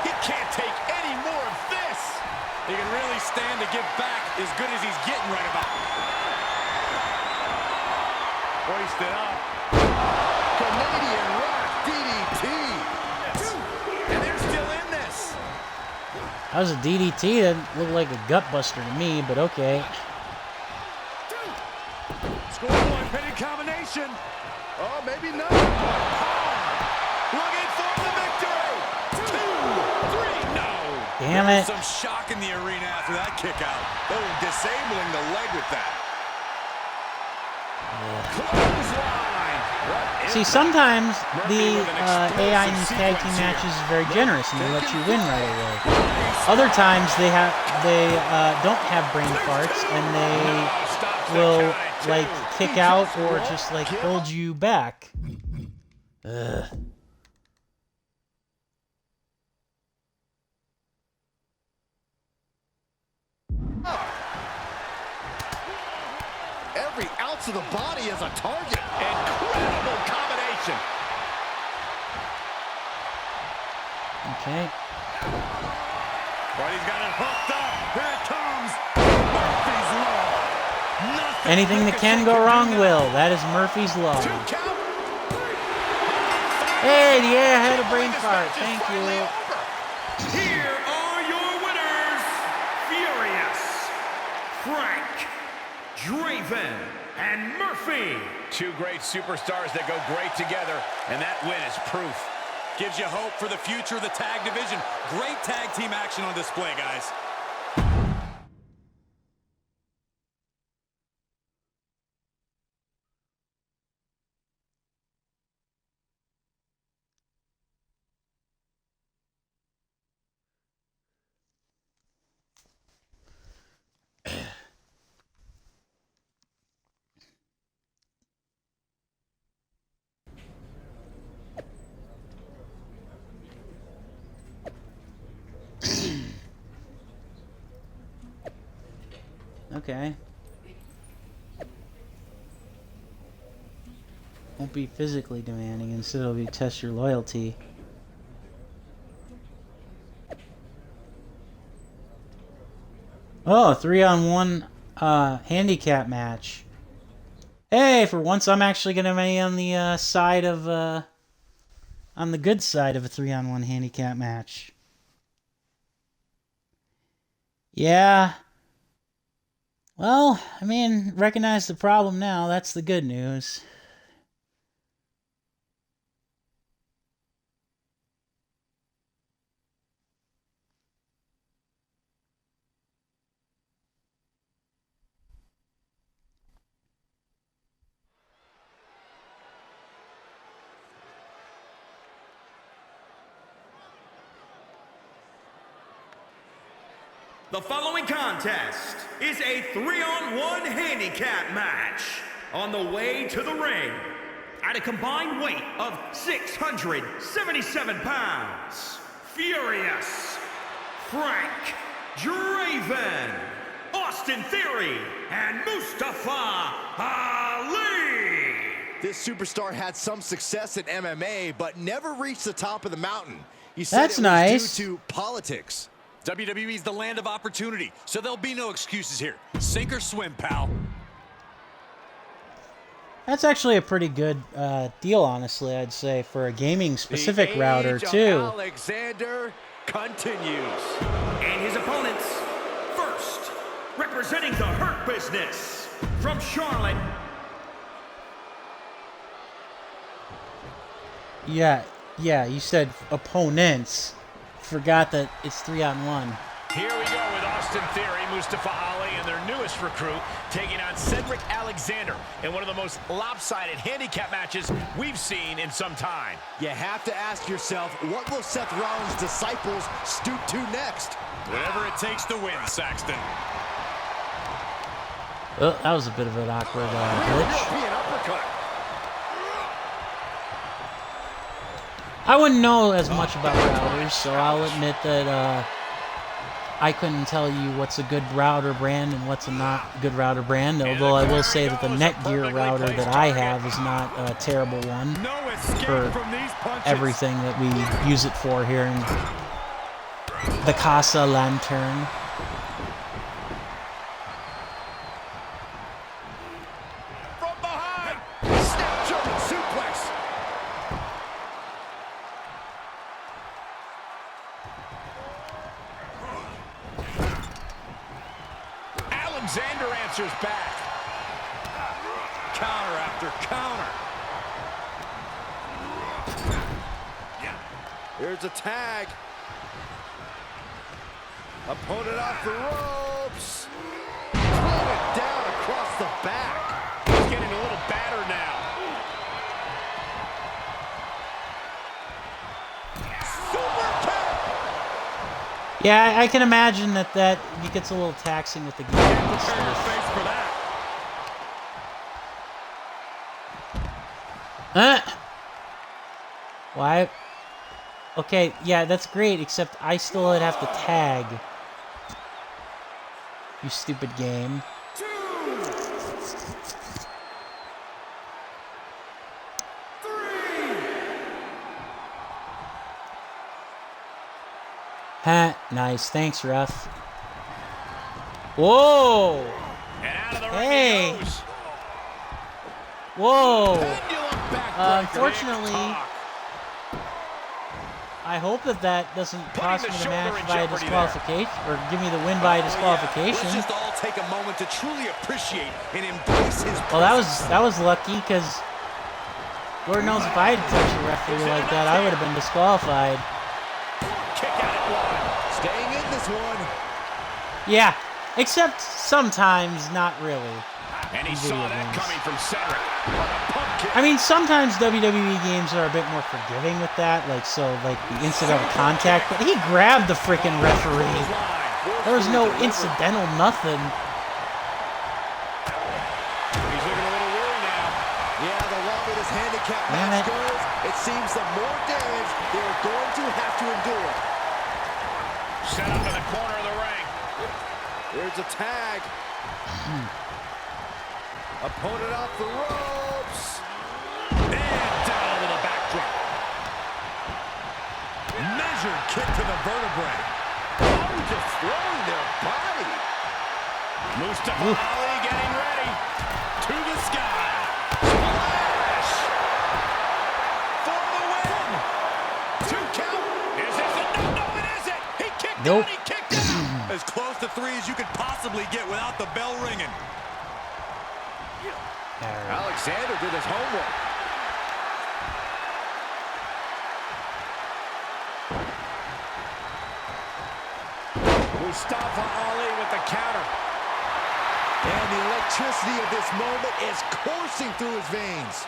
He can't take any more of this. He can really stand to give back as good as he's getting right about. Hoisted up. Canadian Rock DDT. And they're still in this. That was a DDT that looked like a gut buster to me, but okay. Score one, pinning combination. Oh, maybe not. Looking for the victory. 2, 3, no. Damn it. Some shock in the arena after that kick out. Oh, disabling the leg with that. Clothesline. See, sometimes the AI in these tag team matches is very generous and they let you win right away. Other times they don't have brain farts and they will like kick out or just like hold you back. Ugh. Every ounce of the body is a target. Incredible combination. Okay. But he's got it hooked up. Here it comes. Murphy's Law. Nothing Anything that can go wrong will. That is Murphy's Law. 2 count. Hey, yeah, I had a brain fart. Thank you. Here are your winners, Furious, Frank, Draven, and Murphy. 2 great superstars that go great together, and that win is proof. Gives you hope for the future of the tag division. Great tag team action on display, guys. Okay. Won't be physically demanding, instead it'll be test your loyalty. Oh, 3-on-1 handicap match. Hey, for once I'm actually gonna be on the side of on the good side of a 3-on-1 handicap match. Yeah. Well, I mean, recognize the problem now. That's the good news. The following contest is a 3-on-1 handicap match on the way to the ring at a combined weight of 677 pounds. Furious, Frank Draven, Austin Theory, and Mustafa Ali. This superstar had some success in MMA, but never reached the top of the mountain. He said That's it was nice. due to politics. WWE's the land of opportunity, so there'll be no excuses here. Sink or swim, pal. That's actually a pretty good deal, honestly, I'd say, for a gaming-specific router, too. Alexander continues. And his opponents, first, representing the Hurt Business from Charlotte. Yeah, you said opponents. Forgot that it's 3-on-1. Here we go with Austin Theory, Mustafa Ali, and their newest recruit taking on Cedric Alexander in one of the most lopsided handicap matches we've seen in some time. You have to ask yourself, what will Seth Rollins' disciples stoop to next? Whatever it takes to win, Saxton. Oh, that was a bit of an awkward glitch. European uppercut. I wouldn't know as much about routers, so I'll admit that I couldn't tell you what's a good router brand and what's a not good router brand, although I will say that the Netgear router that I have is not a terrible one for everything that we use it for here in the Casa Lantern. From behind. Snap German suplex. Alexander answers back. Counter after counter. Here's a tag. Opponent off the ropes. Pulling down across the back. He's getting a little battered now. Super kick. Yeah, I can imagine that it gets a little taxing with the gear and Prepare your stuff. face for that. Why? Okay, yeah, that's great, except I still would have to tag. You stupid game. Ha, nice. Thanks, ref. Whoa! And out of the ring Hey! he goes. Whoa! Pendulum backbreaker. Unfortunately, I hope that doesn't cost me the match by disqualification, or give me the win by disqualification. Let's just all take a moment to truly appreciate and embrace his Well, that was lucky, because Lord knows if I had touched a referee like that, I would have been disqualified. Kick out at one. Staying in this one. Yeah, except sometimes not really. And he Video saw that games. coming from Cedric. What a pump kick. I mean, sometimes WWE games are a bit more forgiving with that, like the incidental contact, but he grabbed the freaking referee. There was no incidental nothing. He's looking a little weary now. Yeah, the longer this handicap Damn match it. goes, it seems the more damage they're going to have to endure. Set up in the corner of the ring. Here's a tag. Opponent off the ropes. And down with a backdrop. Measured kick to the vertebrae. Oh, just throwing their body. Mustafa Ali getting ready. To the sky. Splash. For the win. 2 count. Is this it? No, it isn't. He kicked Nope. out. He kicked out. as close to 3 as you could possibly get without the bell ringing. Alexander did his homework. Mustafa Ali with the counter. And the electricity of this moment is coursing through his veins.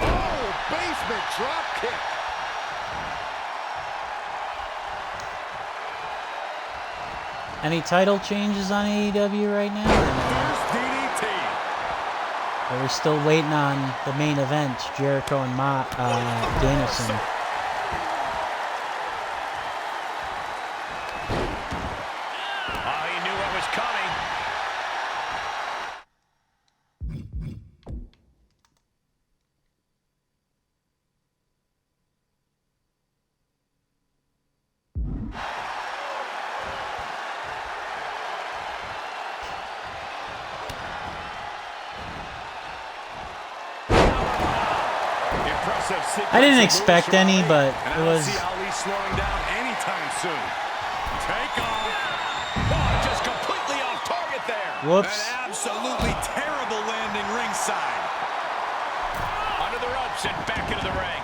Oh, basement drop kick. Any title changes on AEW right now? Or we're still waiting on the main event, Jericho and Danielson. He knew what was coming. I didn't expect any, but it was. See Ali slowing down anytime soon. Take off. Oh, just completely off target there. Whoops. An absolutely terrible landing ringside. Under the ropes and back into the ring.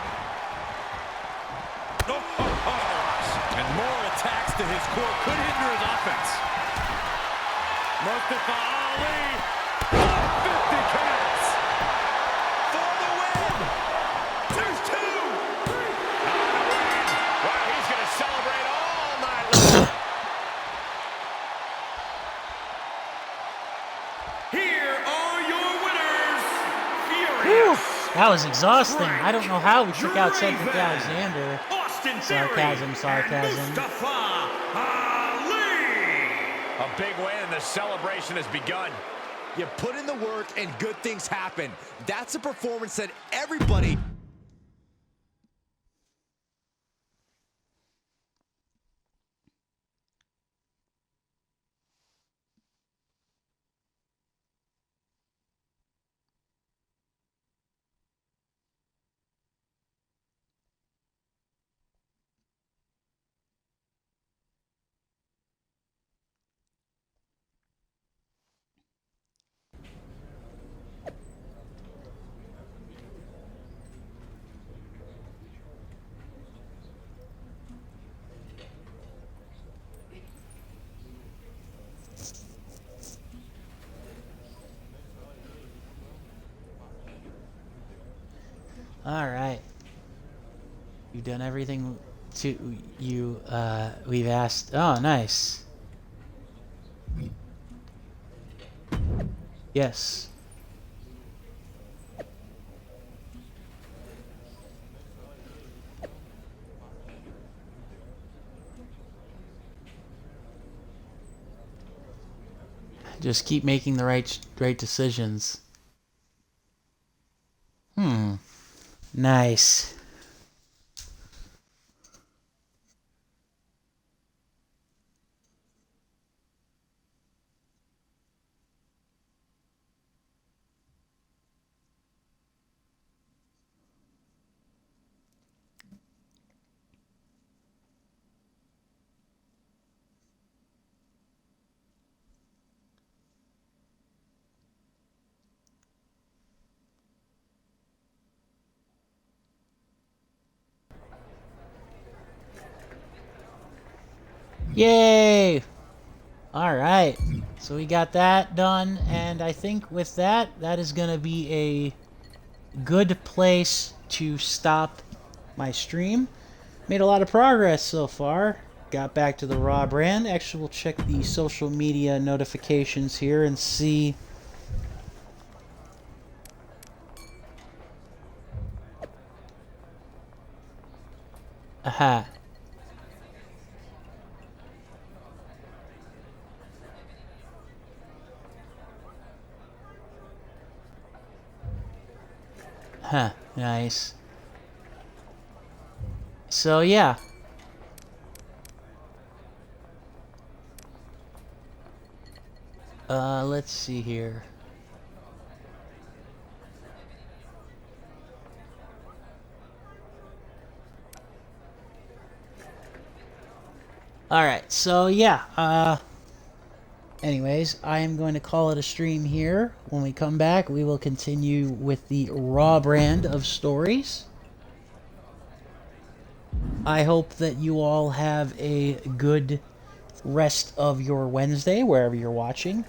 And more attacks to his core could hinder his offense. Mustafa Ali. 50 counts. For the win. There's two. Wow, he's going to celebrate all night long. Here are your winners, Whew, Furious. that was exhausting. I don't know how we took out Cedric Alexander. Austin Sarcasm, Theory, sarcasm. and Mustafa Ali. A big win and the celebration has begun. You put in the work and good things happen. That's a performance that everybody... All right. You've done everything we've asked. Oh, nice. Yes. Just keep making the right decisions. Nice. Yay! Alright, so we got that done, and I think with that, that is going to be a good place to stop my stream. Made a lot of progress so far. Got back to the Raw brand. Actually, we'll check the social media notifications here and see... Aha. Huh, nice. So, yeah. Let's see here. Alright, so yeah, anyways, I am going to call it a stream here. When we come back, we will continue with the Raw brand of stories. I hope that you all have a good rest of your Wednesday, wherever you're watching.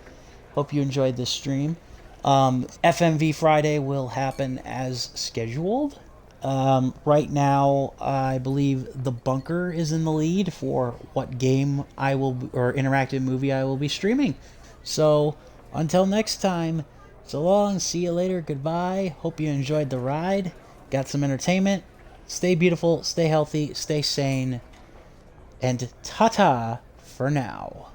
Hope you enjoyed this stream. FMV Friday will happen as scheduled. Right now, I believe The Bunker is in the lead for what game I will, or interactive movie I will be streaming. So, until next time, so long, see you later, goodbye. Hope you enjoyed the ride, got some entertainment. Stay beautiful, stay healthy, stay sane, and ta-ta for now.